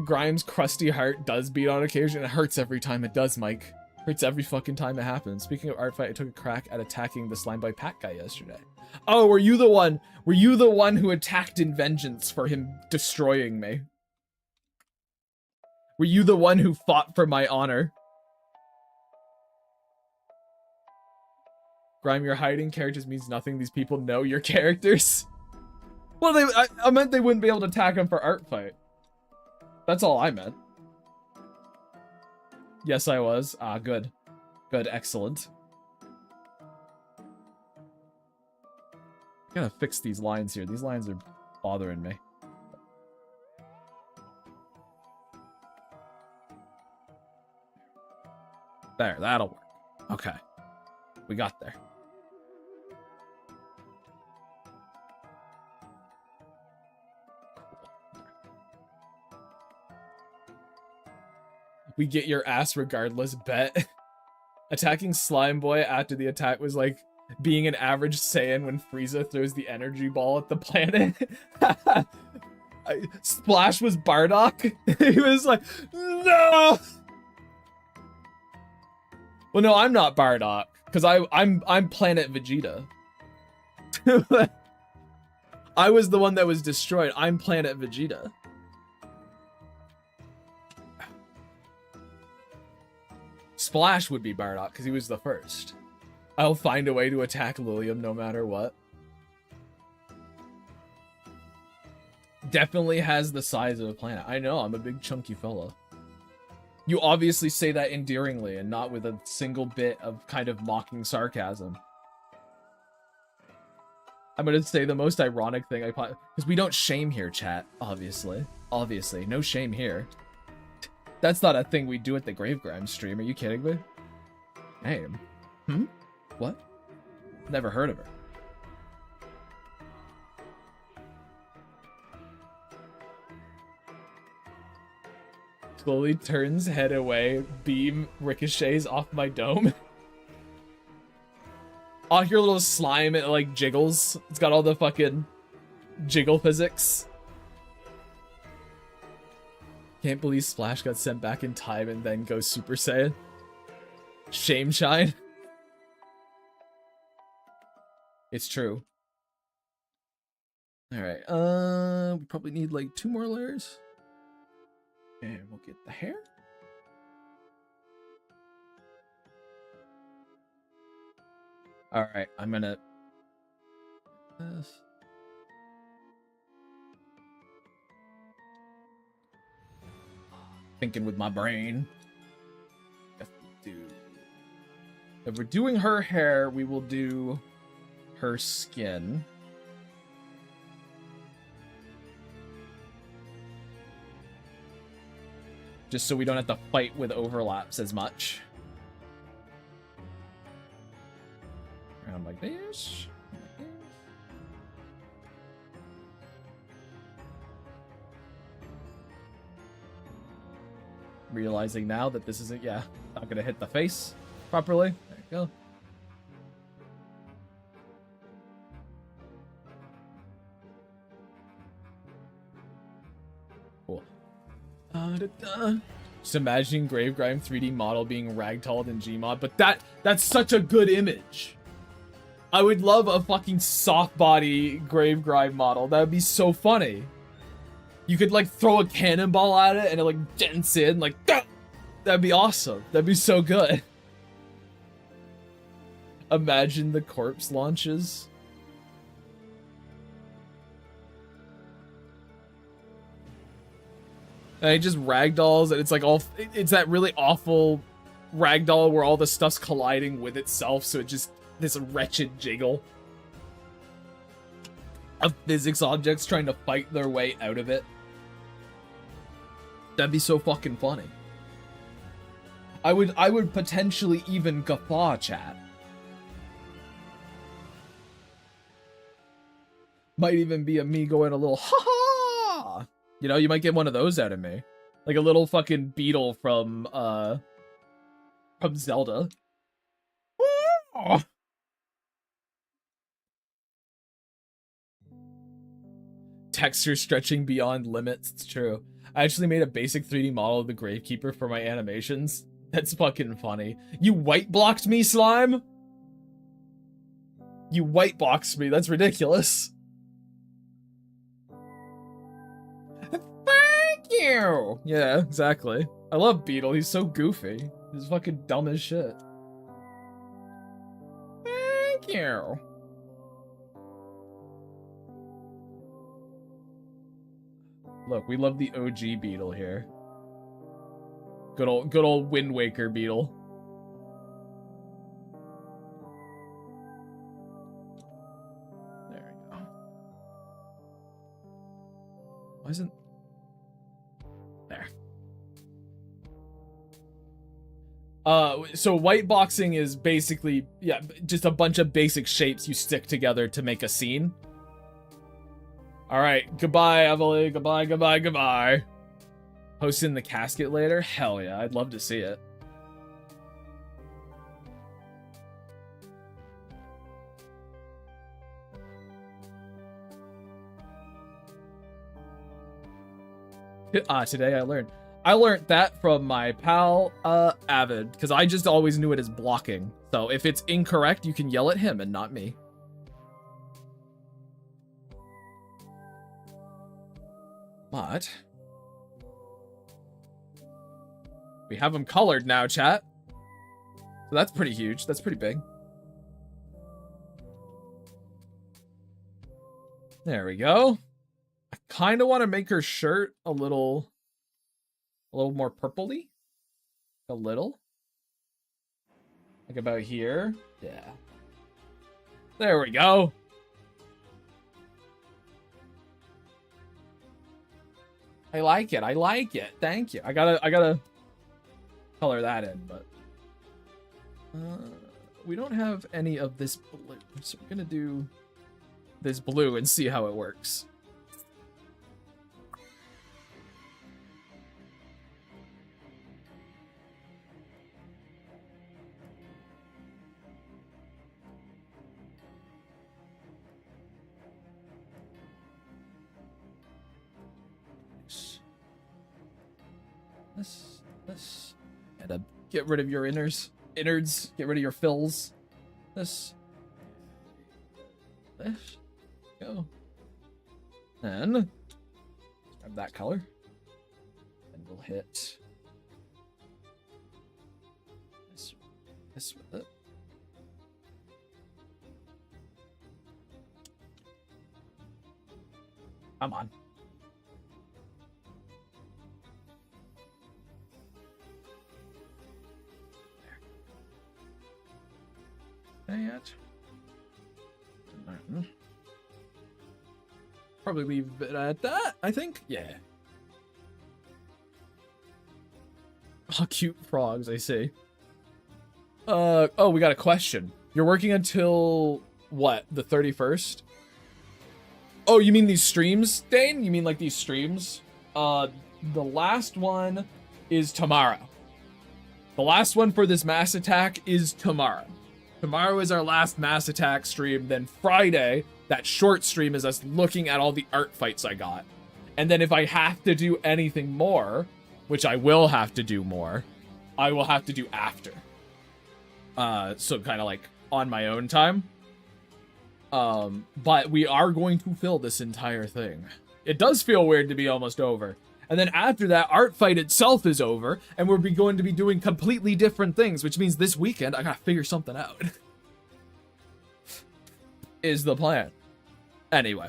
Grimes' crusty heart does beat on occasion. It hurts every time it does, Mike. Hurts every fucking time it happens. Speaking of Artfight, I took a crack at attacking the Slime Boy Pack guy yesterday. Oh, were you the one? Were you the one who attacked in vengeance for him destroying me? Were you the one who fought for my honor? Grime, your hiding characters means nothing. These people know your characters. Well, I meant they wouldn't be able to attack him for Artfight. That's all I meant. Yes, I was. Ah, good. Good, excellent. I gotta fix these lines here. These lines are bothering me. There, that'll work. Okay. We got there. We get your ass regardless, bet. Attacking Slime Boy after the attack was like being an average Saiyan when Frieza throws the energy ball at the planet. Splash was Bardock. He was like, no! Well, no, I'm not Bardock, because I'm Planet Vegeta. I was the one that was destroyed. I'm Planet Vegeta. Splash would be Bardock, because he was the first. I'll find a way to attack Lilium no matter what. Definitely has the size of a planet. I know, I'm a big chunky fella. You obviously say that endearingly and not with a single bit of kind of mocking sarcasm. I'm gonna say the most ironic thing I because we don't shame here, chat. Obviously. Obviously. No shame here. That's not a thing we do at the Gravegrime stream. Are you kidding me? Damn. Hmm? What? Never heard of her. Slowly turns head away. Beam ricochets off my dome. Oh, your little slime, it like jiggles. It's got all the fucking jiggle physics. Can't believe Splash got sent back in time and then goes Super Saiyan. Shame shine. It's true. Alright, we probably need like 2 more layers. And we'll get the hair. Alright, I'm gonna... Thinking with my brain. If we're doing her hair, we will do her skin. Just so we don't have to fight with overlaps as much. Around like this. Realizing now that this isn't, yeah, not gonna hit the face properly. There you go. Cool. Just imagining Gravegrime 3D model being ragdolled in Gmod, but that's such a good image. I would love a fucking soft body Gravegrime model. That would be so funny. You could like throw a cannonball at it and it like dents in like that. That'd be awesome. That'd be so good. Imagine the corpse launches. And it just ragdolls, and it's like all, it's that really awful ragdoll where all the stuff's colliding with itself, so it just, this wretched jiggle of physics objects trying to fight their way out of it. That'd be so fucking funny. I would potentially even guffaw, chat. Might even be a me going a little ha-ha! You know, you might get one of those out of me. Like a little fucking beetle from Zelda. Oh. Texture stretching beyond limits, it's true. I actually made a basic 3D model of the Gravekeeper for my animations. That's fucking funny. You white blocked me, slime? You white boxed me, that's ridiculous. Thank you! Yeah, exactly. I love Beetle, he's so goofy. He's fucking dumb as shit. Thank you. Look, we love the OG Beetle here. Good old Wind Waker Beetle. There we go. Why isn't... There. So white boxing is basically, yeah, just a bunch of basic shapes you stick together to make a scene. Alright, goodbye, Emily. Goodbye, goodbye, goodbye. Hosting the casket later? Hell yeah, I'd love to see it. Today I learned that from my pal, Avid, because I just always knew it as blocking. So if it's incorrect, you can yell at him and not me. But we have them colored now, chat. So that's pretty huge. That's pretty big. There we go. I kind of want to make her shirt a little more purpley. A little. Like about here. Yeah. There we go. I like it. I like it. Thank you. I gotta color that in, but we don't have any of this blue, so we're gonna do this blue and see how it works. This, and get rid of your innards, get rid of your fills. This, go. And grab that color, and we'll hit this with it. Come on. That. Probably leave it at that, I think. Yeah. Oh, cute frogs, I see. Oh, we got a question. You're working until, what, the 31st? Oh, you mean these streams, Dane? You mean like these streams? The last one is tomorrow. The last one for this mass attack is tomorrow. Tomorrow is our last mass attack stream. Then Friday, that short stream is us looking at all the art fights I got. And then if I have to do anything more, which I will have to do more, I will have to do after. So kind of like on my own time. But we are going to fill this entire thing. It does feel weird to be almost over. And then after that, Artfight itself is over, and we're going to be doing completely different things, which means this weekend, I gotta figure something out. Is the plan. Anyway.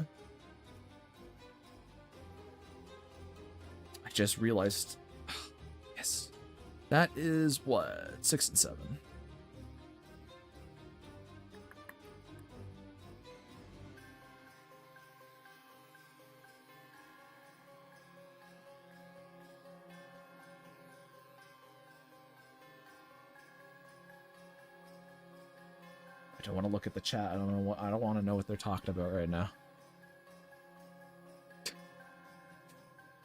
I just realized... Yes. That is, what? 6 and 7. I don't want to look at the chat. I don't want to know what they're talking about right now.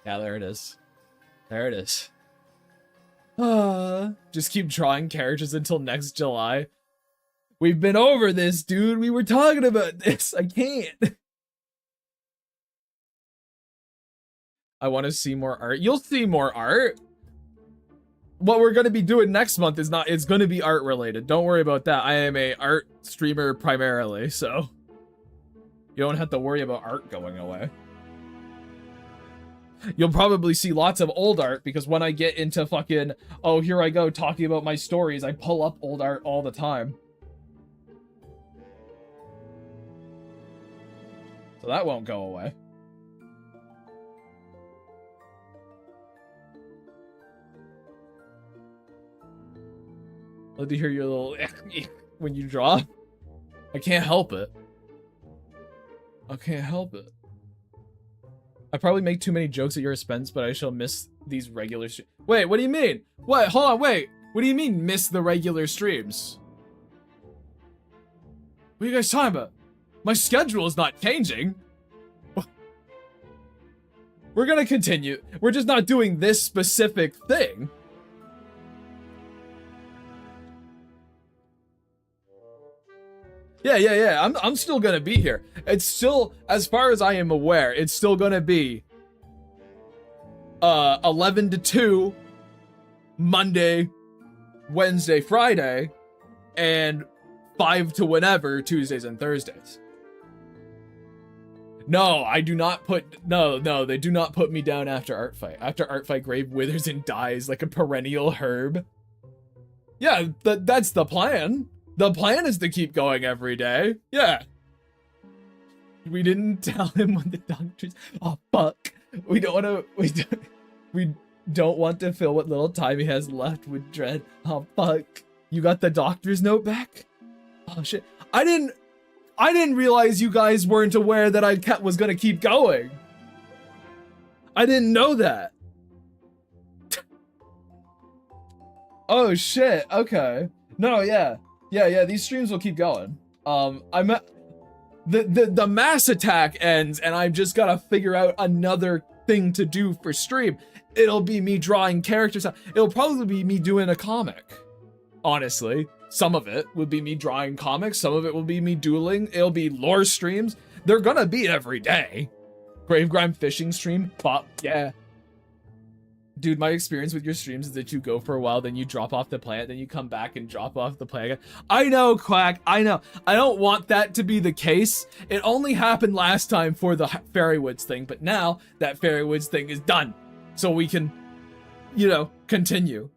Yeah, there it is. There it is. Just keep drawing characters until next July. We've been over this, dude. We were talking about this. I can't. I want to see more art. You'll see more art. What we're going to be doing next month is not, it's going to be art related. Don't worry about that. I am a art streamer primarily, so you don't have to worry about art going away. You'll probably see lots of old art because when I get into fucking, oh, here I go talking about my stories, I pull up old art all the time. So that won't go away. Love to hear your little when you draw. I can't help it. I can't help it. I probably make too many jokes at your expense, but I shall miss these regular Wait, what do you mean? What? Hold on, wait. What do you mean miss the regular streams? What are you guys talking about? My schedule is not changing. We're gonna continue. We're just not doing this specific thing. Yeah. I'm still gonna be here. It's still, as far as I am aware, it's still gonna be 11 to 2 Monday, Wednesday, Friday, and 5 to whenever Tuesdays and Thursdays. No, I do not put, no, they do not put me down after Artfight. After Artfight, Grave withers and dies like a perennial herb. Yeah, that's the plan. The plan is to keep going every day. Yeah. We didn't tell him when the doctors... Oh, fuck. We don't want to fill what little time he has left with dread. Oh, fuck. You got the doctor's note back? Oh, shit. I didn't realize you guys weren't aware that I was gonna keep going. I didn't know that. Oh, shit. Okay. No, yeah. Yeah, these streams will keep going. The mass attack ends and I've just gotta figure out another thing to do for stream. It'll be me drawing characters out. It'll probably be me doing a comic. Honestly, some of it would be me drawing comics. Some of it will be me dueling. It'll be lore streams. They're gonna be every day. Gravegrime fishing stream, fuck yeah. Dude, my experience with your streams is that you go for a while, then you drop off the plant, then you come back and drop off the plant again. I know, Quack, I know. I don't want that to be the case. It only happened last time for the Fairy-Woods thing, but now that Fairy-Woods thing is done. So we can, you know, continue.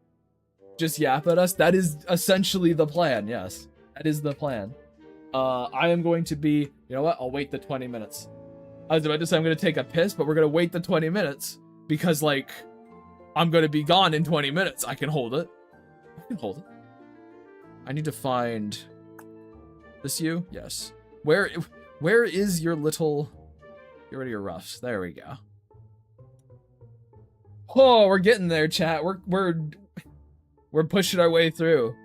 Just yap at us. That is essentially the plan, yes. That is the plan. I am going to be, you know what? I'll wait the 20 minutes. I was about to say I'm going to take a piss, but we're going to wait the 20 minutes because, like, I'm gonna be gone in 20 minutes. I can hold it. I can hold it. I need to find this you? Yes. Where is your little... Get rid of your roughs. There we go. Oh, we're getting there, chat. We're We're pushing our way through.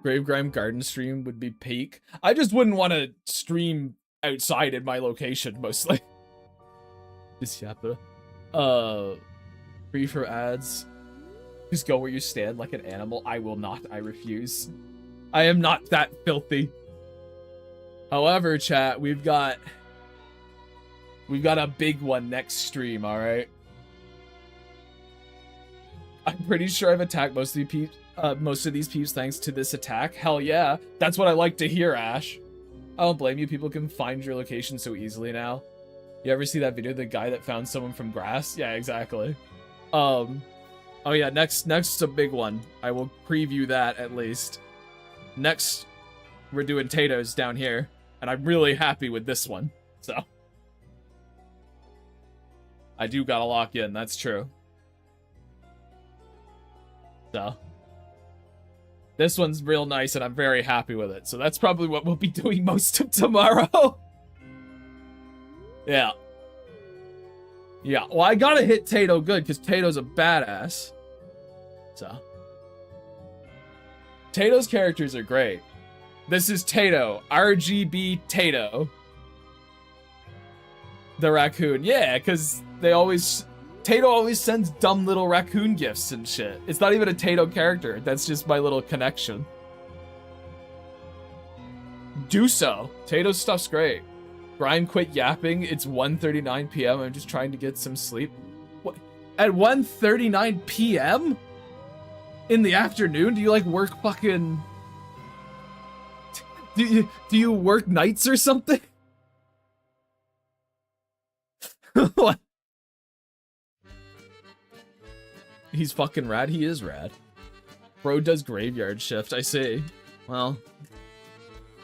Gravegrime Garden stream would be peak. I just wouldn't want to stream outside in my location, mostly. This yappa. Free for ads. Just go where you stand like an animal. I will not. I refuse. I am not that filthy. However, chat, we've got a big one next stream, alright? I'm pretty sure I've attacked most of these peeps thanks to this attack. Hell yeah. That's what I like to hear, Ash. I don't blame you. People can find your location so easily now. You ever see that video, the guy that found someone from grass? Yeah, exactly. Oh yeah, next a big one. I will preview that at least. Next, we're doing Tato's down here, and I'm really happy with this one. So I do gotta lock in, that's true. So this one's real nice, and I'm very happy with it. So that's probably what we'll be doing most of tomorrow. Yeah. Yeah, well, I gotta hit Tato good, because Tato's a badass. So. Tato's characters are great. This is Tato. RGB Tato. The raccoon. Yeah, because Tato always sends dumb little raccoon gifts and shit. It's not even a Tato character. That's just my little connection. Do so. Tato's stuff's great. Brian quit yapping. It's 1:39 p.m. I'm just trying to get some sleep. What? At 1:39 p.m.? In the afternoon? Do you like work fucking... Do you work nights or something? What? He's fucking rad. He is rad. Bro does graveyard shift. I see. Well,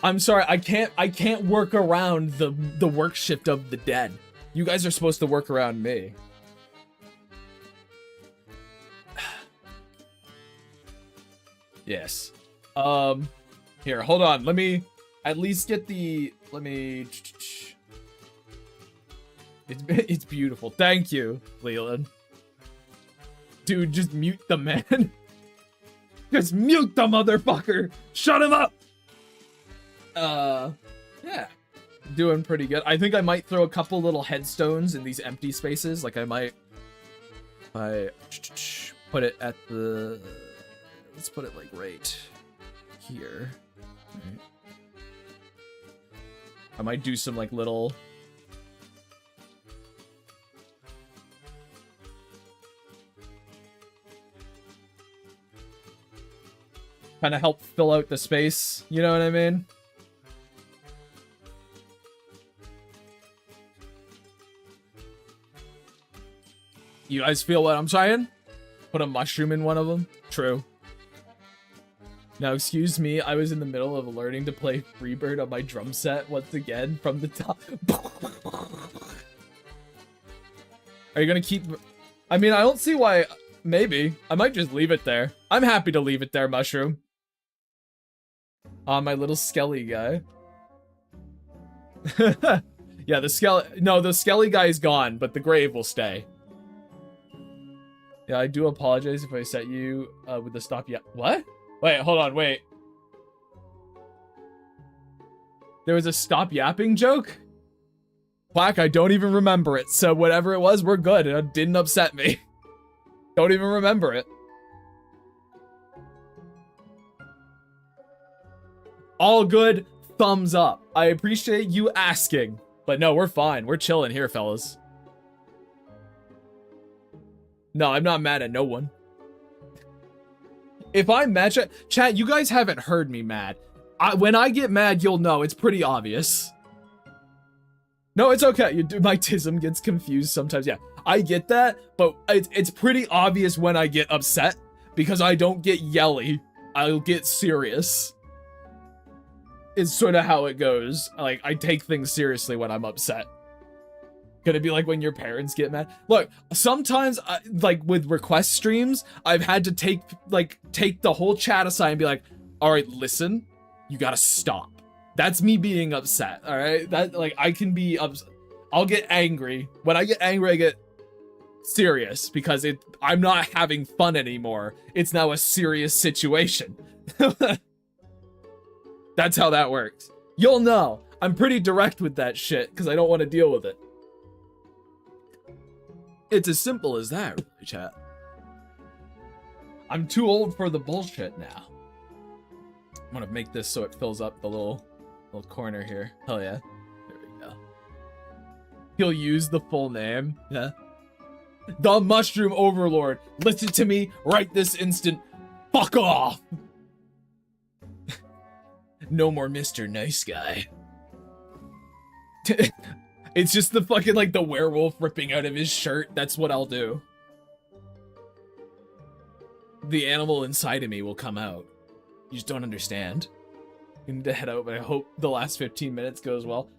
I'm sorry. I can't work around the work shift of the dead. You guys are supposed to work around me. Yes. Here, hold on. Let me at least get the... It's beautiful. Thank you, Leland. Dude, just mute the man. Just mute the motherfucker. Shut him up. Yeah. Doing pretty good. I think I might throw a couple little headstones in these empty spaces. Like I might... put it at the... Let's put it like right here. Right. I might do some like little... kind of help fill out the space, you know what I mean? You guys feel what I'm saying? Put a mushroom in one of them? True. Now, excuse me, I was in the middle of learning to play Freebird on my drum set once again from the top. Are you gonna keep... I mean, I don't see why... Maybe. I might just leave it there. I'm happy to leave it there, Mushroom. My little Skelly guy. Yeah, the Skelly... No, the Skelly guy is gone, but the grave will stay. Yeah, I do apologize if I set you with the stop yet. What? Wait, hold on, wait. There was a stop yapping joke? Quack, I don't even remember it, so whatever it was, we're good. It didn't upset me. Don't even remember it. All good, thumbs up. I appreciate you asking. But no, we're fine. We're chilling here, fellas. No, I'm not mad at no one. If I'm mad, chat, you guys haven't heard me mad. When I get mad, you'll know. It's pretty obvious. No, it's okay. My tism gets confused sometimes. Yeah, I get that, but it's pretty obvious when I get upset because I don't get yelly. I'll get serious. It's sort of how it goes. Like, I take things seriously when I'm upset. Gonna be like when your parents get mad. Look, sometimes, like with request streams, I've had to take the whole chat aside and be like, all right, listen, you gotta stop. That's me being upset, all right? That, like, I can be upset. I'll get angry. When I get angry, I get... serious because I'm not having fun anymore. It's now a serious situation. That's how that works. You'll know. I'm pretty direct with that shit because I don't want to deal with it. It's as simple as that, really, chat. I'm too old for the bullshit now. I'm gonna make this so it fills up the little corner here. Hell yeah. There we go. He'll use the full name. Yeah. The Mushroom Overlord. Listen to me right this instant. Fuck off. No more Mr. Nice Guy. It's just the fucking, like, the werewolf ripping out of his shirt. That's what I'll do. The animal inside of me will come out. You just don't understand. You need to head out, but I hope the last 15 minutes goes well.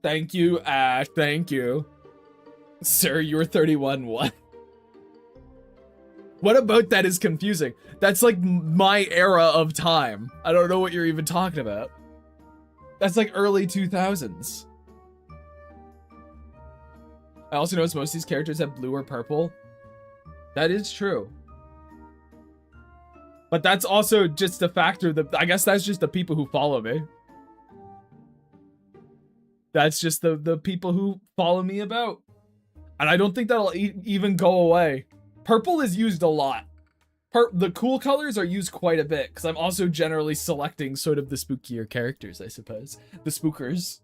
Thank you, Ash. Thank you. Sir, you were 31. What? What about that is confusing? That's like my era of time. I don't know what you're even talking about. That's like early 2000s. I also noticed most of these characters have blue or purple. That is true. But that's also just a factor that, I guess that's just the people who follow me. That's just the people who follow me about. And I don't think that'll even go away. Purple is used a lot. The cool colors are used quite a bit, because I'm also generally selecting sort of the spookier characters, I suppose. The spookers.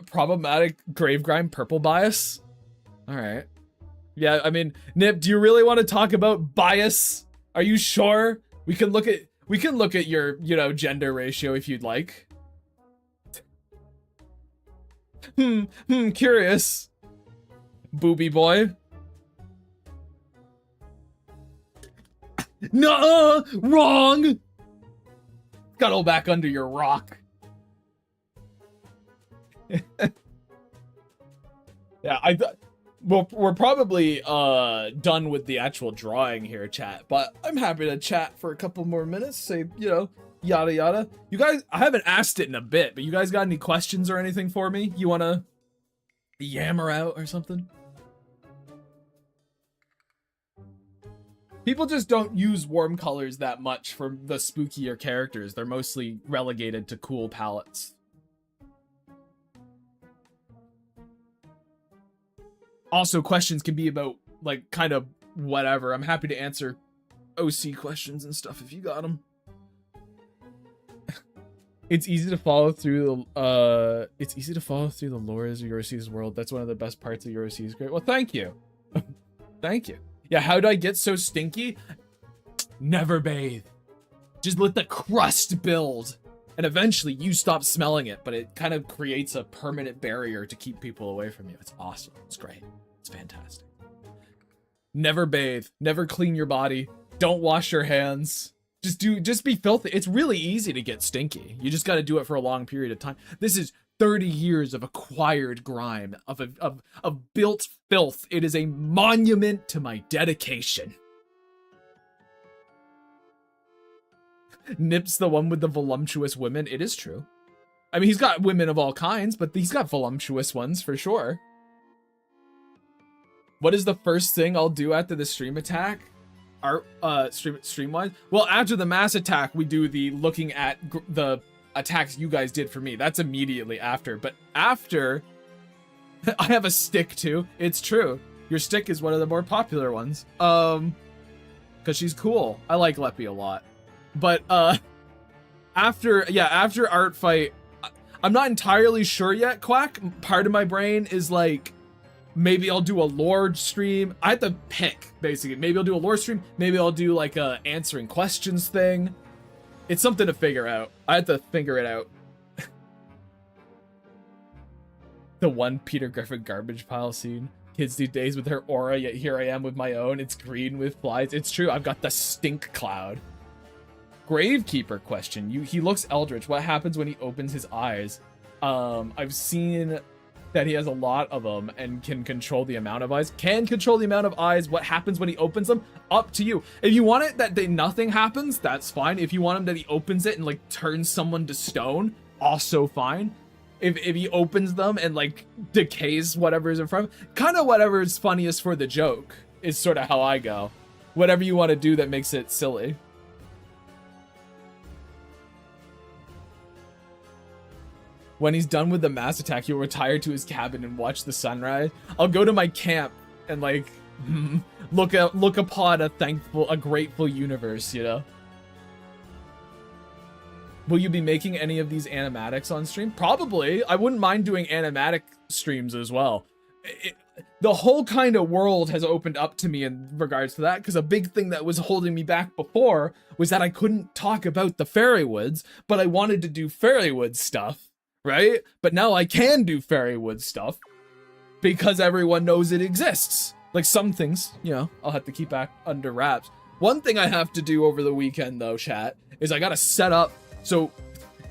Problematic Gravegrime purple bias. Alright. Yeah, I mean, Nip, do you really want to talk about bias? Are you sure? We can look at your, you know, gender ratio if you'd like. Curious. Booby boy. Nuh-uh! Wrong! Scuttle back under your rock. Yeah, well, we're probably done with the actual drawing here, chat, but I'm happy to chat for a couple more minutes, say, you know, yada yada. You guys, I haven't asked it in a bit, but you guys got any questions or anything for me? You wanna yammer out or something? People just don't use warm colors that much for the spookier characters. They're mostly relegated to cool palettes. Also, questions can be about, like, kind of whatever. I'm happy to answer OC questions and stuff if you got them. It's easy to follow through the lores of Yoroshi's world. That's one of the best parts of Yoroshi's great. Well, thank you. Thank you. Yeah, how do I get so stinky? Never bathe. Just let the crust build. And eventually you stop smelling it, but it kind of creates a permanent barrier to keep people away from you. It's awesome. It's great. It's fantastic. Never bathe. Never clean your body. Don't wash your hands. Just be filthy. It's really easy to get stinky. You just got to do it for a long period of time. This is 30 years of acquired grime, of built filth. It is a monument to my dedication. Nip's the one with the voluptuous women. It is true. I mean, he's got women of all kinds, but he's got voluptuous ones for sure. What is the first thing I'll do after the stream attack? Stream-wise? Well, after the mass attack, we do the looking at the attacks you guys did for me. That's immediately after. But after, I have a stick too. It's true. Your stick is one of the more popular ones. Because she's cool. I like Leppy a lot. But after Artfight, I'm not entirely sure yet, Quack. Part of my brain is like, maybe I'll do a lore stream. I have to pick, basically. Maybe I'll do a lore stream. Maybe I'll do like a answering questions thing. It's something to figure out. I have to figure it out. The one Peter Griffin garbage pile scene. Kids these days with her aura, yet here I am with my own. It's green with flies. It's true, I've got the stink cloud. Gravekeeper question. He looks eldritch. What happens when he opens his eyes? I've seen that he has a lot of them and can control the amount of eyes. Can control the amount of eyes. What happens when he opens them? Up to you. If you want it that nothing happens, that's fine. If you want him that he opens it and like turns someone to stone, also fine. if he opens them and like decays whatever's in front of him, kind of whatever's funniest for the joke is sort of how I go. Whatever you want to do that makes it silly. When he's done with the mass attack, he'll retire to his cabin and watch the sunrise. I'll go to my camp and like look upon a grateful universe, you know? Will you be making any of these animatics on stream? Probably. I wouldn't mind doing animatic streams as well. The whole kind of world has opened up to me in regards to that, because a big thing that was holding me back before was that I couldn't talk about the Fairywoods, but I wanted to do Fairywood stuff, right? But now I can do Fairywood stuff because everyone knows it exists. Like some things, you know, I'll have to keep back under wraps. One thing I have to do over the weekend though, chat, is I gotta set up. So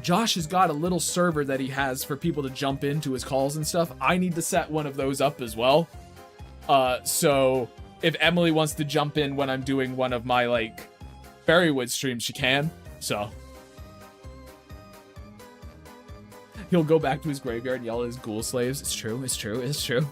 Josh has got a little server that he has for people to jump into his calls and stuff. I need to set one of those up as well. So if Emily wants to jump in when I'm doing one of my like Fairywood streams, she can. So he'll go back to his graveyard and yell at his ghoul slaves. It's true, it's true, it's true.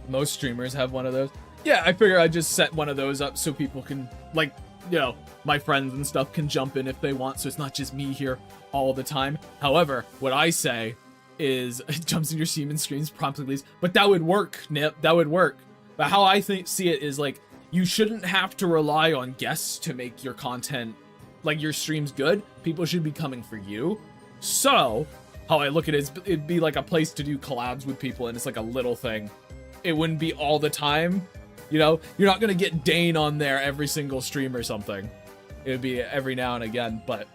Most streamers have one of those. Yeah, I figure I'd just set one of those up so people can, like, you know, my friends and stuff can jump in if they want, so it's not just me here all the time. However, what I say is, jumps in your stream and screams, promptly leaves. But that would work, Nip, that would work. But how I see it is, like, you shouldn't have to rely on guests to make your content, like, your streams good. People should be coming for you. So, how I look at it is, it'd be like a place to do collabs with people, and it's like a little thing. It wouldn't be all the time, you know? You're not gonna get Dane on there every single stream or something. It would be every now and again, but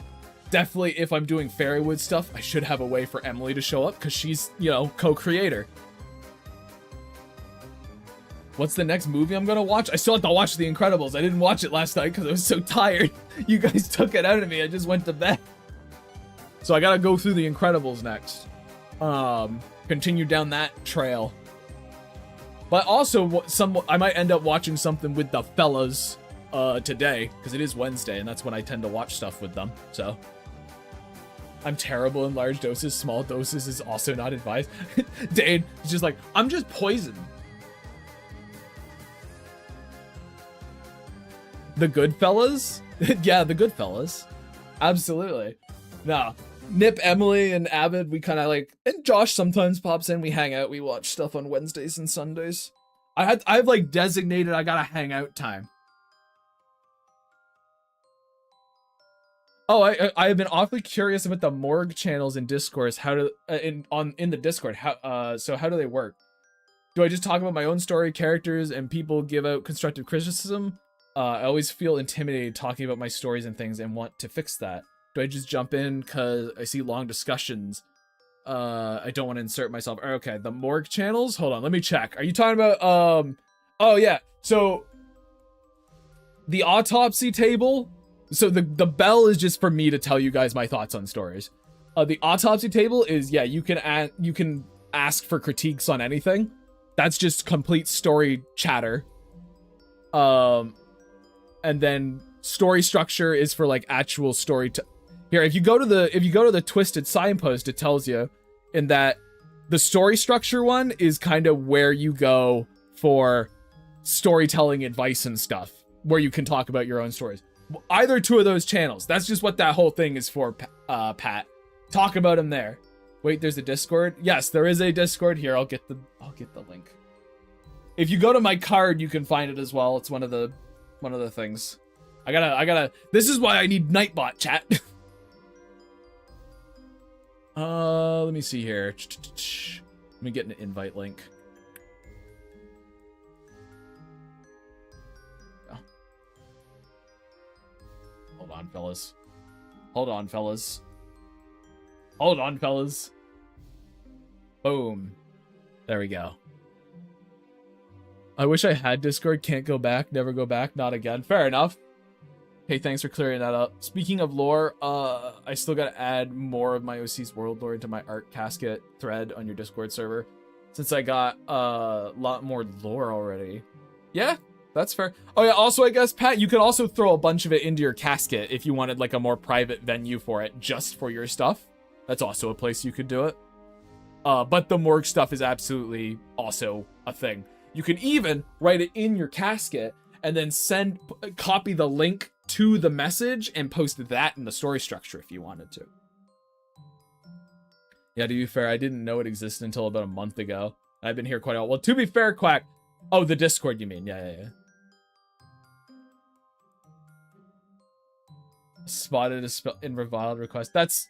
definitely if I'm doing Fairywood stuff, I should have a way for Emily to show up, because she's, you know, co-creator. What's the next movie I'm gonna watch? I still have to watch The Incredibles. I didn't watch it last night because I was so tired. You guys took it out of me. I just went to bed. So I gotta go through The Incredibles next. Continue down that trail. But also, I might end up watching something with the fellas today, because it is Wednesday, and that's when I tend to watch stuff with them, so. I'm terrible in large doses. Small doses is also not advised. Dane is just like, I'm just poisoned. The Goodfellas? Yeah, the Goodfellas. Absolutely. No. Nip, Emily, and Avid, we kind of like, and Josh sometimes pops in, we hang out, we watch stuff on Wednesdays and Sundays. I've like designated, I gotta hang out time. Oh, I have been awfully curious about the morgue channels in Discourse. How do, in the Discord, so how do they work? Do I just talk about my own story, characters, and people give out constructive criticism? I always feel intimidated talking about my stories and things and want to fix that. Do I just jump in because I see long discussions? I don't want to insert myself. Okay, the morgue channels? Hold on, let me check. Are you talking about, oh yeah, so the autopsy table. So the bell is just for me to tell you guys my thoughts on stories. The autopsy table is, yeah, you can ask for critiques on anything. That's just complete story chatter. And then story structure is for like actual story. Here, if you go to the Twisted Signpost, it tells you in that the story structure one is kind of where you go for storytelling advice and stuff, where you can talk about your own stories. Either two of those channels. That's just what that whole thing is for, Pat. Talk about them there. Wait, there's a Discord? Yes, there is a Discord. Here, I'll get the link. If you go to my card, you can find it as well. It's one of the things. I gotta, this is why I need Nightbot, chat. Let me see here. Let me get an invite link. Oh. Hold on, fellas. Hold on, fellas. Hold on, fellas. Boom. There we go. I wish I had Discord. Can't go back. Never go back. Not again. Fair enough. Hey, thanks for clearing that up. Speaking of lore, I still gotta add more of my OC's world lore into my art casket thread on your Discord server. since I got a lot more lore already. Yeah, that's fair. Oh yeah, also I guess, Pat, you could also throw a bunch of it into your casket if you wanted like a more private venue for it, just for your stuff. That's also a place you could do it. But the morgue stuff is absolutely also a thing. You can even write it in your casket and then copy the link to the message and post that in the story structure if you wanted to. Yeah, to be fair, I didn't know it existed until about a month ago. I've been here quite a while. Well, to be fair, Quack. Oh, the Discord, you mean? Yeah. Spotted a spell in reviled request. That's...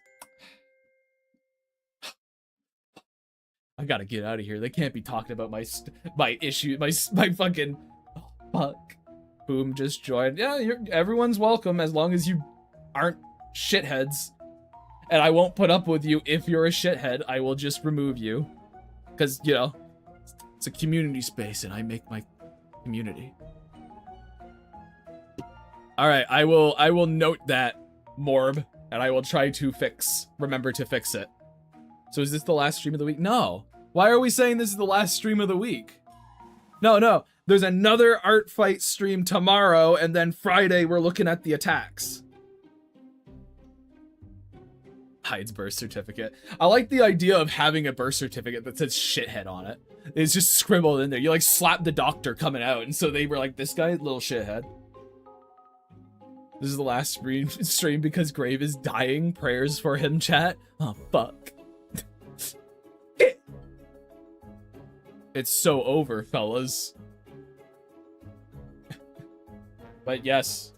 I gotta get out of here. They can't be talking about my issue, my fucking... Oh, fuck. Boom just joined. Yeah, everyone's welcome as long as you aren't shitheads. And I won't put up with you if you're a shithead. I will just remove you. Because, you know, it's a community space and I make my community. Alright, I will note that, Morb, and I will try to remember to fix it. So is this the last stream of the week? No. Why are we saying this is the last stream of the week? No. There's another Artfight stream tomorrow, and then Friday we're looking at the attacks. Hyde's birth certificate. I like the idea of having a birth certificate that says shithead on it. It's just scribbled in there. You like slap the doctor coming out, and so they were like, this guy, little shithead. This is the last stream because Grave is dying. Prayers for him, chat. Oh, fuck. It's so over, fellas. But yes.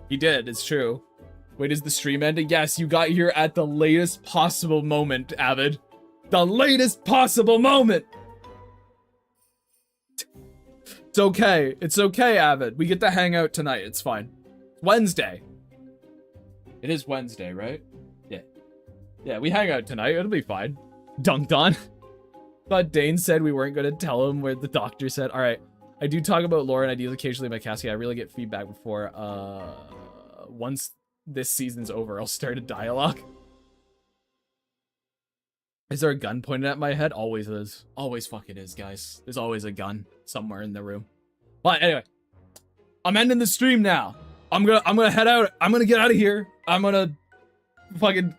He did, it's true. Wait, is the stream ending? Yes, you got here at the latest possible moment, Avid. The latest possible moment! It's okay. It's okay, Avid. We get to hang out tonight. It's fine. Wednesday. It is Wednesday, right? Yeah. Yeah, we hang out tonight. It'll be fine. Dunked on. Thought Dane said we weren't going to tell him where the doctor said. All right. I do talk about lore and ideas occasionally in my casket. I really get feedback before, once this season's over, I'll start a dialogue. Is there a gun pointed at my head? Always is. Always fucking is, guys. There's always a gun somewhere in the room. But anyway, I'm ending the stream now. I'm gonna head out. I'm gonna get out of here. I'm gonna fucking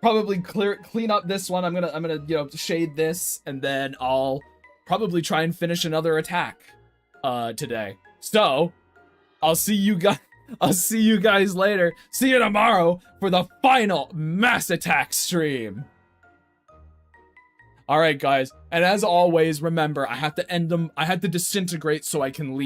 probably clean up this one. I'm gonna you know, shade this, and then I'll probably try and finish another attack today. So I'll see you guys later. See you tomorrow for the final mass attack stream. All right, guys. And as always, remember, I have to end them. I had to disintegrate so I can leave.